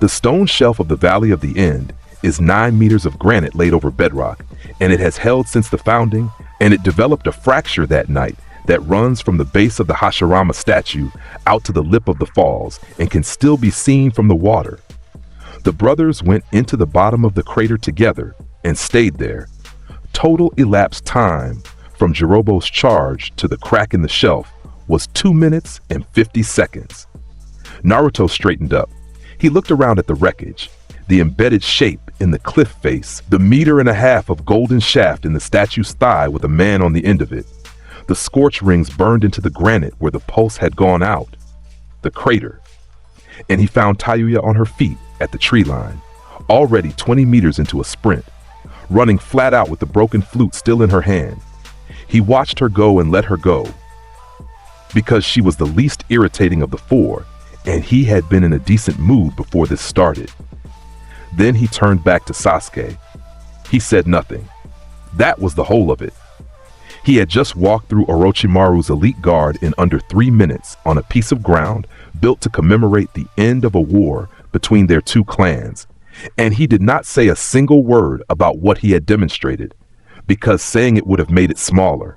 The stone shelf of the Valley of the End is 9 meters of granite laid over bedrock, and it has held since the founding, and it developed a fracture that night that runs from the base of the Hashirama statue out to the lip of the falls and can still be seen from the water. The brothers went into the bottom of the crater together and stayed there. Total elapsed time from Jirobo's charge to the crack in the shelf was 2 minutes and 50 seconds. Naruto straightened up. He looked around at the wreckage, the embedded shape in the cliff face, the 1.5 meters of golden shaft in the statue's thigh with a man on the end of it. The scorch rings burned into the granite where the pulse had gone out. The crater. And he found Tayuya on her feet at the tree line, already 20 meters into a sprint, running flat out with the broken flute still in her hand. He watched her go and let her go, because she was the least irritating of the four, and he had been in a decent mood before this started. Then he turned back to Sasuke. He said nothing. That was the whole of it. He had just walked through Orochimaru's elite guard in under 3 minutes on a piece of ground built to commemorate the end of a war between their two clans, and he did not say a single word about what he had demonstrated, because saying it would have made it smaller.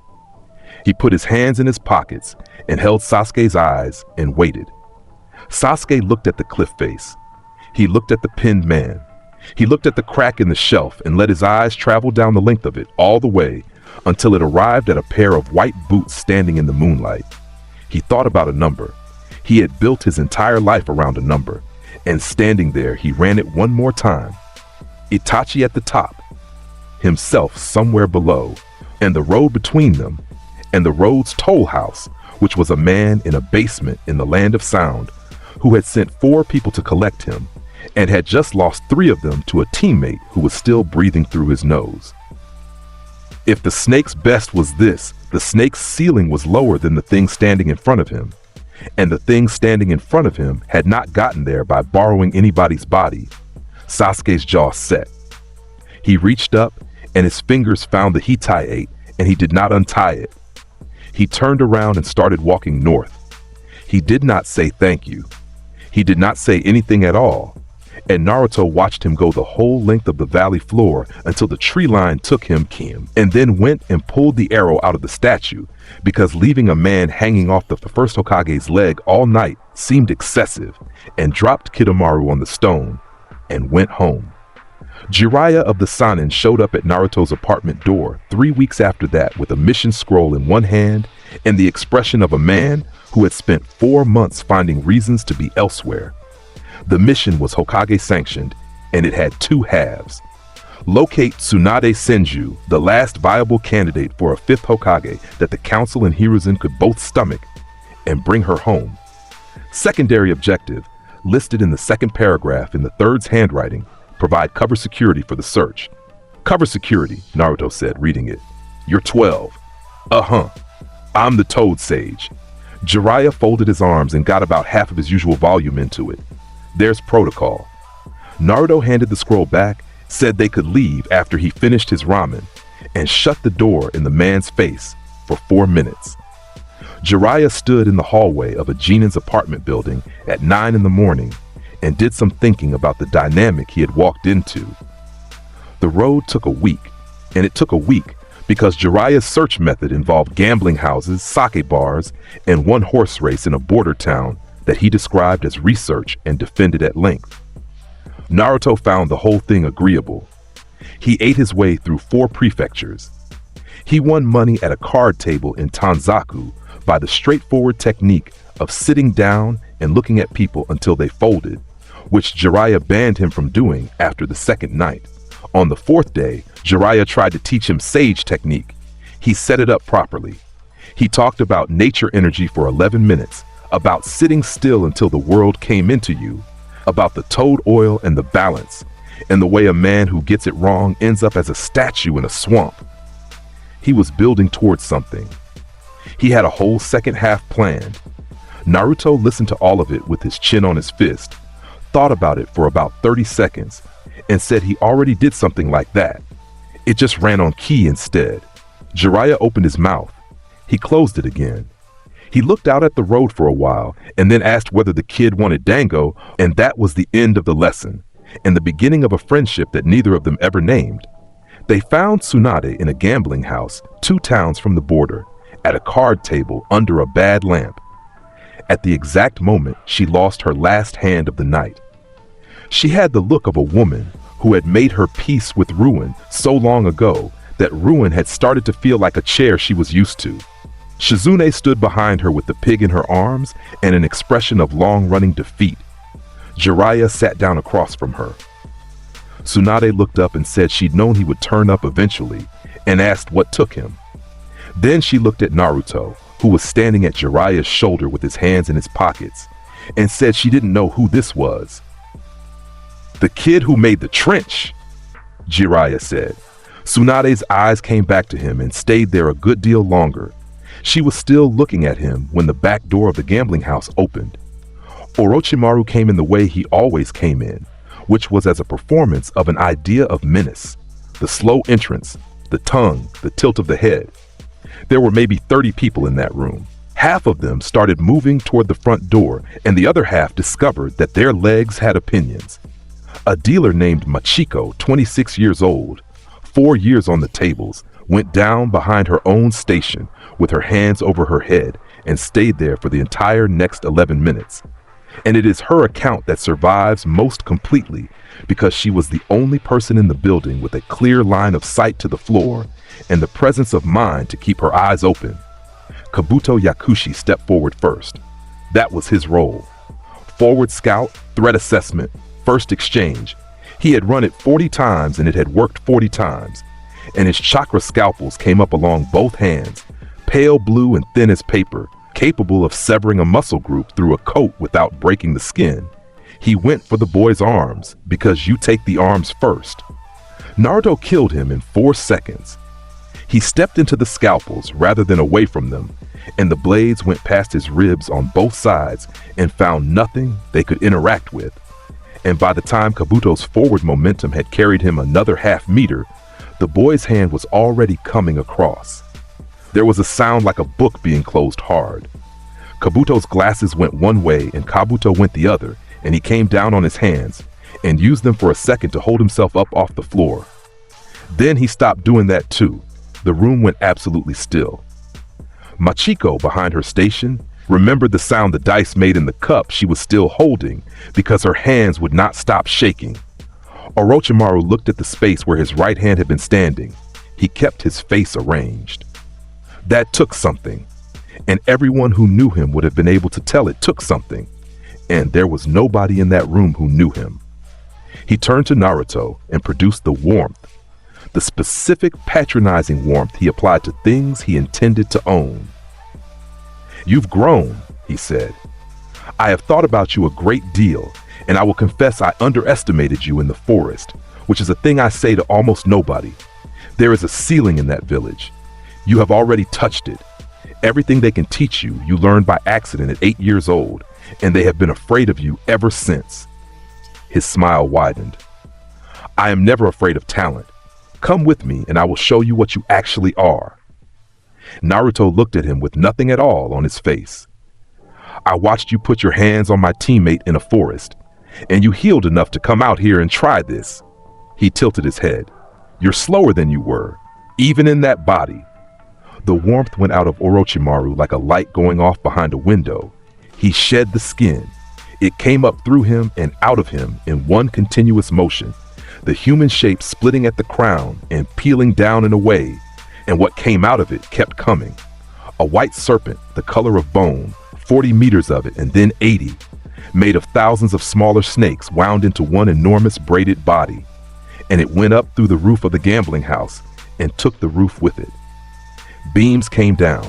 He put his hands in his pockets and held Sasuke's eyes and waited. Sasuke looked at the cliff face. He looked at the pinned man. He looked at the crack in the shelf and let his eyes travel down the length of it all the way until it arrived at a pair of white boots standing in the moonlight. He thought about a number. He had built his entire life around a number, and standing there he ran it one more time. Itachi at the top, himself somewhere below, and the road between them, and the road's toll house, which was a man in a basement in the land of sound, who had sent 4 people to collect him, and had just lost 3 of them to a teammate who was still breathing through his nose. If the snake's best was this, the snake's ceiling was lower than the thing standing in front of him, and the thing standing in front of him had not gotten there by borrowing anybody's body. Sasuke's jaw set. He reached up, and his fingers found the hitai-8, and he did not untie it. He turned around and started walking north. He did not say thank you. He did not say anything at all, and Naruto watched him go the whole length of the valley floor until the tree line took him, and then went and pulled the arrow out of the statue, because leaving a man hanging off the first Hokage's leg all night seemed excessive, and dropped Kidomaru on the stone and went home. Jiraiya of the Sannin showed up at Naruto's apartment door 3 weeks after that with a mission scroll in one hand and the expression of a man who had spent 4 months finding reasons to be elsewhere. The mission was Hokage sanctioned, and it had 2 halves. Locate Tsunade Senju, the last viable candidate for a 5th Hokage that the council and Hiruzen could both stomach, and bring her home. Secondary objective, listed in the 2nd paragraph in the 3rd's handwriting, provide cover security for the search. Cover security, Naruto said, reading it. You're 12. I'm the Toad Sage. Jiraiya folded his arms and got about half of his usual volume into it. There's protocol. Naruto handed the scroll back, said they could leave after he finished his ramen, and shut the door in the man's face for 4 minutes. Jiraiya stood in the hallway of a Genin's apartment building at 9 in the morning and did some thinking about the dynamic he had walked into. The road took a week, and it took a week because Jiraiya's search method involved gambling houses, sake bars, and one horse race in a border town that he described as research and defended at length. Naruto found the whole thing agreeable. He ate his way through 4 prefectures. He won money at a card table in Tanzaku by the straightforward technique of sitting down and looking at people until they folded, which Jiraiya banned him from doing after the 2nd night. On the 4th day, Jiraiya tried to teach him sage technique. He set it up properly. He talked about nature energy for 11 minutes, about sitting still until the world came into you, about the toad oil and the balance, and the way a man who gets it wrong ends up as a statue in a swamp. He was building towards something. He had a whole second half planned. Naruto listened to all of it with his chin on his fist, thought about it for about 30 seconds, and said he already did something like that. It just ran on key instead. Jiraiya opened his mouth. He closed it again. He looked out at the road for a while and then asked whether the kid wanted dango, and that was the end of the lesson, and the beginning of a friendship that neither of them ever named. They found Tsunade in a gambling house 2 towns from the border, at a card table under a bad lamp. At the exact moment, she lost her last hand of the night. She had the look of a woman who had made her peace with ruin so long ago that ruin had started to feel like a chair she was used to. Shizune stood behind her with the pig in her arms and an expression of long-running defeat. Jiraiya sat down across from her. Tsunade looked up and said she'd known he would turn up eventually, and asked what took him. Then she looked at Naruto, who was standing at Jiraiya's shoulder with his hands in his pockets, and said she didn't know who this was. "The kid who made the trench," Jiraiya said. Tsunade's eyes came back to him and stayed there a good deal longer. She was still looking at him when the back door of the gambling house opened. Orochimaru came in the way he always came in, which was as a performance of an idea of menace. The slow entrance, the tongue, the tilt of the head. There were maybe 30 people in that room. Half of them started moving toward the front door, and the other half discovered that their legs had opinions. A dealer named Machiko, 26 years old, 4 years on the tables, went down behind her own station with her hands over her head and stayed there for the entire next 11 minutes. And it is her account that survives most completely because she was the only person in the building with a clear line of sight to the floor and the presence of mind to keep her eyes open. Kabuto Yakushi stepped forward first. That was his role. Forward scout, threat assessment, first exchange. He had run it 40 times and it had worked 40 times. And his chakra scalpels came up along both hands, pale blue and thin as paper, capable of severing a muscle group through a coat without breaking the skin. He went for the boy's arms because you take the arms first. Naruto killed him in 4 seconds. He stepped into the scalpels rather than away from them, and the blades went past his ribs on both sides and found nothing they could interact with. And by the time Kabuto's forward momentum had carried him another half-meter, the boy's hand was already coming across. There was a sound like a book being closed hard. Kabuto's glasses went one way and Kabuto went the other, and he came down on his hands and used them for a second to hold himself up off the floor. Then he stopped doing that too. The room went absolutely still. Machiko, behind her station, remembered the sound the dice made in the cup she was still holding because her hands would not stop shaking. Orochimaru looked at the space where his right hand had been standing. He kept his face arranged. That took something, and everyone who knew him would have been able to tell it took something, and there was nobody in that room who knew him. He turned to Naruto and produced the warmth, the specific patronizing warmth he applied to things he intended to own. "You've grown," he said. "I have thought about you a great deal, and I will confess I underestimated you in the forest, which is a thing I say to almost nobody. There is a ceiling in that village. You have already touched it. Everything they can teach you, you learned by accident at 8 years old, and they have been afraid of you ever since." His smile widened. "I am never afraid of talent. Come with me and I will show you what you actually are." Naruto looked at him with nothing at all on his face. "I watched you put your hands on my teammate in a forest, and you healed enough to come out here and try this." He tilted his head. "You're slower than you were, even in that body." The warmth went out of Orochimaru like a light going off behind a window. He shed the skin. It came up through him and out of him in one continuous motion, the human shape splitting at the crown and peeling down and away, and what came out of it kept coming. A white serpent, the color of bone, 40 meters of it and then 80, made of thousands of smaller snakes wound into one enormous braided body, and it went up through the roof of the gambling house and took the roof with it. Beams came down.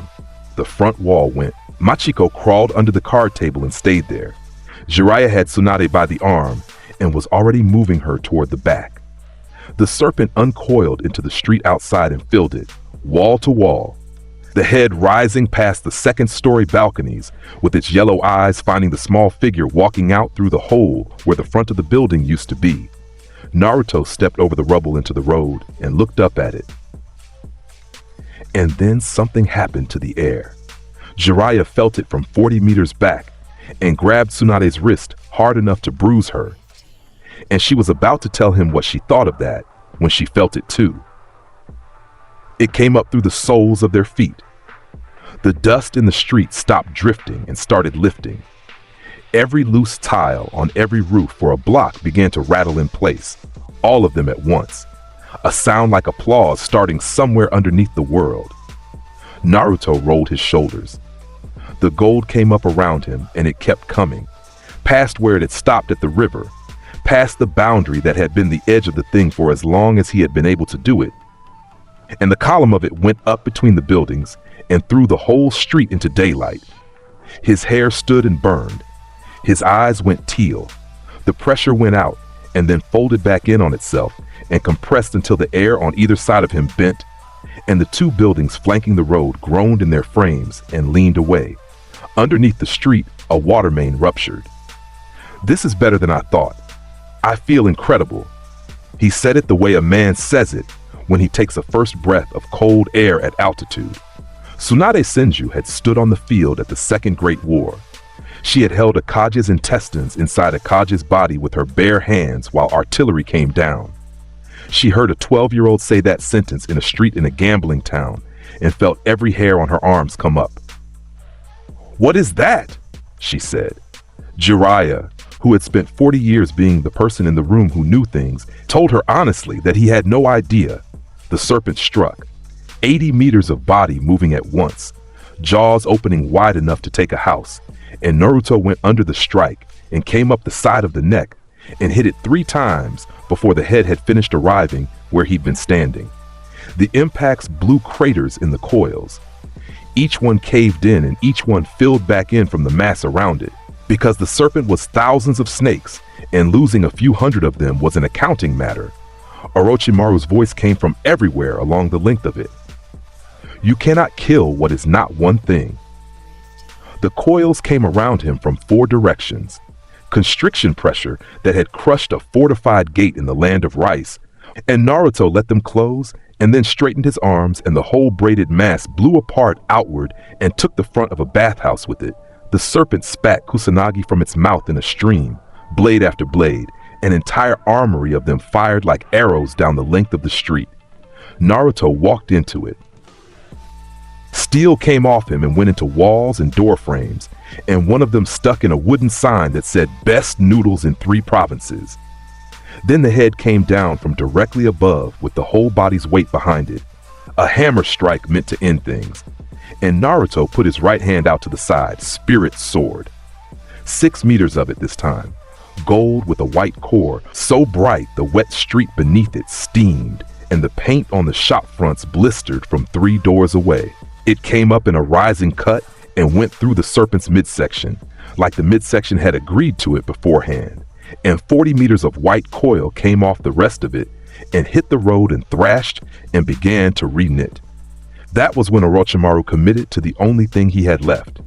the front wall went. Machiko crawled under the card table and stayed there. Jiraiya had Tsunade by the arm and was already moving her toward the back. The serpent uncoiled into the street outside and filled it, wall to wall, the head rising past the second-story balconies, with its yellow eyes finding the small figure walking out through the hole where the front of the building used to be. Naruto stepped over the rubble into the road and looked up at it. And then something happened to the air. Jiraiya felt it from 40 meters back and grabbed Tsunade's wrist hard enough to bruise her. And she was about to tell him what she thought of that when she felt it too. It came up through the soles of their feet. The dust in the street stopped drifting and started lifting. Every loose tile on every roof for a block began to rattle in place, all of them at once. A sound like applause starting somewhere underneath the world. Naruto rolled his shoulders. The gold came up around him and it kept coming, past where it had stopped at the river, past the boundary that had been the edge of the thing for as long as he had been able to do it. And the column of it went up between the buildings and through the whole street into daylight. His hair stood and burned. His eyes went teal. The pressure went out and then folded back in on itself and compressed until the air on either side of him bent, and the two buildings flanking the road groaned in their frames and leaned away. Underneath the street, a water main ruptured. "This is better than I thought. I feel incredible." He said it the way a man says it when he takes a first breath of cold air at altitude. Tsunade Senju had stood on the field at the Second Great War. She had held Akage's intestines inside Akage's body with her bare hands while artillery came down. She heard a 12-year-old say that sentence in a street in a gambling town and felt every hair on her arms come up. "What is that?" she said. Jiraiya, who had spent 40 years being the person in the room who knew things, told her honestly that he had no idea. The serpent struck. 80 meters of body moving at once, jaws opening wide enough to take a house, and Naruto went under the strike and came up the side of the neck and hit it 3 times before the head had finished arriving where he'd been standing. The impacts blew craters in the coils. Each one caved in and each one filled back in from the mass around it. Because the serpent was thousands of snakes, and losing a few hundred of them was an accounting matter. Orochimaru's voice came from everywhere along the length of it. "You cannot kill what is not one thing." The coils came around him from 4 directions. Constriction pressure that had crushed a fortified gate in the land of rice, and Naruto let them close and then straightened his arms, and the whole braided mass blew apart outward and took the front of a bathhouse with it. The serpent spat Kusanagi from its mouth in a stream, blade after blade, an entire armory of them fired like arrows down the length of the street. Naruto walked into it. Steel came off him and went into walls and door frames, and one of them stuck in a wooden sign that said "Best Noodles in 3 Provinces." Then the head came down from directly above with the whole body's weight behind it. A hammer strike meant to end things. And Naruto put his right hand out to the side, spirit sword. 6 meters of it this time. Gold with a white core, so bright the wet street beneath it steamed, and the paint on the shop fronts blistered from 3 doors away. It came up in a rising cut and went through the serpent's midsection, like the midsection had agreed to it beforehand. And 40 meters of white coil came off the rest of it and hit the road and thrashed and began to re-knit. That was when Orochimaru committed to the only thing he had left.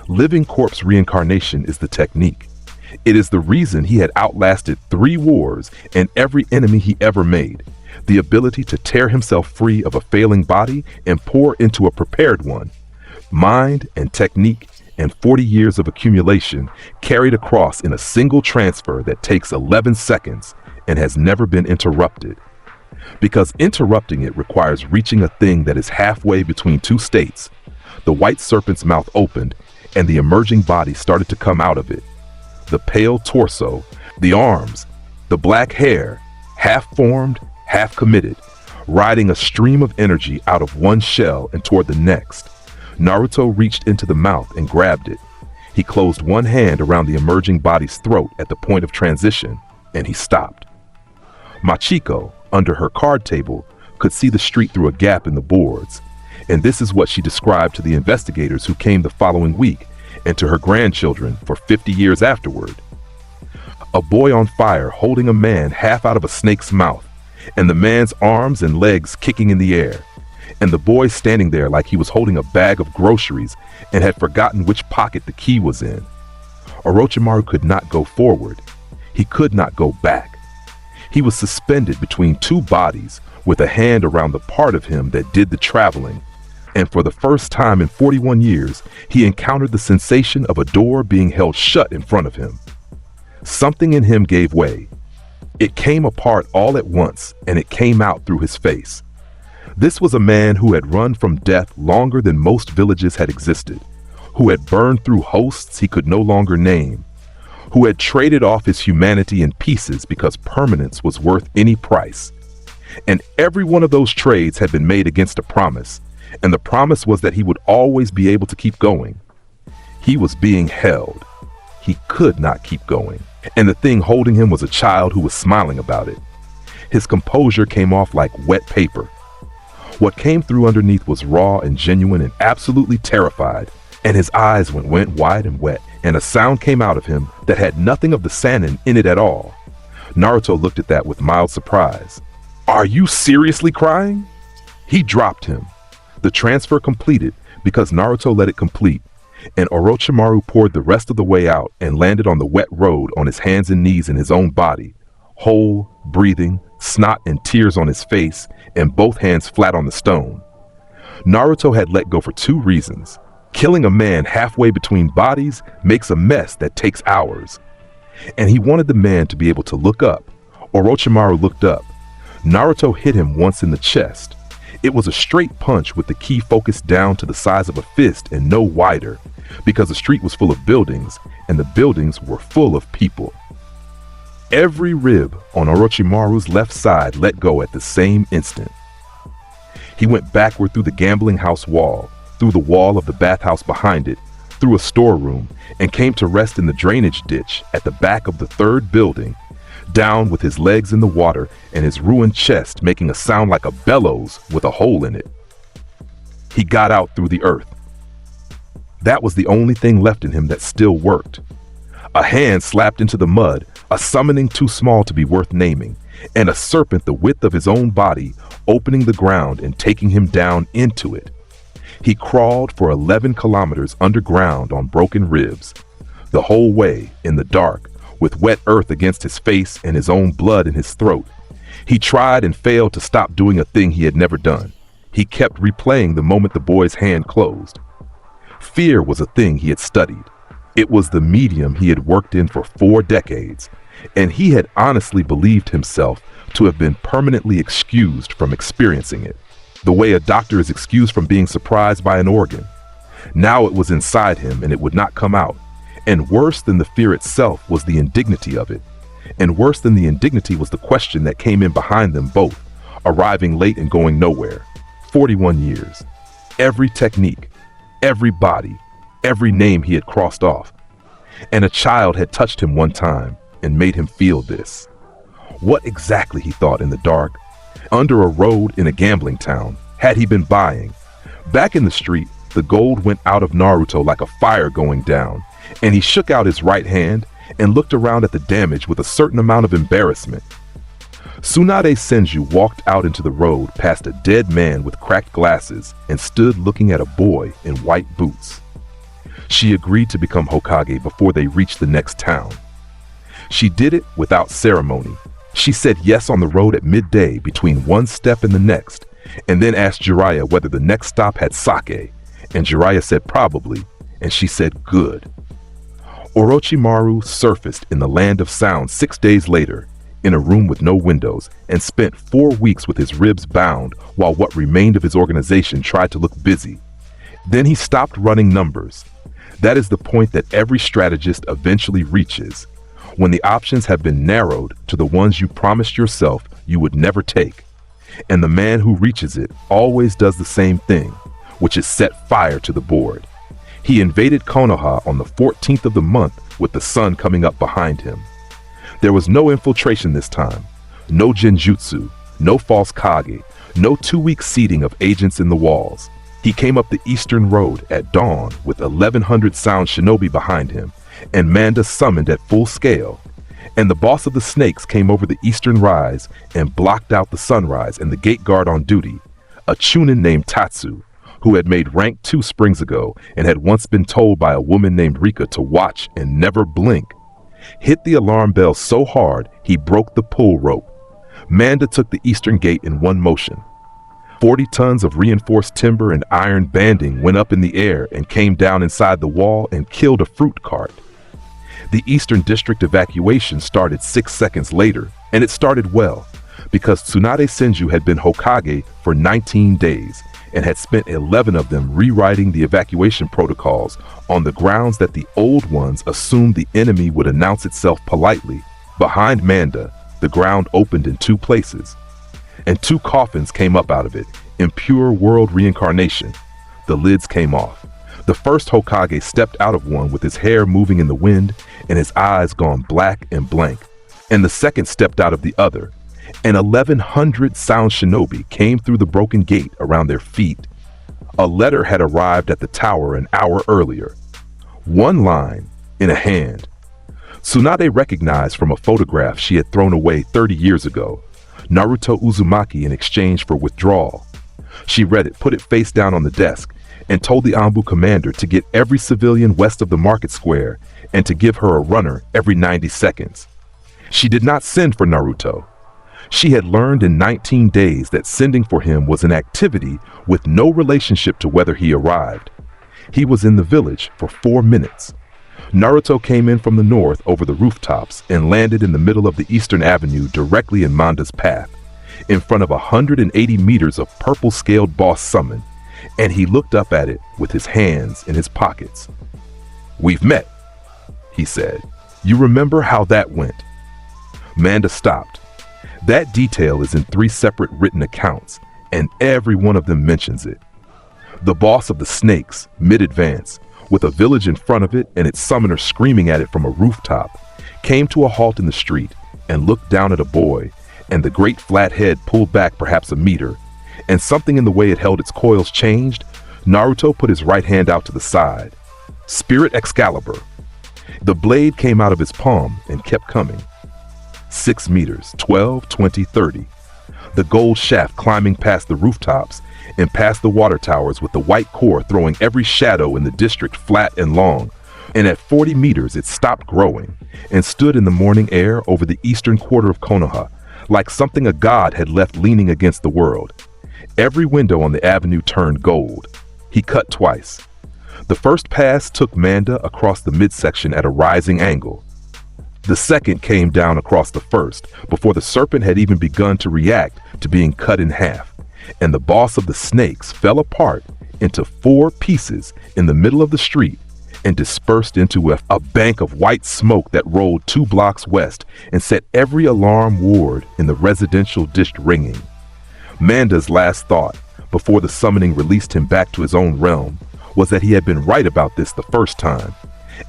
Living corpse reincarnation is the technique. It is the reason he had outlasted 3 wars and every enemy he ever made. The ability to tear himself free of a failing body and pour into a prepared one. Mind and technique and 40 years of accumulation carried across in a single transfer that takes 11 seconds and has never been interrupted. Because interrupting it requires reaching a thing that is halfway between 2 states. The white serpent's mouth opened and the emerging body started to come out of it. The pale torso, the arms, the black hair, half formed, half committed, riding a stream of energy out of one shell and toward the next. Naruto reached into the mouth and grabbed it. He closed one hand around the emerging body's throat at the point of transition, and he stopped. Machiko, under her card table, could see the street through a gap in the boards, And this is what she described to the investigators who came the following week and to her grandchildren for 50 years afterward. A boy on fire holding a man half out of a snake's mouth, and the man's arms and legs kicking in the air, and the boy standing there like he was holding a bag of groceries and had forgotten which pocket the key was in. Orochimaru could not go forward. He could not go back. He was suspended between two bodies with a hand around the part of him that did the traveling. And for the first time in 41 years, he encountered the sensation of a door being held shut in front of him. Something in him gave way. It came apart all at once, and it came out through his face. This was a man who had run from death longer than most villages had existed, who had burned through hosts he could no longer name, who had traded off his humanity in pieces because permanence was worth any price. And every one of those trades had been made against a promise, and the promise was that he would always be able to keep going. He was being held. He could not keep going. And the thing holding him was a child who was smiling about it. His composure came off like wet paper. What came through underneath was raw and genuine and absolutely terrified, and his eyes went wide and wet, and a sound came out of him that had nothing of the Saiyan in it at all. Naruto looked at that with mild surprise. "Are you seriously crying?" He dropped him. The transfer completed because Naruto let it complete, and Orochimaru poured the rest of the way out and landed on the wet road on his hands and knees in his own body, whole, breathing, snot and tears on his face, and both hands flat on the stone. Naruto had let go for two reasons. Killing a man halfway between bodies makes a mess that takes hours. And he wanted the man to be able to look up. Orochimaru looked up. Naruto hit him once in the chest. It was a straight punch with the ki focused down to the size of a fist and no wider, because the street was full of buildings, and the buildings were full of people. Every rib on Orochimaru's left side let go at the same instant. He went backward through the gambling house wall, through the wall of the bathhouse behind it, through a storeroom, and came to rest in the drainage ditch at the back of the third building, down with his legs in the water and his ruined chest making a sound like a bellows with a hole in it. He got out through the earth. That was the only thing left in him that still worked. A hand slapped into the mud, a summoning too small to be worth naming, and a serpent the width of his own body opening the ground and taking him down into it. He crawled for 11 kilometers underground on broken ribs, the whole way in the dark, with wet earth against his face and his own blood in his throat. He tried and failed to stop doing a thing he had never done. He kept replaying the moment the boy's hand closed. Fear was a thing he had studied. It was the medium he had worked in for 4 decades, and he had honestly believed himself to have been permanently excused from experiencing it, the way a doctor is excused from being surprised by an organ. Now it was inside him and it would not come out. And worse than the fear itself was the indignity of it. And worse than the indignity was the question that came in behind them both, arriving late and going nowhere. 41 years. Every technique, every body, every name he had crossed off. And a child had touched him one time and made him feel this. What exactly, he thought in the dark, under a road in a gambling town, had he been buying? Back in the street, the gold went out of Naruto like a fire going down, and he shook out his right hand and looked around at the damage with a certain amount of embarrassment. Tsunade Senju walked out into the road past a dead man with cracked glasses and stood looking at a boy in white boots. She agreed to become Hokage before they reached the next town. She did it without ceremony. She said yes on the road at midday between one step and the next, and then asked Jiraiya whether the next stop had sake, and Jiraiya said probably, and she said good. Orochimaru surfaced in the land of sound 6 days later, in a room with no windows, and spent 4 weeks with his ribs bound while what remained of his organization tried to look busy. Then he stopped running numbers. That is the point that every strategist eventually reaches, when the options have been narrowed to the ones you promised yourself you would never take. And the man who reaches it always does the same thing, which is set fire to the board. He invaded Konoha on the 14th of the month with the sun coming up behind him. There was no infiltration this time, no genjutsu, no false kage, no 2-week seeding of agents in the walls. He came up the eastern road at dawn with 1,100 sound shinobi behind him, and Manda summoned at full scale. And the boss of the snakes came over the eastern rise and blocked out the sunrise and the gate guard on duty, a chunin named Tatsu, who had made rank 2 springs ago and had once been told by a woman named Rika to watch and never blink, hit the alarm bell so hard he broke the pull rope. Manda took the eastern gate in one motion. 40 tons of reinforced timber and iron banding went up in the air and came down inside the wall and killed a fruit cart. The Eastern District evacuation started 6 seconds later, and it started well, because Tsunade Senju had been Hokage for 19 days and had spent 11 of them rewriting the evacuation protocols on the grounds that the old ones assumed the enemy would announce itself politely. Behind Manda, the ground opened in 2 places, and 2 coffins came up out of it in pure world reincarnation. The lids came off. The first Hokage stepped out of one with his hair moving in the wind and his eyes gone black and blank, and the second stepped out of the other, and 1,100 sound shinobi came through the broken gate around their feet. A letter had arrived at the tower an hour earlier. 1 line in a hand. Tsunade recognized from a photograph she had thrown away 30 years ago, Naruto Uzumaki in exchange for withdrawal. She read it, put it face down on the desk, and told the Anbu commander to get every civilian west of the market square and to give her a runner every 90 seconds. She did not send for Naruto. She had learned in 19 days that sending for him was an activity with no relationship to whether he arrived. He was in the village for 4 minutes. Naruto came in from the north over the rooftops and landed in the middle of the eastern avenue directly in Manda's path, in front of 180 meters of purple-scaled boss summon, and he looked up at it with his hands in his pockets. "We've met," he said. "You remember how that went?" Manda stopped. That detail is in 3 separate written accounts, and every one of them mentions it. The boss of the snakes, mid-advance, with a village in front of it and its summoner screaming at it from a rooftop, came to a halt in the street and looked down at a boy, and the great flat head pulled back perhaps a meter, and something in the way it held its coils changed. Naruto put his right hand out to the side. Spirit Excalibur. The blade came out of his palm and kept coming. 6 meters, 12, 20, 30. The gold shaft climbing past the rooftops and past the water towers with the white core throwing every shadow in the district flat and long. And at 40 meters it stopped growing and stood in the morning air over the eastern quarter of Konoha, like something a god had left leaning against the world. Every window on the avenue turned gold. He cut twice. The first pass took Manda across the midsection at a rising angle. The second came down across the first before the serpent had even begun to react to being cut in half, and the boss of the snakes fell apart into 4 pieces in the middle of the street and dispersed into a bank of white smoke that rolled 2 blocks west and set every alarm ward in the residential district ringing. Manda's last thought, before the summoning released him back to his own realm, was that he had been right about this the first time,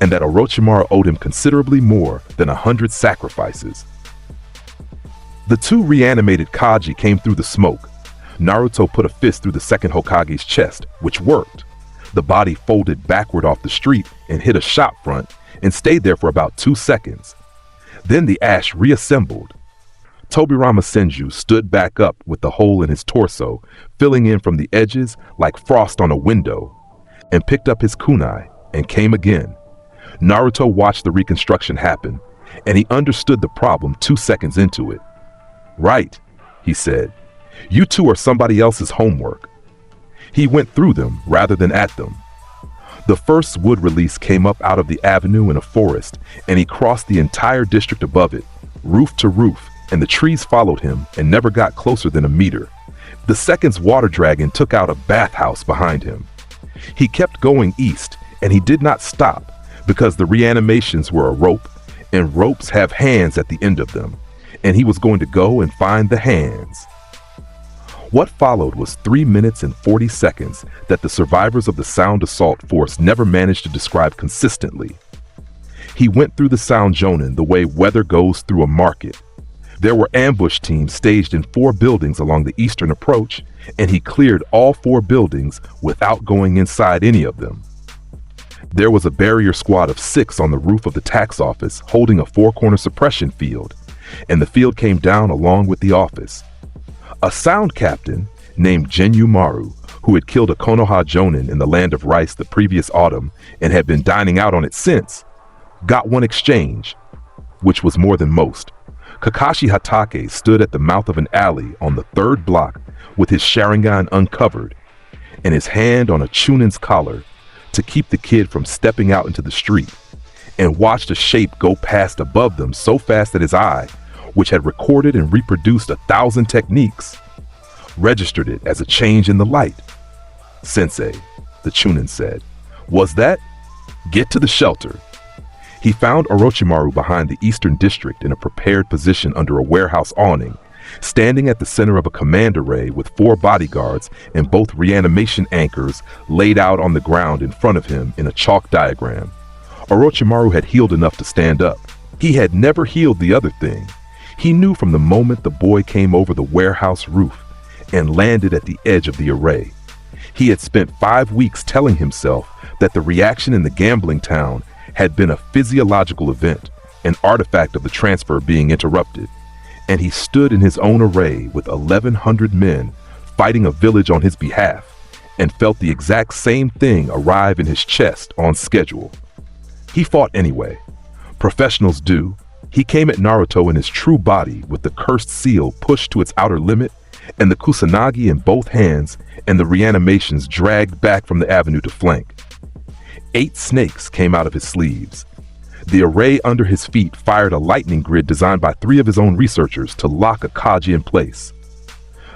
and that Orochimaru owed him considerably more than 100 sacrifices. The 2 reanimated Kaji came through the smoke. Naruto put a fist through the second Hokage's chest, which worked. The body folded backward off the street and hit a shop front and stayed there for about 2 seconds. Then the ash reassembled. Toriyama Senju stood back up with the hole in his torso, filling in from the edges like frost on a window, and picked up his kunai and came again. Naruto watched the reconstruction happen, and he understood the problem 2 seconds into it. "Right," he said. "You 2 are somebody else's homework." He went through them rather than at them. The first wood release came up out of the avenue in a forest, and he crossed the entire district above it, roof to roof, and the trees followed him and never got closer than a meter. The second's water dragon took out a bathhouse behind him. He kept going east, and he did not stop, because the reanimations were a rope, and ropes have hands at the end of them, and he was going to go and find the hands. What followed was 3 minutes and 40 seconds that the survivors of the Sound Assault Force never managed to describe consistently. He went through the Sound Jonin the way weather goes through a market. There were ambush teams staged in 4 buildings along the eastern approach, and he cleared all 4 buildings without going inside any of them. There was a barrier squad of 6 on the roof of the tax office holding a 4-corner suppression field, and the field came down along with the office. A sound captain named Genyu Maru, who had killed a Konoha Jonin in the land of rice the previous autumn and had been dining out on it since, got one exchange, which was more than most. Kakashi Hatake stood at the mouth of an alley on the 3rd block with his Sharingan uncovered and his hand on a Chunin's collar to keep the kid from stepping out into the street, and watched a shape go past above them so fast that his eye, which had recorded and reproduced 1,000 techniques, registered it as a change in the light. "Sensei," the Chunin said, "was that? Get to the shelter." He found Orochimaru behind the eastern district in a prepared position under a warehouse awning, standing at the center of a command array with 4 bodyguards and both reanimation anchors laid out on the ground in front of him in a chalk diagram. Orochimaru had healed enough to stand up. He had never healed the other thing. He knew from the moment the boy came over the warehouse roof and landed at the edge of the array. He had spent 5 weeks telling himself that the reaction in the gambling town had been a physiological event, an artifact of the transfer being interrupted, and he stood in his own array with 1,100 men fighting a village on his behalf, and felt the exact same thing arrive in his chest on schedule. He fought anyway. Professionals do. He came at Naruto in his true body with the cursed seal pushed to its outer limit and the kusanagi in both hands and the reanimations dragged back from the avenue to flank. 8 snakes came out of his sleeves. The array under his feet fired a lightning grid designed by 3 of his own researchers to lock Akagi in place.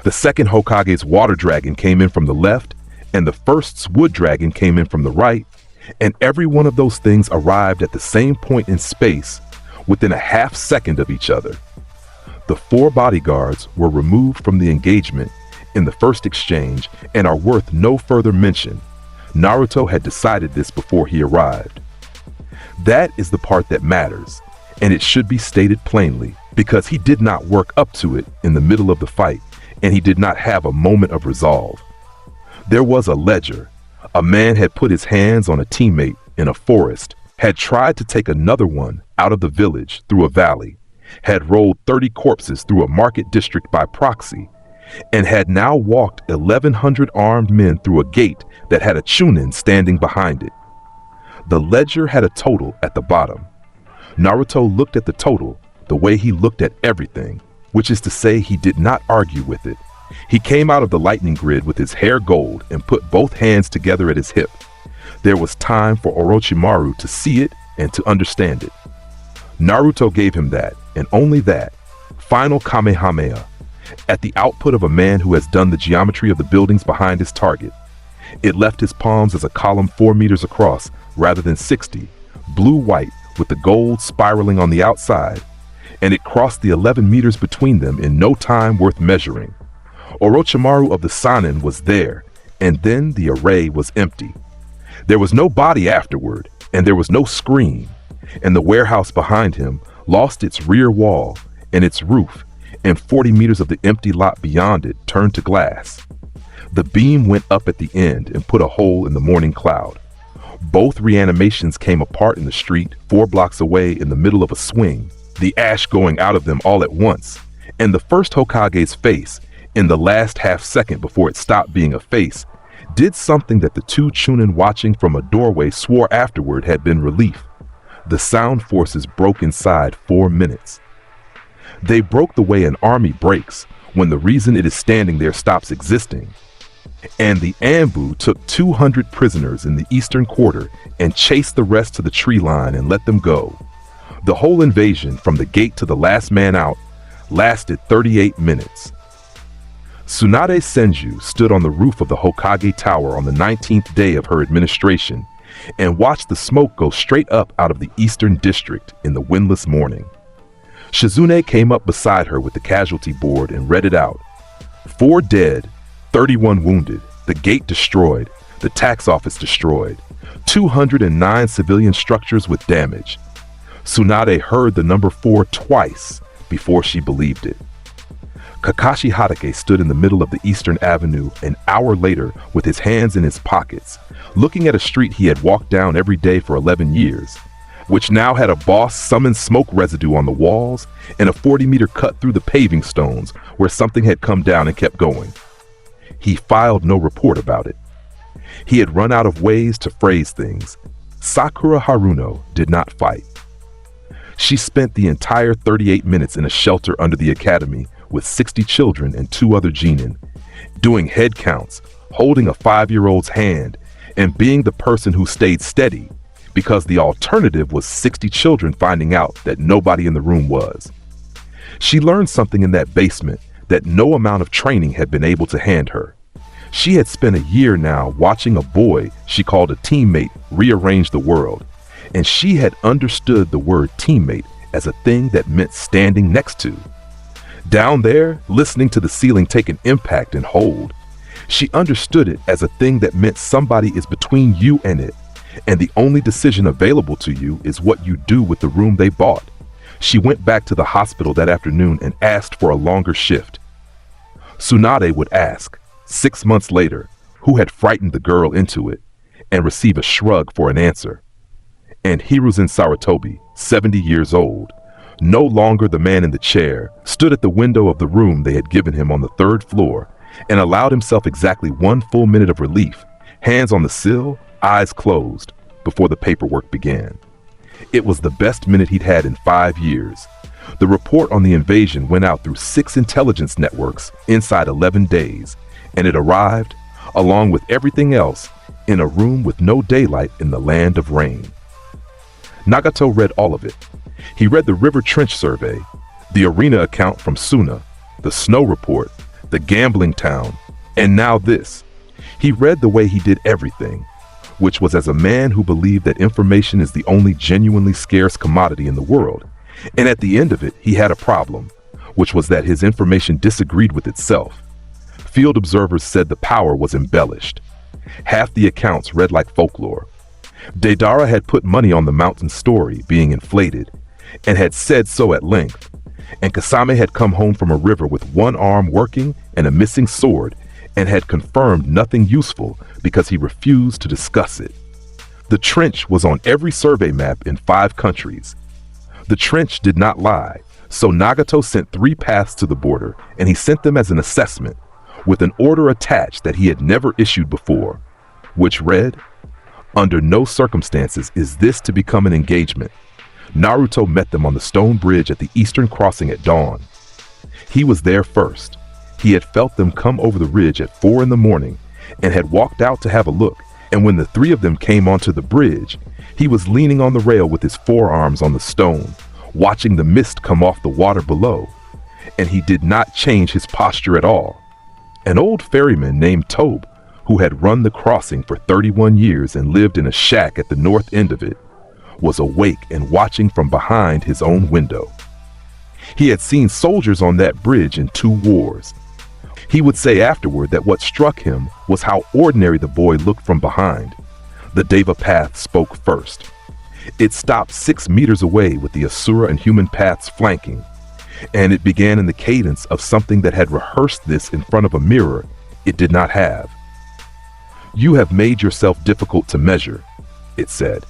The second Hokage's water dragon came in from the left, and the first's wood dragon came in from the right, and every one of those things arrived at the same point in space within a half second of each other. The 4 bodyguards were removed from the engagement in the first exchange and are worth no further mention. Naruto had decided this before he arrived. That is the part that matters, and it should be stated plainly, because he did not work up to it in the middle of the fight, and he did not have a moment of resolve. There was a ledger. A man had put his hands on a teammate in a forest, had tried to take another one out of the village through a valley, had rolled 30 corpses through a market district by proxy, and had now walked 1,100 armed men through a gate that had a Chunin standing behind it. The ledger had a total at the bottom. Naruto looked at the total the way he looked at everything, which is to say he did not argue with it. He came out of the lightning grid with his hair gold and put both hands together at his hip. There was time for Orochimaru to see it and to understand it. Naruto gave him that, and only that, final Kamehameha, at the output of a man who has done the geometry of the buildings behind his target. It left his palms as a column 4 meters across rather than 60, blue-white with the gold spiraling on the outside, and it crossed the 11 meters between them in no time worth measuring. Orochimaru of the Sannin was there, and then the array was empty. There was no body afterward, and there was no screen, and the warehouse behind him lost its rear wall and its roof, and 40 meters of the empty lot beyond it turned to glass. The beam went up at the end and put a hole in the morning cloud. Both reanimations came apart in the street 4 blocks away in the middle of a swing, the ash going out of them all at once, and the first Hokage's face, in the last half second before it stopped being a face, did something that the 2 Chunin watching from a doorway swore afterward had been relief. The sound forces broke inside 4 minutes. They broke the way an army breaks when the reason it is standing there stops existing. And the Anbu took 200 prisoners in the eastern quarter and chased the rest to the tree line and let them go. The whole invasion, from the gate to the last man out, lasted 38 minutes. Tsunade Senju stood on the roof of the Hokage Tower on the 19th day of her administration and watched the smoke go straight up out of the eastern district in the windless morning. Shizune came up beside her with the casualty board and read it out. 4 dead, 31 wounded, the gate destroyed, the tax office destroyed, 209 civilian structures with damage. Tsunade heard the number 4 twice, before she believed it. Kakashi Hatake stood in the middle of the Eastern Avenue an hour later with his hands in his pockets, looking at a street he had walked down every day for 11 years, which now had a boss summoned smoke residue on the walls and a 40-meter cut through the paving stones where something had come down and kept going. He filed no report about it. He had run out of ways to phrase things. Sakura Haruno did not fight. She spent the entire 38 minutes in a shelter under the academy with 60 children and 2 other genin, doing head counts, holding a 5-year-old's hand, and being the person who stayed steady, because the alternative was 60 children finding out that nobody in the room was. She learned something in that basement that no amount of training had been able to hand her. She had spent a year now watching a boy she called a teammate rearrange the world, and she had understood the word teammate as a thing that meant standing next to. Down there, listening to the ceiling take an impact and hold, she understood it as a thing that meant somebody is between you and it, and the only decision available to you is what you do with the room they bought. She went back to the hospital that afternoon and asked for a longer shift. Tsunade would ask, 6 months later, who had frightened the girl into it, and receive a shrug for an answer. And Hiruzen Sarutobi, 70 years old, no longer the man in the chair, stood at the window of the room they had given him on the 3rd floor and allowed himself exactly 1 full minute of relief, hands on the sill, eyes closed, before the paperwork began. It was the best minute he'd had in 5 years. The report on the invasion went out through 6 intelligence networks inside 11 days, and it arrived, along with everything else, in a room with no daylight in the land of rain. Nagato read all of it. He read the River Trench survey, the arena account from Suna, the snow report, the gambling town, and now this. He read the way he did everything, which was as a man who believed that information is the only genuinely scarce commodity in the world. And at the end of it, he had a problem, which was that his information disagreed with itself. Field observers said the power was embellished. Half the accounts read like folklore. Deidara had put money on the mountain story being inflated, and had said so at length, and Kasame had come home from a river with 1 arm working and a missing sword, and had confirmed nothing useful because he refused to discuss it. The trench was on every survey map in 5 countries. The trench did not lie, so Nagato sent 3 paths to the border, and he sent them as an assessment, with an order attached that he had never issued before, which read, "Under no circumstances is this to become an engagement." Naruto met them on the stone bridge at the eastern crossing at dawn. He was there first. He had felt them come over the ridge at 4 in the morning and had walked out to have a look, and when the 3 of them came onto the bridge, he was leaning on the rail with his forearms on the stone, watching the mist come off the water below, and he did not change his posture at all. An old ferryman named Tobe, who had run the crossing for 31 years and lived in a shack at the north end of it, was awake and watching from behind his own window. He had seen soldiers on that bridge in 2 wars. He would say afterward that what struck him was how ordinary the boy looked from behind. The Deva path spoke first. It stopped 6 meters away with the Asura and human paths flanking, and it began in the cadence of something that had rehearsed this in front of a mirror it did not have. "You have made yourself difficult to measure," it said.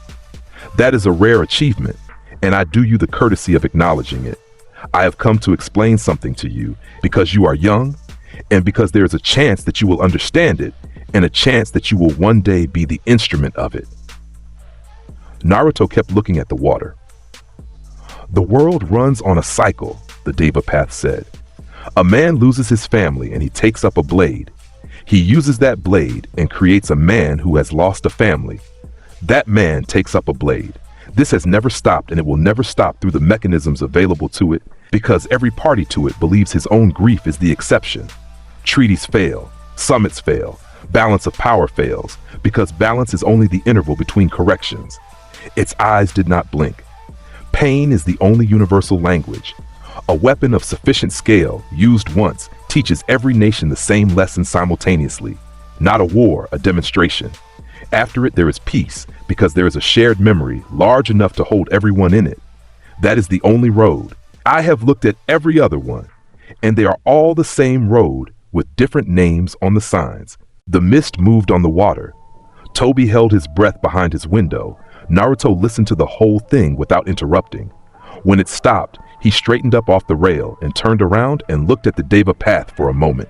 "That is a rare achievement, and I do you the courtesy of acknowledging it. I have come to explain something to you because you are young, and because there is a chance that you will understand it, and a chance that you will one day be the instrument of it." Naruto kept looking at the water. "The world runs on a cycle," the Deva path said. "A man loses his family and he takes up a blade. He uses that blade and creates a man who has lost a family. That man takes up a blade. This has never stopped, and it will never stop through the mechanisms available to it, because every party to it believes his own grief is the exception. Treaties fail, summits fail, balance of power fails, because balance is only the interval between corrections. Its eyes did not blink. Pain is the only universal language. A weapon of sufficient scale, used once, teaches every nation the same lesson simultaneously. Not a war, a demonstration. After it, there is peace, because there is a shared memory large enough to hold everyone in it. That is the only road. I have looked at every other one, and they are all the same road with different names on the signs. The mist moved on the water. Toby held his breath behind his window. Naruto listened to the whole thing without interrupting. When it stopped, he straightened up off the rail and turned around and looked at the Deva path for a moment.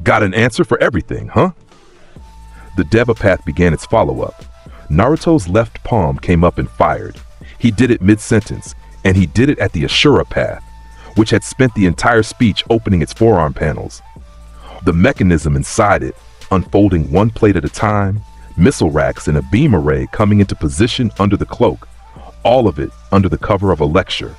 Got an answer for everything, huh? The Deva path began its follow-up. Naruto's left palm came up and fired. He did it mid-sentence, and he did it at the Ashura path, which had spent the entire speech opening its forearm panels. The mechanism inside it, unfolding one plate at a time, missile racks and a beam array coming into position under the cloak, all of it under the cover of a lecture.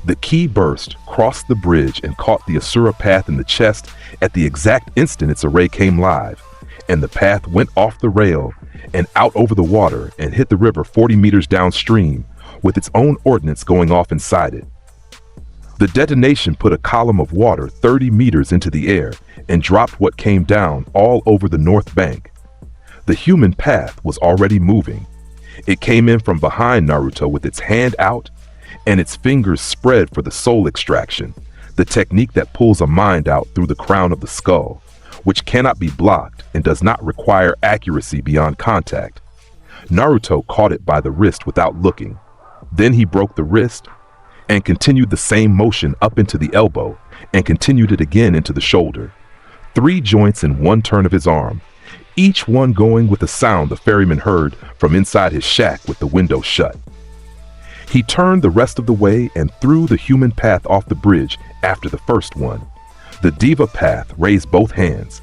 The key burst, crossed the bridge, and caught the Asura path in the chest at the exact instant its array came live, and the path went off the rail and out over the water and hit the river 40 meters downstream, with its own ordnance going off inside it. The detonation put a column of water 30 meters into the air and dropped what came down all over the north bank. The human path was already moving. It came in from behind Naruto with its hand out and its fingers spread for the soul extraction, the technique that pulls a mind out through the crown of the skull, which cannot be blocked and does not require accuracy beyond contact. Naruto caught it by the wrist without looking. Then he broke the wrist and continued the same motion up into the elbow and continued it again into the shoulder. 3 joints in one turn of his arm, each one going with a sound the ferryman heard from inside his shack with the window shut. He turned the rest of the way and threw the human path off the bridge after the first one. The Deva path raised both hands.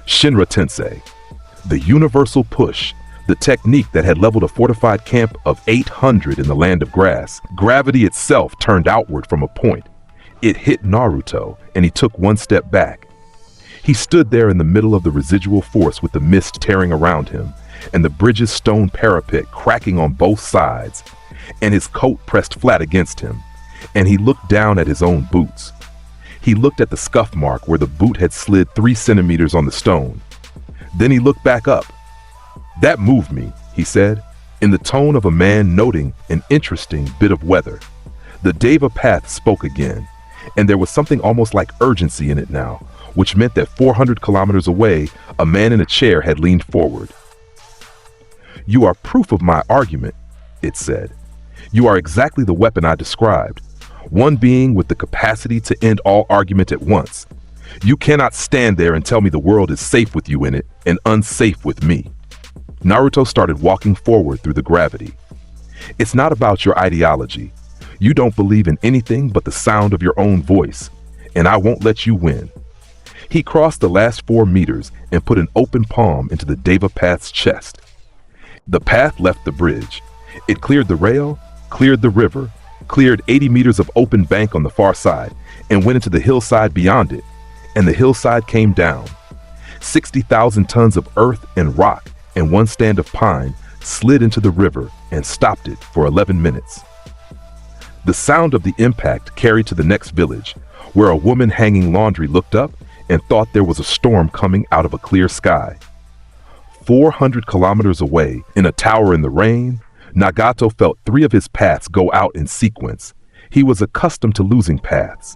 Shinra Tensei, the universal push, the technique that had leveled a fortified camp of 800 in the land of grass. Gravity itself turned outward from a point. It hit Naruto, and he took one step back. He stood there in the middle of the residual force with the mist tearing around him, and the bridge's stone parapet cracking on both sides, and his coat pressed flat against him, and he looked down at his own boots. He looked at the scuff mark where the boot had slid 3 centimeters on the stone. Then he looked back up. That moved me, he said, in the tone of a man noting an interesting bit of weather. The Deva path spoke again, and there was something almost like urgency in it now, which meant that 400 kilometers away, a man in a chair had leaned forward. You are proof of my argument, it said. You are exactly the weapon I described, one being with the capacity to end all argument at once. You cannot stand there and tell me the world is safe with you in it and unsafe with me. Naruto started walking forward through the gravity. It's not about your ideology. You don't believe in anything but the sound of your own voice, and I won't let you win. He crossed the last 4 meters and put an open palm into the Deva path's chest. The path left the bridge. It cleared the rail, cleared the river, cleared 80 meters of open bank on the far side, and went into the hillside beyond it, and the hillside came down. 60,000 tons of earth and rock and 1 stand of pine slid into the river and stopped it for 11 minutes. The sound of the impact carried to the next village, where a woman hanging laundry looked up and thought there was a storm coming out of a clear sky. 400 kilometers away, in a tower in the rain, Nagato felt 3 of his paths go out in sequence. He was accustomed to losing paths.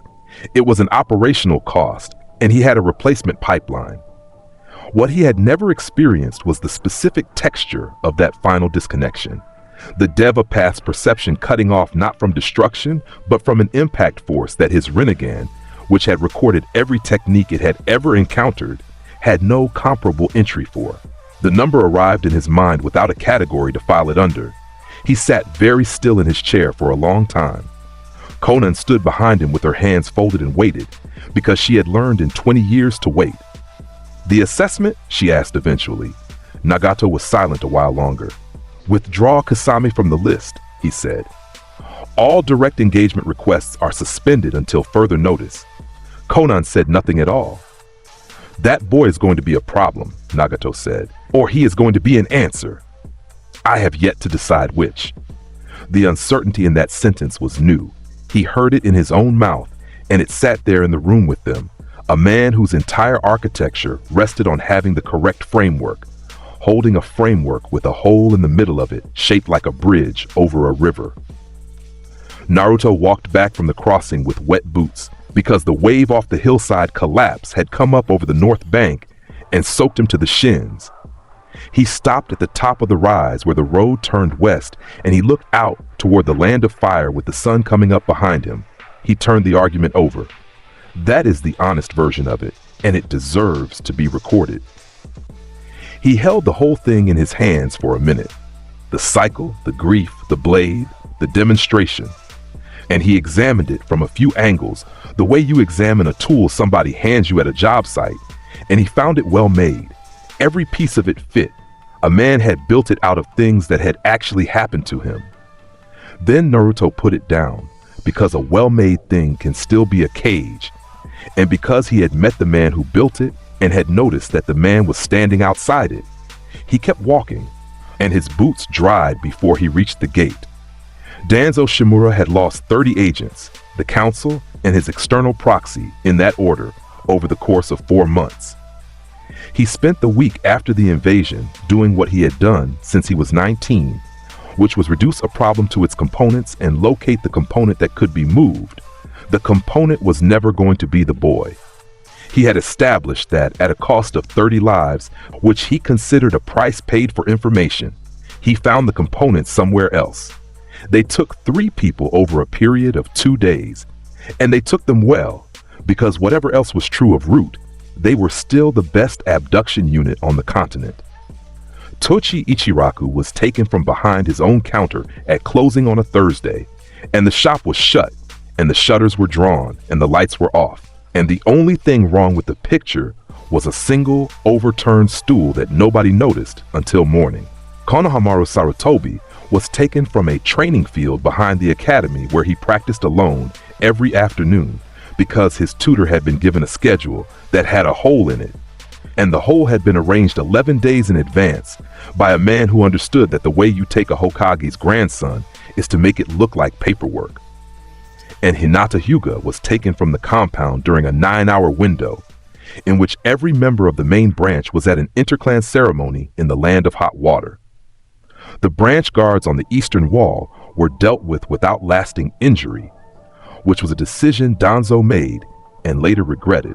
It was an operational cost, and he had a replacement pipeline. What he had never experienced was the specific texture of that final disconnection. The Deva path's perception cutting off not from destruction, but from an impact force that his Rinnegan, which had recorded every technique it had ever encountered, had no comparable entry for. The number arrived in his mind without a category to file it under. He sat very still in his chair for a long time. Konan stood behind him with her hands folded and waited, because she had learned in 20 years to wait. The assessment? She asked eventually. Nagato was silent a while longer. Withdraw Kasami from the list, he said. All direct engagement requests are suspended until further notice. Konan said nothing at all. That boy is going to be a problem, Nagato said, or he is going to be an answer. I have yet to decide which. The uncertainty in that sentence was new. He heard it in his own mouth, and it sat there in the room with them, a man whose entire architecture rested on having the correct framework, holding a framework with a hole in the middle of it shaped like a bridge over a river. Naruto walked back from the crossing with wet boots because the wave off the hillside collapse had come up over the north bank and soaked him to the shins. He stopped at the top of the rise where the road turned west, and he looked out toward the land of fire with the sun coming up behind him. He turned the argument over. That is the honest version of it, and it deserves to be recorded. He held the whole thing in his hands for a minute. The cycle, the grief, the blade, the demonstration. And he examined it from a few angles, the way you examine a tool somebody hands you at a job site, and he found it well made. Every piece of it fit. A man had built it out of things that had actually happened to him. Then Naruto put it down, because a well-made thing can still be a cage, and because he had met the man who built it and had noticed that the man was standing outside it. He kept walking, and his boots dried before he reached the gate. Danzo Shimura had lost 30 agents, the council, and his external proxy, in that order, over the course of 4 months. He spent the week after the invasion doing what he had done since he was 19, which was reduce a problem to its components and locate the component that could be moved. The component was never going to be the boy. He had established that at a cost of 30 lives, which he considered a price paid for information, he found the component somewhere else. They took 3 people over a period of 2 days, and they took them well, because whatever else was true of Root, they were still the best abduction unit on the continent. Tochi Ichiraku was taken from behind his own counter at closing on a Thursday, and the shop was shut, and the shutters were drawn, and the lights were off, and the only thing wrong with the picture was a single overturned stool that nobody noticed until morning. Konohamaru Sarutobi was taken from a training field behind the academy where he practiced alone every afternoon because his tutor had been given a schedule that had a hole in it, and the hole had been arranged 11 days in advance by a man who understood that the way you take a Hokage's grandson is to make it look like paperwork. And Hinata Hyuga was taken from the compound during a 9-hour window in which every member of the main branch was at an interclan ceremony in the land of hot water. The branch guards on the eastern wall were dealt with without lasting injury, which was a decision Danzo made and later regretted.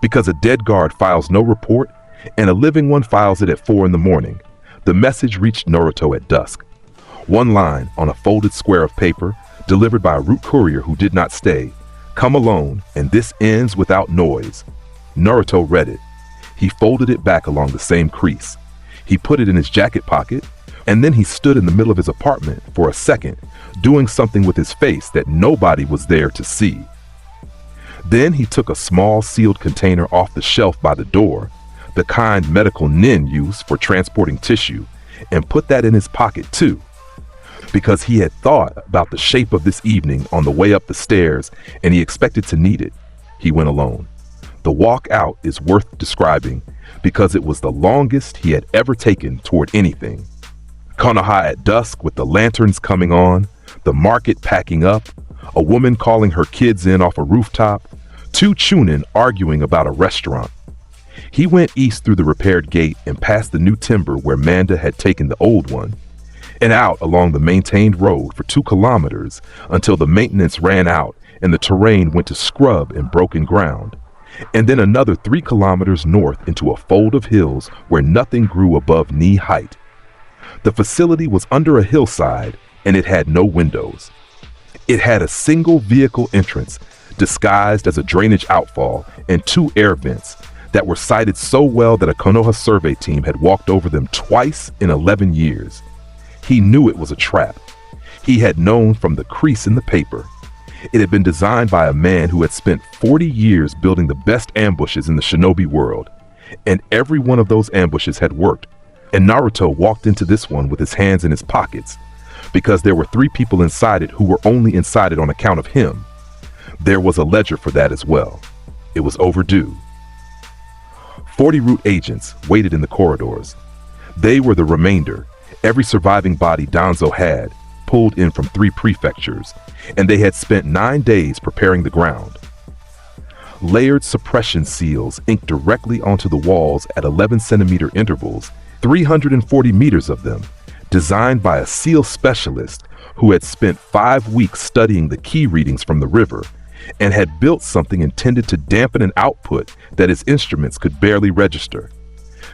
Because a dead guard files no report and a living one files it at 4 in the morning, the message reached Naruto at dusk. 1 line on a folded square of paper delivered by a route courier who did not stay. Come alone, and this ends without noise. Naruto read it. He folded it back along the same crease. He put it in his jacket pocket, and then he stood in the middle of his apartment for a second, doing something with his face that nobody was there to see. Then he took a small sealed container off the shelf by the door, the kind medical nin use for transporting tissue, and put that in his pocket too. Because he had thought about the shape of this evening on the way up the stairs, and he expected to need it. He went alone. The walk out is worth describing because it was the longest he had ever taken toward anything. Konoha at dusk with the lanterns coming on, the market packing up, a woman calling her kids in off a rooftop, 2 chunin arguing about a restaurant. He went east through the repaired gate and past the new timber where Manda had taken the old one, and out along the maintained road for 2 kilometers until the maintenance ran out and the terrain went to scrub and broken ground, and then another 3 kilometers north into a fold of hills where nothing grew above knee height. The facility was under a hillside, and it had no windows. It had a single vehicle entrance, disguised as a drainage outfall, and 2 air vents that were sited so well that a Konoha survey team had walked over them twice in 11 years. He knew it was a trap. He had known from the crease in the paper. It had been designed by a man who had spent 40 years building the best ambushes in the shinobi world, and every one of those ambushes had worked. And Naruto walked into this one with his hands in his pockets, because there were 3 people inside it who were only inside it on account of him. There was a ledger for that as well. It was overdue. 40 root agents waited in the corridors. They were the remainder, every surviving body Danzo had, pulled in from 3 prefectures, and they had spent 9 days preparing the ground. Layered suppression seals inked directly onto the walls at 11-centimeter intervals, 340 meters of them, designed by a seal specialist who had spent 5 weeks studying the key readings from the river and had built something intended to dampen an output that his instruments could barely register.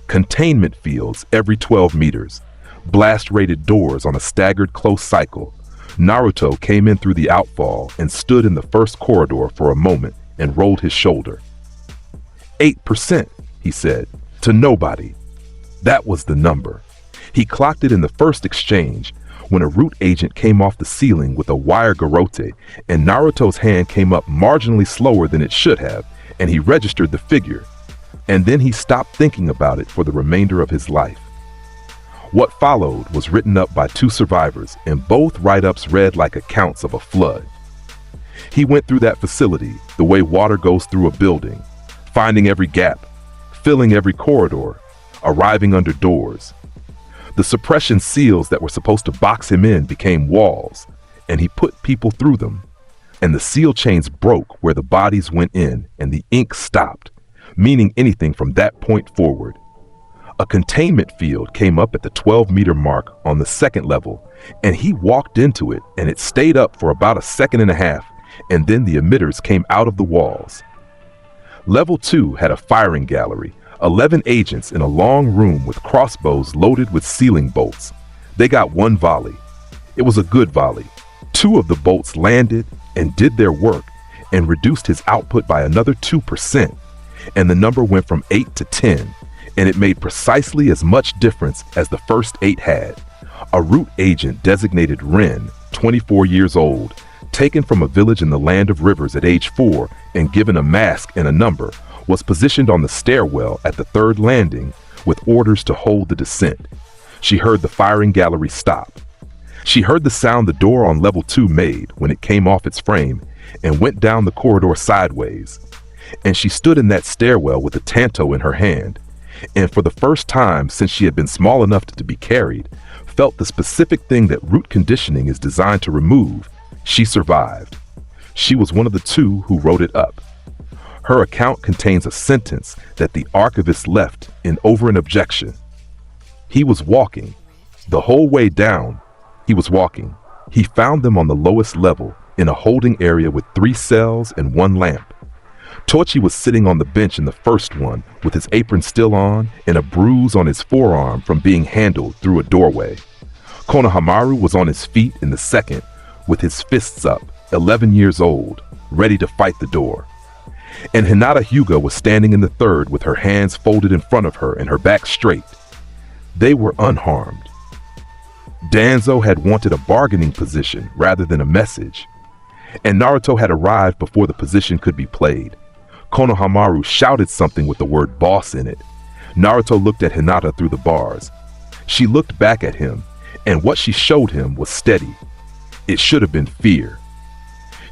Containment fields every 12 meters, blast-rated doors on a staggered close cycle. Naruto came in through the outfall and stood in the first corridor for a moment and rolled his shoulder. 8%, he said, to nobody. That was the number. He clocked it in the first exchange when a root agent came off the ceiling with a wire garrote, and Naruto's hand came up marginally slower than it should have, and he registered the figure. And then he stopped thinking about it for the remainder of his life. What followed was written up by 2 survivors, and both write-ups read like accounts of a flood. He went through that facility the way water goes through a building, finding every gap, filling every corridor, arriving under doors. The suppression seals that were supposed to box him in became walls, and he put people through them. And the seal chains broke where the bodies went in, and the ink stopped, meaning anything from that point forward. A containment field came up at the 12-meter mark on the second level, and he walked into it, and it stayed up for about a second and a half, and then the emitters came out of the walls. Level 2 had a firing gallery, 11 agents in a long room with crossbows loaded with ceiling bolts. They got 1 volley. It was a good volley. 2 of the bolts landed and did their work and reduced his output by another 2%, and the number went from 8 to 10, and it made precisely as much difference as the first 8 had. A root agent designated Ren, 24 years old, taken from a village in the land of rivers at age 4 and given a mask and a number, was positioned on the stairwell at the 3rd landing with orders to hold the descent. She heard the firing gallery stop. She heard the sound the door on level 2 made when it came off its frame and went down the corridor sideways. And she stood in that stairwell with a tanto in her hand, and for the first time since she had been small enough to be carried, felt the specific thing that root conditioning is designed to remove. She survived. She was one of the 2 who wrote it up. Her account contains a sentence that the archivist left in over an objection. He was walking. The whole way down, he was walking. He found them on the lowest level in a holding area with 3 cells and 1 lamp. Tochi was sitting on the bench in the first one with his apron still on and a bruise on his forearm from being handled through a doorway. Konohamaru was on his feet in the second with his fists up, 11 years old, ready to fight the door. And Hinata Hyuga was standing in the third with her hands folded in front of her and her back straight. They were unharmed. Danzo had wanted a bargaining position rather than a message, and Naruto had arrived before the position could be played. Konohamaru shouted something with the word boss in it. Naruto looked at Hinata through the bars. She looked back at him, and what she showed him was steady. It should have been fear.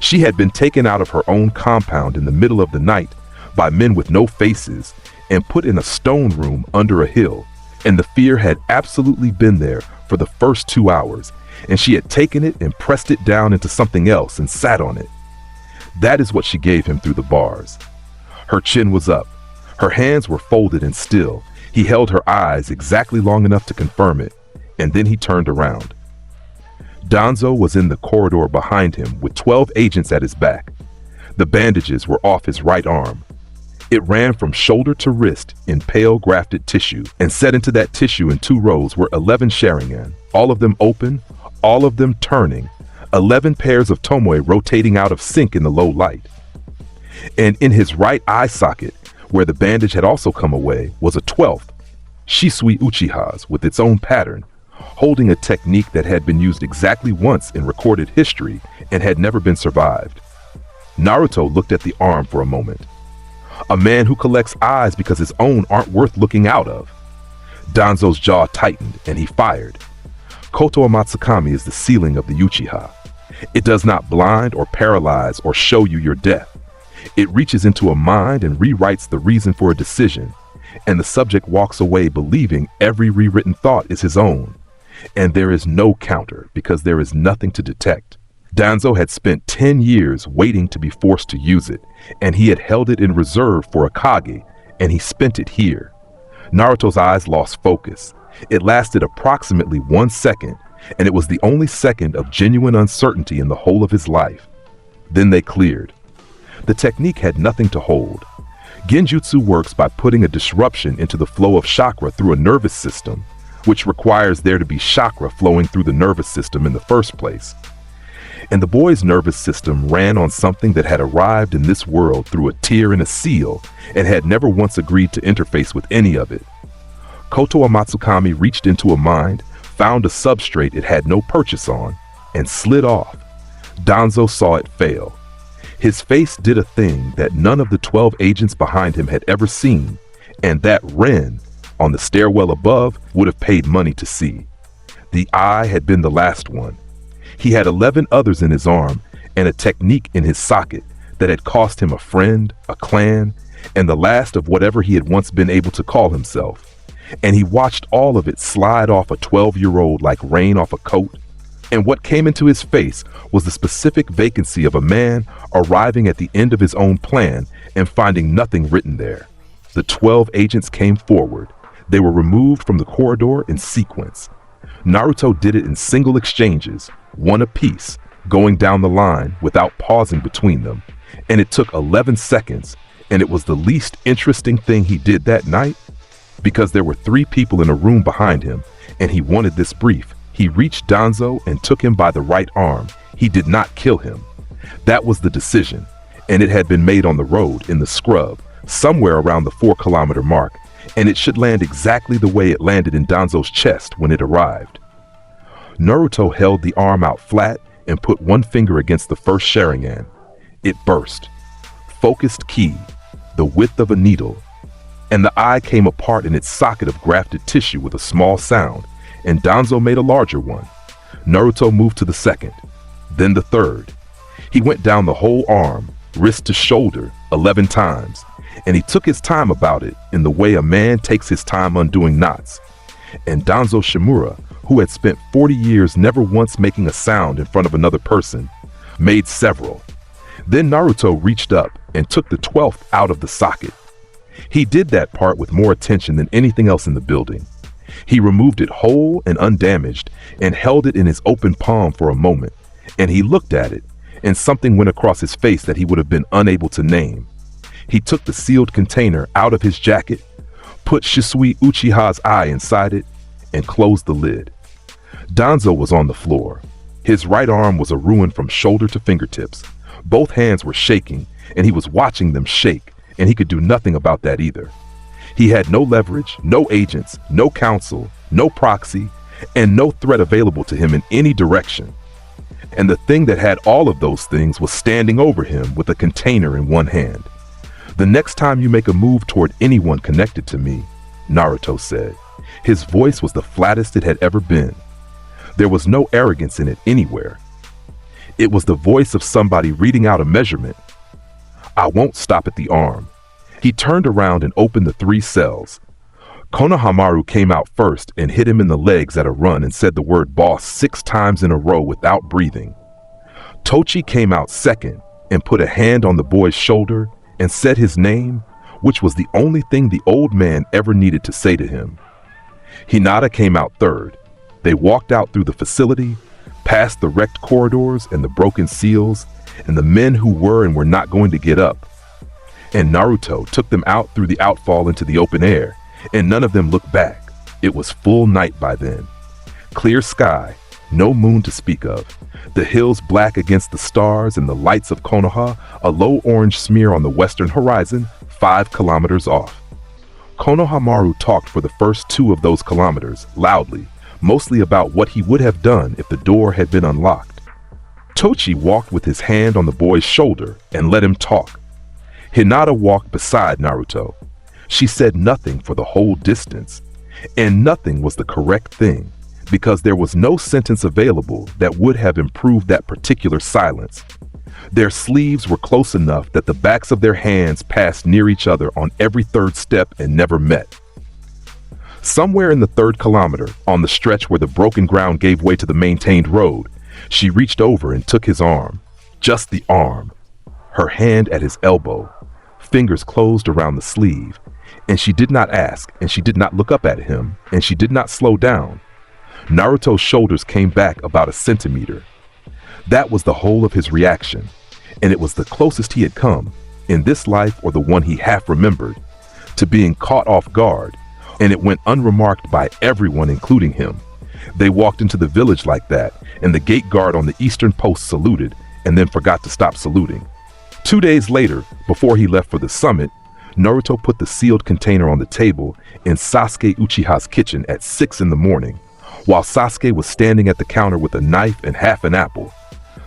She had been taken out of her own compound in the middle of the night by men with no faces and put in a stone room under a hill, and the fear had absolutely been there for the first 2 hours, and she had taken it and pressed it down into something else and sat on it. That is what she gave him through the bars. Her chin was up. Her hands were folded and still. He held her eyes exactly long enough to confirm it, and then he turned around. Danzo was in the corridor behind him with 12 agents at his back. The bandages were off his right arm. It ran from shoulder to wrist in pale grafted tissue, and set into that tissue in 2 rows were 11 Sharingan, all of them open, all of them turning, 11 pairs of tomoe rotating out of sync in the low light. And in his right eye socket, where the bandage had also come away, was a 12th, Shisui Uchiha's with its own pattern, holding a technique that had been used exactly once in recorded history and had never been survived. Naruto looked at the arm for a moment. A man who collects eyes because his own aren't worth looking out of. Danzo's jaw tightened and he fired. Koto Amatsukami is the ceiling of the Uchiha. It does not blind or paralyze or show you your death. It reaches into a mind and rewrites the reason for a decision, and the subject walks away believing every rewritten thought is his own. And there is no counter because there is nothing to detect. Danzo had spent 10 years waiting to be forced to use it, and he had held it in reserve for a Kage, and he spent it here. Naruto's eyes lost focus. It lasted approximately 1 second, and it was the only second of genuine uncertainty in the whole of his life. Then they cleared. The technique had nothing to hold. Genjutsu works by putting a disruption into the flow of chakra through a nervous system, which requires there to be chakra flowing through the nervous system in the first place. And the boy's nervous system ran on something that had arrived in this world through a tear and a seal and had never once agreed to interface with any of it. Koto Amatsukami reached into a mind, found a substrate it had no purchase on, and slid off. Danzo saw it fail. His face did a thing that none of the 12 agents behind him had ever seen, and that Ren, on the stairwell above, would have paid money to see. The eye had been the last one. He had 11 others in his arm and a technique in his socket that had cost him a friend, a clan, and the last of whatever he had once been able to call himself. And he watched all of it slide off a 12-year-old like rain off a coat. And what came into his face was the specific vacancy of a man arriving at the end of his own plan and finding nothing written there. The 12 agents came forward. They were removed from the corridor in sequence. Naruto did it in single exchanges, one apiece, going down the line without pausing between them. And it took 11 seconds, and it was the least interesting thing he did that night, because there were 3 people in a room behind him, and he wanted this brief. He reached Danzo and took him by the right arm. He did not kill him. That was the decision, and it had been made on the road, in the scrub, somewhere around the 4-kilometer mark, and it should land exactly the way it landed in Danzo's chest when it arrived. Naruto held the arm out flat and put one finger against the first Sharingan. It burst. Focused ki, the width of a needle, and the eye came apart in its socket of grafted tissue with a small sound, and Danzo made a larger one. Naruto moved to the second, then the third. He went down the whole arm, wrist to shoulder, 11 times, and he took his time about it in the way a man takes his time undoing knots. And Danzo Shimura, who had spent 40 years never once making a sound in front of another person, made several. Then Naruto reached up and took the 12th out of the socket. He did that part with more attention than anything else in the building. He removed it whole and undamaged and held it in his open palm for a moment, and he looked at it, and something went across his face that he would have been unable to name. He took the sealed container out of his jacket, put Shisui Uchiha's eye inside it, and closed the lid. Danzo was on the floor. His right arm was a ruin from shoulder to fingertips. Both hands were shaking, and he was watching them shake, and he could do nothing about that either. He had no leverage, no agents, no counsel, no proxy, and no threat available to him in any direction. And the thing that had all of those things was standing over him with a container in one hand. "The next time you make a move toward anyone connected to me," Naruto said. His voice was the flattest it had ever been. There was no arrogance in it anywhere. It was the voice of somebody reading out a measurement. "I won't stop at the arm." He turned around and opened the 3 cells. Konohamaru came out first and hit him in the legs at a run and said the word boss 6 times in a row without breathing. Tochi came out second and put a hand on the boy's shoulder and said his name, which was the only thing the old man ever needed to say to him. Hinata came out third. They walked out through the facility, past the wrecked corridors and the broken seals, and the men who were and were not going to get up. And Naruto took them out through the outfall into the open air, and none of them looked back. It was full night by then. Clear sky, no moon to speak of. The hills black against the stars and the lights of Konoha, a low orange smear on the western horizon, 5 kilometers off. Konohamaru talked for the first 2 of those kilometers, loudly, mostly about what he would have done if the door had been unlocked. Tochi walked with his hand on the boy's shoulder and let him talk. Hinata walked beside Naruto. She said nothing for the whole distance, and nothing was the correct thing, because there was no sentence available that would have improved that particular silence. Their sleeves were close enough that the backs of their hands passed near each other on every 3rd step and never met. Somewhere in the 3rd kilometer, on the stretch where the broken ground gave way to the maintained road, she reached over and took his arm, just the arm, her hand at his elbow, fingers closed around the sleeve, and she did not ask, and she did not look up at him, and she did not slow down. Naruto's shoulders came back about a centimeter. That was the whole of his reaction, and it was the closest he had come, in this life or the one he half remembered, to being caught off guard, and it went unremarked by everyone, including him. They walked into the village like that, and the gate guard on the eastern post saluted and then forgot to stop saluting. 2 days later, before he left for the summit, Naruto put the sealed container on the table in Sasuke Uchiha's kitchen at 6 in the morning, while Sasuke was standing at the counter with a knife and half an apple.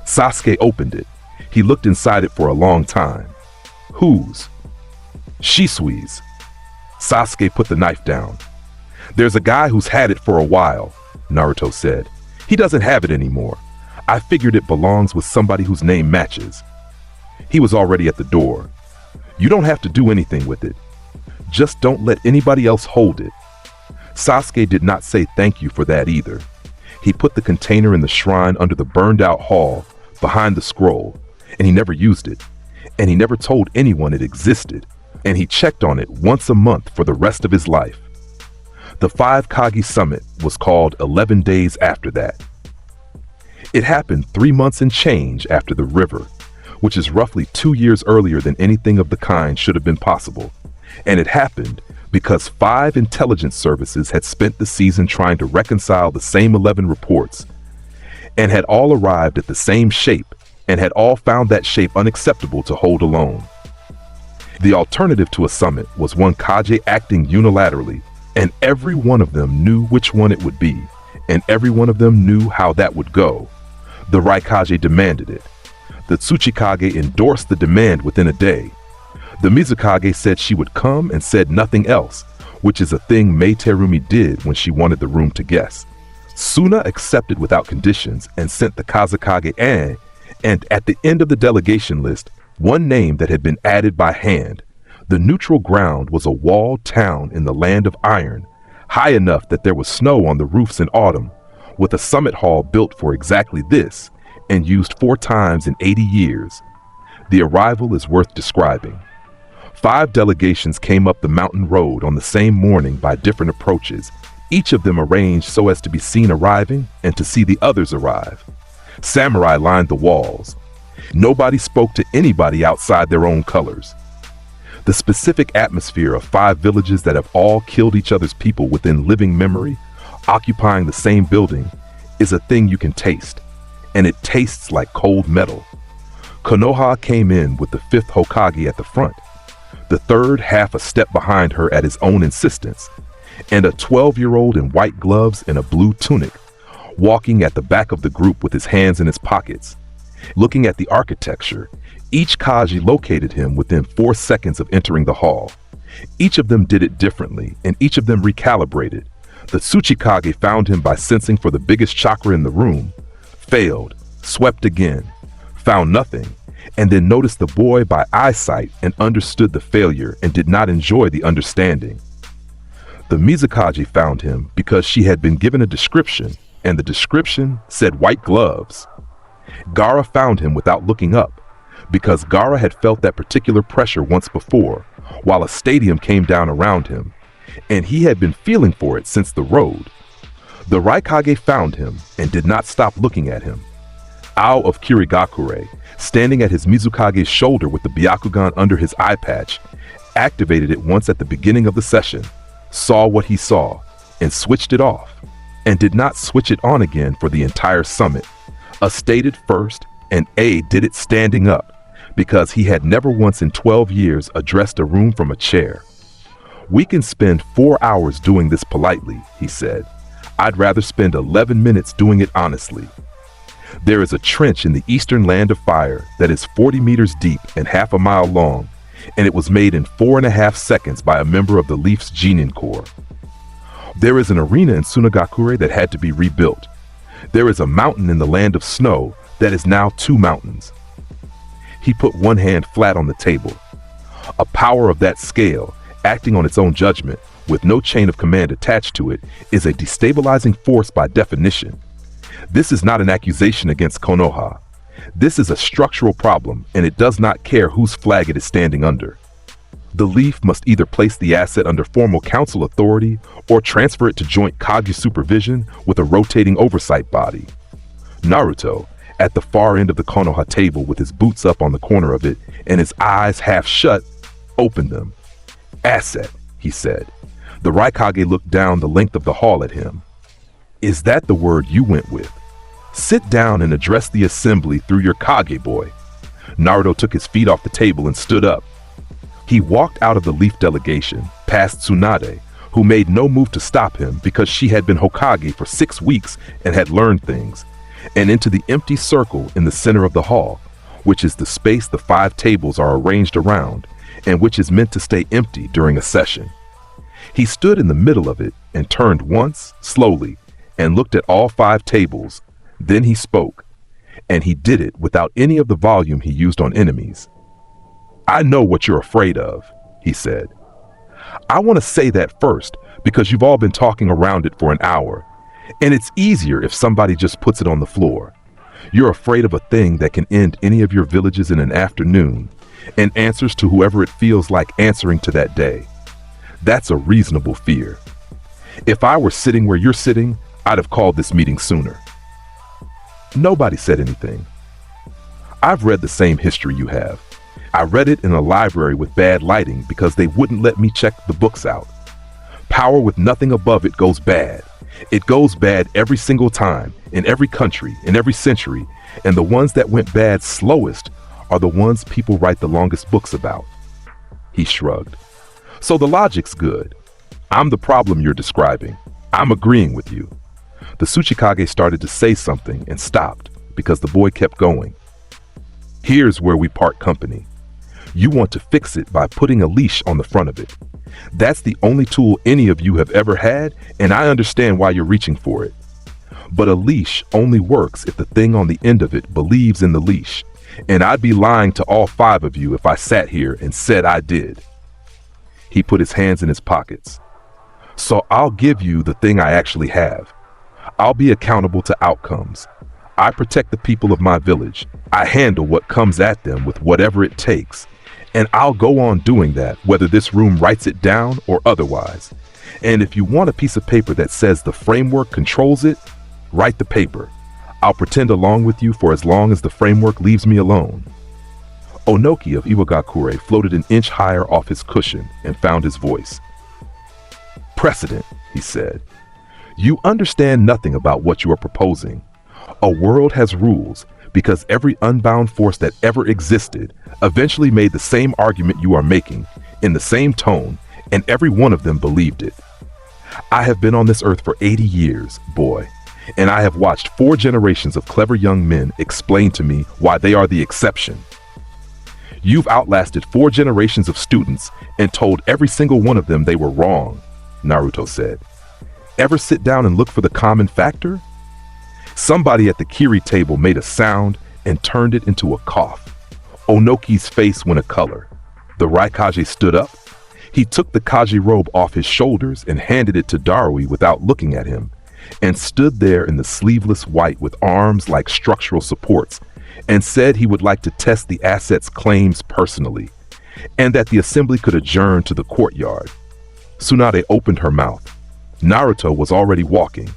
Sasuke opened it. He looked inside it for a long time. Whose? Shisui's. Sasuke put the knife down. There's a guy who's had it for a while, Naruto said. He doesn't have it anymore. I figured it belongs with somebody whose name matches. He was already at the door. You don't have to do anything with it. Just don't let anybody else hold it. Sasuke did not say thank you for that either. He put the container in the shrine under the burned out hall behind the scroll, and he never used it, and he never told anyone it existed, and he checked on it once a month for the rest of his life. The 5 Kage Summit was called 11 days after that. It happened 3 months and change after the river, which is roughly 2 years earlier than anything of the kind should have been possible, and it happened because 5 intelligence services had spent the season trying to reconcile the same 11 reports, and had all arrived at the same shape, and had all found that shape unacceptable to hold alone. The alternative to a summit was one Kage acting unilaterally, and every one of them knew which one it would be, and every one of them knew how that would go. The Raikage demanded it. The Tsuchikage endorsed the demand within a day. The Mizukage said she would come and said nothing else, which is a thing Mei Terumi did when she wanted the room to guess. Suna accepted without conditions and sent the Kazekage and at the end of the delegation list, one name that had been added by hand. The neutral ground was a walled town in the land of iron, high enough that there was snow on the roofs in autumn, with a summit hall built for exactly this and used 4 times in 80 years. The arrival is worth describing. 5 delegations came up the mountain road on the same morning by different approaches, each of them arranged so as to be seen arriving and to see the others arrive. Samurai lined the walls. Nobody spoke to anybody outside their own colors. The specific atmosphere of 5 villages that have all killed each other's people within living memory, occupying the same building, is a thing you can taste, and it tastes like cold metal. Konoha came in with the 5th Hokage at the front, the 3rd half a step behind her at his own insistence, and a 12-year-old in white gloves and a blue tunic, walking at the back of the group with his hands in his pockets. Looking at the architecture, each Kage located him within 4 seconds of entering the hall. Each of them did it differently, and each of them recalibrated. The Tsuchikage found him by sensing for the biggest chakra in the room, failed, swept again, found nothing, and then noticed the boy by eyesight and understood the failure and did not enjoy the understanding. The Mizukage found him because she had been given a description, and the description said white gloves. Gaara found him without looking up, because Gaara had felt that particular pressure once before, while a stadium came down around him, and he had been feeling for it since the road. The Raikage found him and did not stop looking at him. Ao of Kirigakure, standing at his Mizukage's shoulder with the Byakugan under his eye patch, activated it once at the beginning of the session, saw what he saw, and switched it off, and did not switch it on again for the entire summit. A stated first, and A did it standing up, because he had never once in 12 years addressed a room from a chair. We can spend 4 hours doing this politely, he said. I'd rather spend 11 minutes doing it honestly. There is a trench in the eastern land of fire that is 40 meters deep and half a mile long, and it was made in 4.5 seconds by a member of the Leaf's Genin Corps. There is an arena in Sunagakure that had to be rebuilt. There is a mountain in the land of snow that is now 2 mountains. He put one hand flat on the table. A power of that scale, acting on its own judgment, with no chain of command attached to it, is a destabilizing force by definition. This is not an accusation against Konoha. This is a structural problem, and it does not care whose flag it is standing under. The leaf must either place the asset under formal council authority or transfer it to joint Kage supervision with a rotating oversight body. Naruto, at the far end of the Konoha table with his boots up on the corner of it and his eyes half shut, opened them. "Asset," he said. The Raikage looked down the length of the hall at him. "Is that the word you went with? Sit down and address the assembly through your Kage boy." Naruto took his feet off the table and stood up. He walked out of the Leaf delegation, past Tsunade, who made no move to stop him because she had been Hokage for 6 weeks and had learned things, and into the empty circle in the center of the hall, which is the space the 5 tables are arranged around, and which is meant to stay empty during a session. He stood in the middle of it and turned once, slowly, and looked at all 5 tables. Then he spoke, and he did it without any of the volume he used on enemies. "I know what you're afraid of," he said. "I want to say that first because you've all been talking around it for an hour, and it's easier if somebody just puts it on the floor. You're afraid of a thing that can end any of your villages in an afternoon, and answers to whoever it feels like answering to that day. That's a reasonable fear. If I were sitting where you're sitting, I'd have called this meeting sooner." Nobody said anything. "I've read the same history you have. I read it in a library with bad lighting because they wouldn't let me check the books out. Power with nothing above it goes bad. It goes bad every single time, in every country, in every century, and the ones that went bad slowest are the ones people write the longest books about." He shrugged. "So the logic's good. I'm the problem you're describing. I'm agreeing with you." The Tsuchikage started to say something and stopped because the boy kept going. "Here's where we part company. You want to fix it by putting a leash on the front of it. That's the only tool any of you have ever had, and I understand why you're reaching for it. But a leash only works if the thing on the end of it believes in the leash, and I'd be lying to all 5 of you if I sat here and said I did." He put his hands in his pockets. "So I'll give you the thing I actually have. I'll be accountable to outcomes. I protect the people of my village. I handle what comes at them with whatever it takes. And I'll go on doing that, whether this room writes it down or otherwise. And if you want a piece of paper that says the framework controls it, write the paper. I'll pretend along with you for as long as the framework leaves me alone." Onoki of Iwagakure floated an inch higher off his cushion and found his voice. "Precedent," he said. "You understand nothing about what you are proposing. A world has rules because every unbound force that ever existed eventually made the same argument you are making, in the same tone, and every one of them believed it. I have been on this earth for 80 years, boy, and I have watched 4 generations of clever young men explain to me why they are the exception. You've outlasted 4 generations of students and told every single one of them they were wrong," Naruto said. "Ever sit down and look for the common factor?" Somebody at the Kiri table made a sound and turned it into a cough. Onoki's face went a color. The Raikage stood up. He took the Kaji robe off his shoulders and handed it to Darui without looking at him, and stood there in the sleeveless white with arms like structural supports, and said he would like to test the asset's claims personally, and that the assembly could adjourn to the courtyard. Tsunade opened her mouth. Naruto was already walking.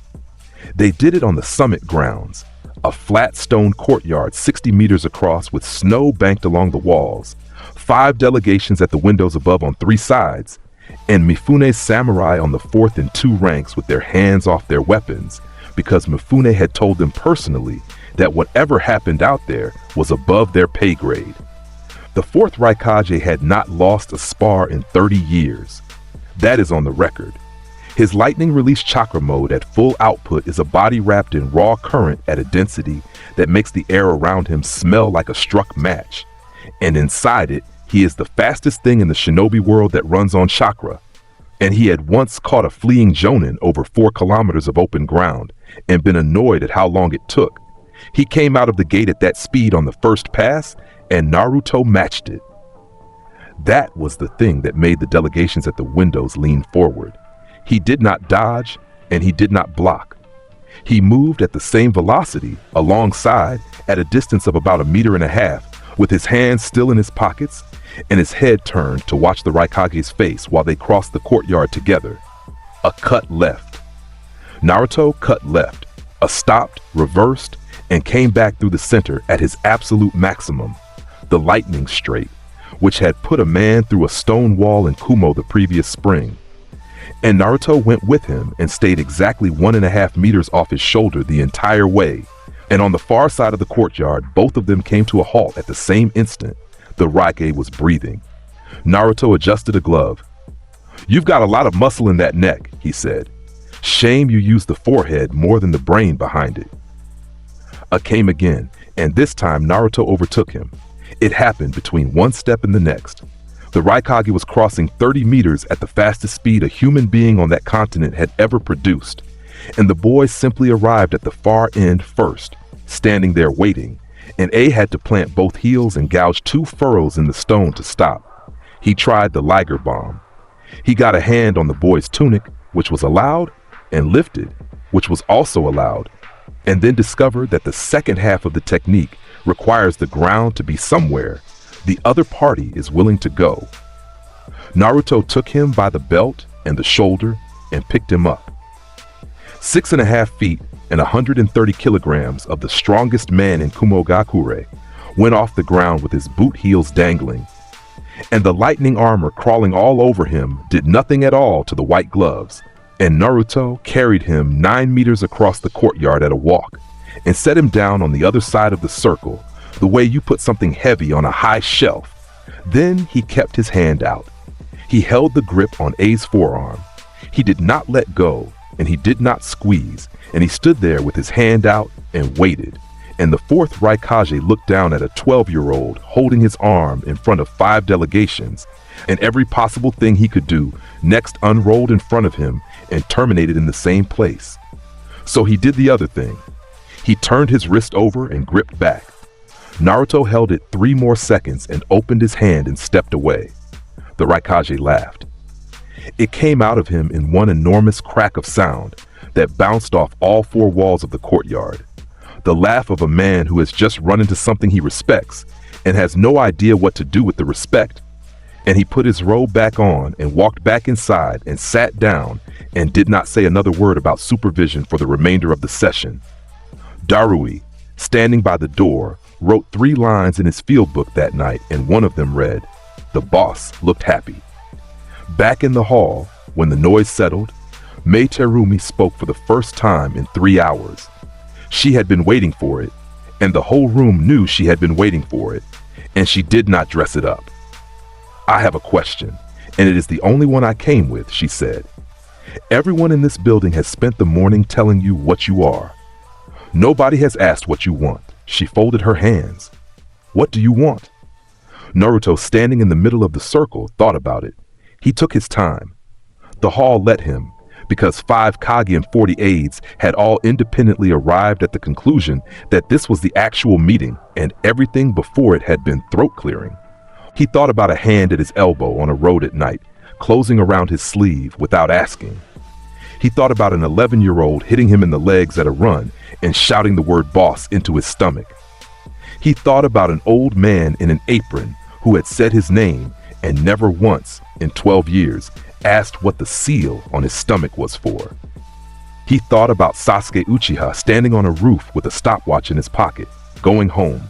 They did it on the summit grounds, a flat stone courtyard 60 meters across with snow banked along the walls, 5 delegations at the windows above on 3 sides, and Mifune's samurai on the 4th in 2 ranks with their hands off their weapons, because Mifune had told them personally that whatever happened out there was above their pay grade. The 4th Raikage had not lost a spar in 30 years. That is on the record. His lightning release chakra mode at full output is a body wrapped in raw current at a density that makes the air around him smell like a struck match. And inside it, he is the fastest thing in the shinobi world that runs on chakra. And he had once caught a fleeing jonin over 4 kilometers of open ground and been annoyed at how long it took. He came out of the gate at that speed on the first pass, and Naruto matched it. That was the thing that made the delegations at the windows lean forward. He did not dodge, and he did not block. He moved at the same velocity, alongside, at a distance of about 1.5 meters, with his hands still in his pockets and his head turned to watch the Raikage's face while they crossed the courtyard together. A cut left. Naruto cut left, stopped, reversed, and came back through the center at his absolute maximum, the lightning straight, which had put a man through a stone wall in Kumo the previous spring. And Naruto went with him and stayed exactly 1.5 meters off his shoulder the entire way. And on the far side of the courtyard, both of them came to a halt at the same instant. The Raikage was breathing. Naruto adjusted a glove. "You've got a lot of muscle in that neck," he said. "Shame you used the forehead more than the brain behind it." Came again, and this time Naruto overtook him. It happened between one step and the next. The Raikage was crossing 30 meters at the fastest speed a human being on that continent had ever produced, and the boy simply arrived at the far end first, standing there waiting, and A had to plant both heels and gouge 2 furrows in the stone to stop. He tried the Liger bomb. He got a hand on the boy's tunic, which was allowed, and lifted, which was also allowed, and then discovered that the second half of the technique requires the ground to be somewhere the other party is willing to go. Naruto took him by the belt and the shoulder and picked him up. 6.5 feet and 130 kilograms of the strongest man in Kumogakure went off the ground with his boot heels dangling, and the lightning armor crawling all over him did nothing at all to the white gloves. And Naruto carried him 9 meters across the courtyard at a walk and set him down on the other side of the circle, the way you put something heavy on a high shelf. Then he kept his hand out. He held the grip on A's forearm. He did not let go, and he did not squeeze, and he stood there with his hand out and waited. And the 4th Raikage looked down at a 12-year-old holding his arm in front of 5 delegations, and every possible thing he could do next unrolled in front of him and terminated in the same place. So he did the other thing. He turned his wrist over and gripped back. Naruto held it 3 more seconds and opened his hand and stepped away. The Raikage laughed. It came out of him in one enormous crack of sound that bounced off all 4 walls of the courtyard. The laugh of a man who has just run into something he respects and has no idea what to do with the respect. And he put his robe back on and walked back inside and sat down and did not say another word about supervision for the remainder of the session. Darui, standing by the door, wrote 3 lines in his field book that night, and one of them read, "The boss looked happy." Back in the hall, when the noise settled, Mei Terumi spoke for the first time in 3 hours. She had been waiting for it, and the whole room knew she had been waiting for it, and she did not dress it up. "I have a question, and it is the only one I came with," she said. "Everyone in this building has spent the morning telling you what you are. Nobody has asked what you want." She folded her hands. "What do you want?" Naruto, standing in the middle of the circle, thought about it. He took his time. The hall let him, because 5 Kage and 40 aides had all independently arrived at the conclusion that this was the actual meeting and everything before it had been throat clearing. He thought about a hand at his elbow on a road at night, closing around his sleeve without asking. He thought about an 11-year-old hitting him in the legs at a run and shouting the word boss into his stomach. He thought about an old man in an apron who had said his name and never once, in 12 years, asked what the seal on his stomach was for. He thought about Sasuke Uchiha standing on a roof with a stopwatch in his pocket, going home.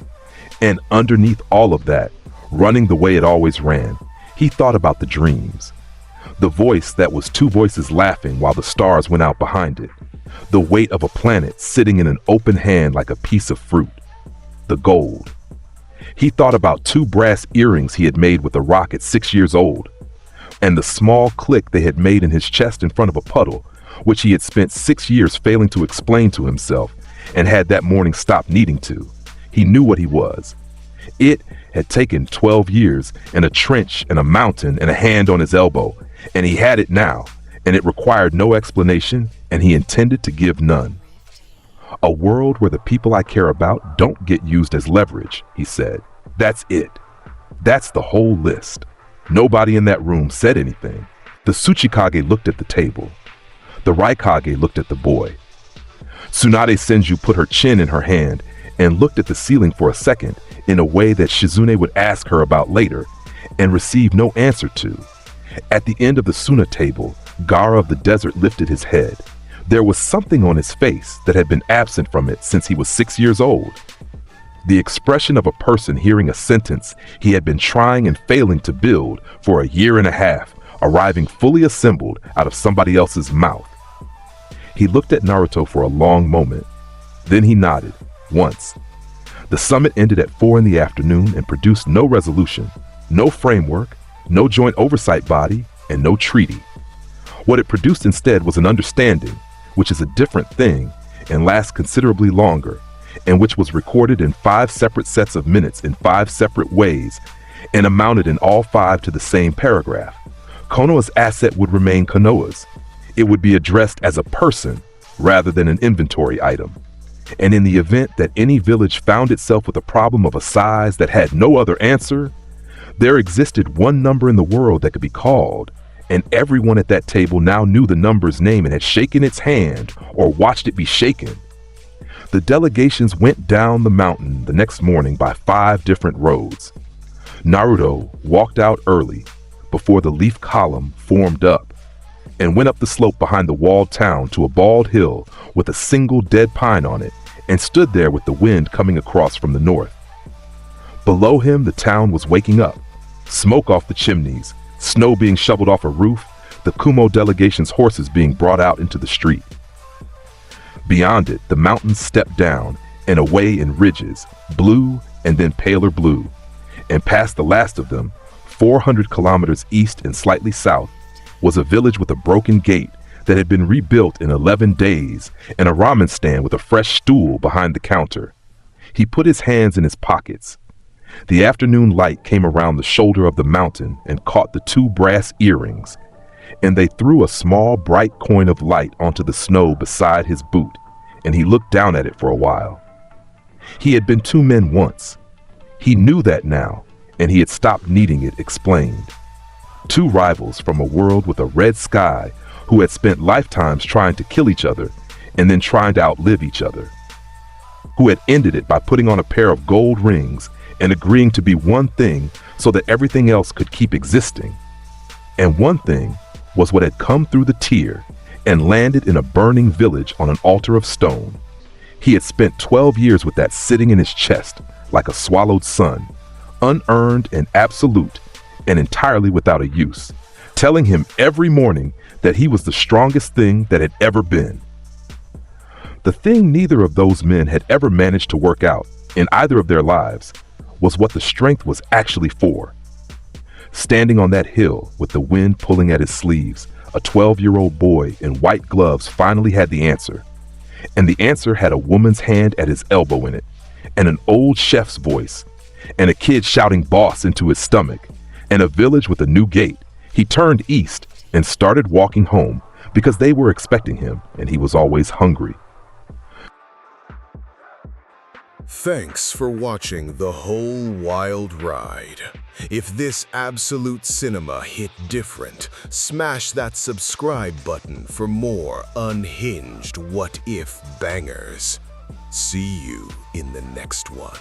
And underneath all of that, running the way it always ran, he thought about the dreams. The voice that was 2 voices laughing while the stars went out behind it. The weight of a planet sitting in an open hand like a piece of fruit. The gold. He thought about 2 brass earrings he had made with a rock at 6 years old, and the small click they had made in his chest in front of a puddle, which he had spent 6 years failing to explain to himself and had that morning stopped needing to. He knew what he was. It had taken 12 years and a trench and a mountain and a hand on his elbow, and he had it now, and it required no explanation, and he intended to give none. "A world where the people I care about don't get used as leverage," he said. "That's it. That's the whole list." Nobody in that room said anything. The Tsuchikage looked at the table. The Raikage looked at the boy. Tsunade Senju put her chin in her hand and looked at the ceiling for a second in a way that Shizune would ask her about later and receive no answer to. At the end of the Suna table, Gaara of the desert lifted his head. There was something on his face that had been absent from it since he was 6 years old. The expression of a person hearing a sentence he had been trying and failing to build for a year and a half, arriving fully assembled out of somebody else's mouth. He looked at Naruto for a long moment. Then he nodded, once. The summit ended at 4 in the afternoon and produced no resolution, no framework, no joint oversight body, and no treaty. What it produced instead was an understanding, which is a different thing and lasts considerably longer, and which was recorded in 5 separate sets of minutes in 5 separate ways and amounted in all 5 to the same paragraph. Konoha's asset would remain Konoha's. It would be addressed as a person rather than an inventory item. And in the event that any village found itself with a problem of a size that had no other answer, there existed one number in the world that could be called, and everyone at that table now knew the number's name and had shaken its hand or watched it be shaken. The delegations went down the mountain the next morning by 5 different roads. Naruto walked out early, before the leaf column formed up, and went up the slope behind the walled town to a bald hill with a single dead pine on it, and stood there with the wind coming across from the north. Below him, the town was waking up. Smoke off the chimneys, snow being shoveled off a roof, the Kumo delegation's horses being brought out into the street. Beyond it, the mountains stepped down and away in ridges, blue and then paler blue, and past the last of them, 400 kilometers east and slightly south, was a village with a broken gate that had been rebuilt in 11 days and a ramen stand with a fresh stool behind the counter. He put his hands in his pockets. The afternoon light came around the shoulder of the mountain and caught the 2 brass earrings, and they threw a small bright coin of light onto the snow beside his boot, and he looked down at it for a while. He had been 2 men once. He knew that now, and he had stopped needing it explained. 2 rivals from a world with a red sky who had spent lifetimes trying to kill each other and then trying to outlive each other, who had ended it by putting on a pair of gold rings and agreeing to be one thing so that everything else could keep existing. And one thing was what had come through the tear and landed in a burning village on an altar of stone. He had spent 12 years with that sitting in his chest like a swallowed sun, unearned and absolute and entirely without a use, telling him every morning that he was the strongest thing that had ever been. The thing neither of those men had ever managed to work out in either of their lives was what the strength was actually for. Standing on that hill with the wind pulling at his sleeves, a 12-year-old boy in white gloves finally had the answer. And the answer had a woman's hand at his elbow in it, and an old chef's voice, and a kid shouting boss into his stomach, and a village with a new gate. He turned east and started walking home because they were expecting him, and he was always hungry. Thanks for watching the whole wild ride. If this absolute cinema hit different, smash that subscribe button for more unhinged what-if bangers. See you in the next one.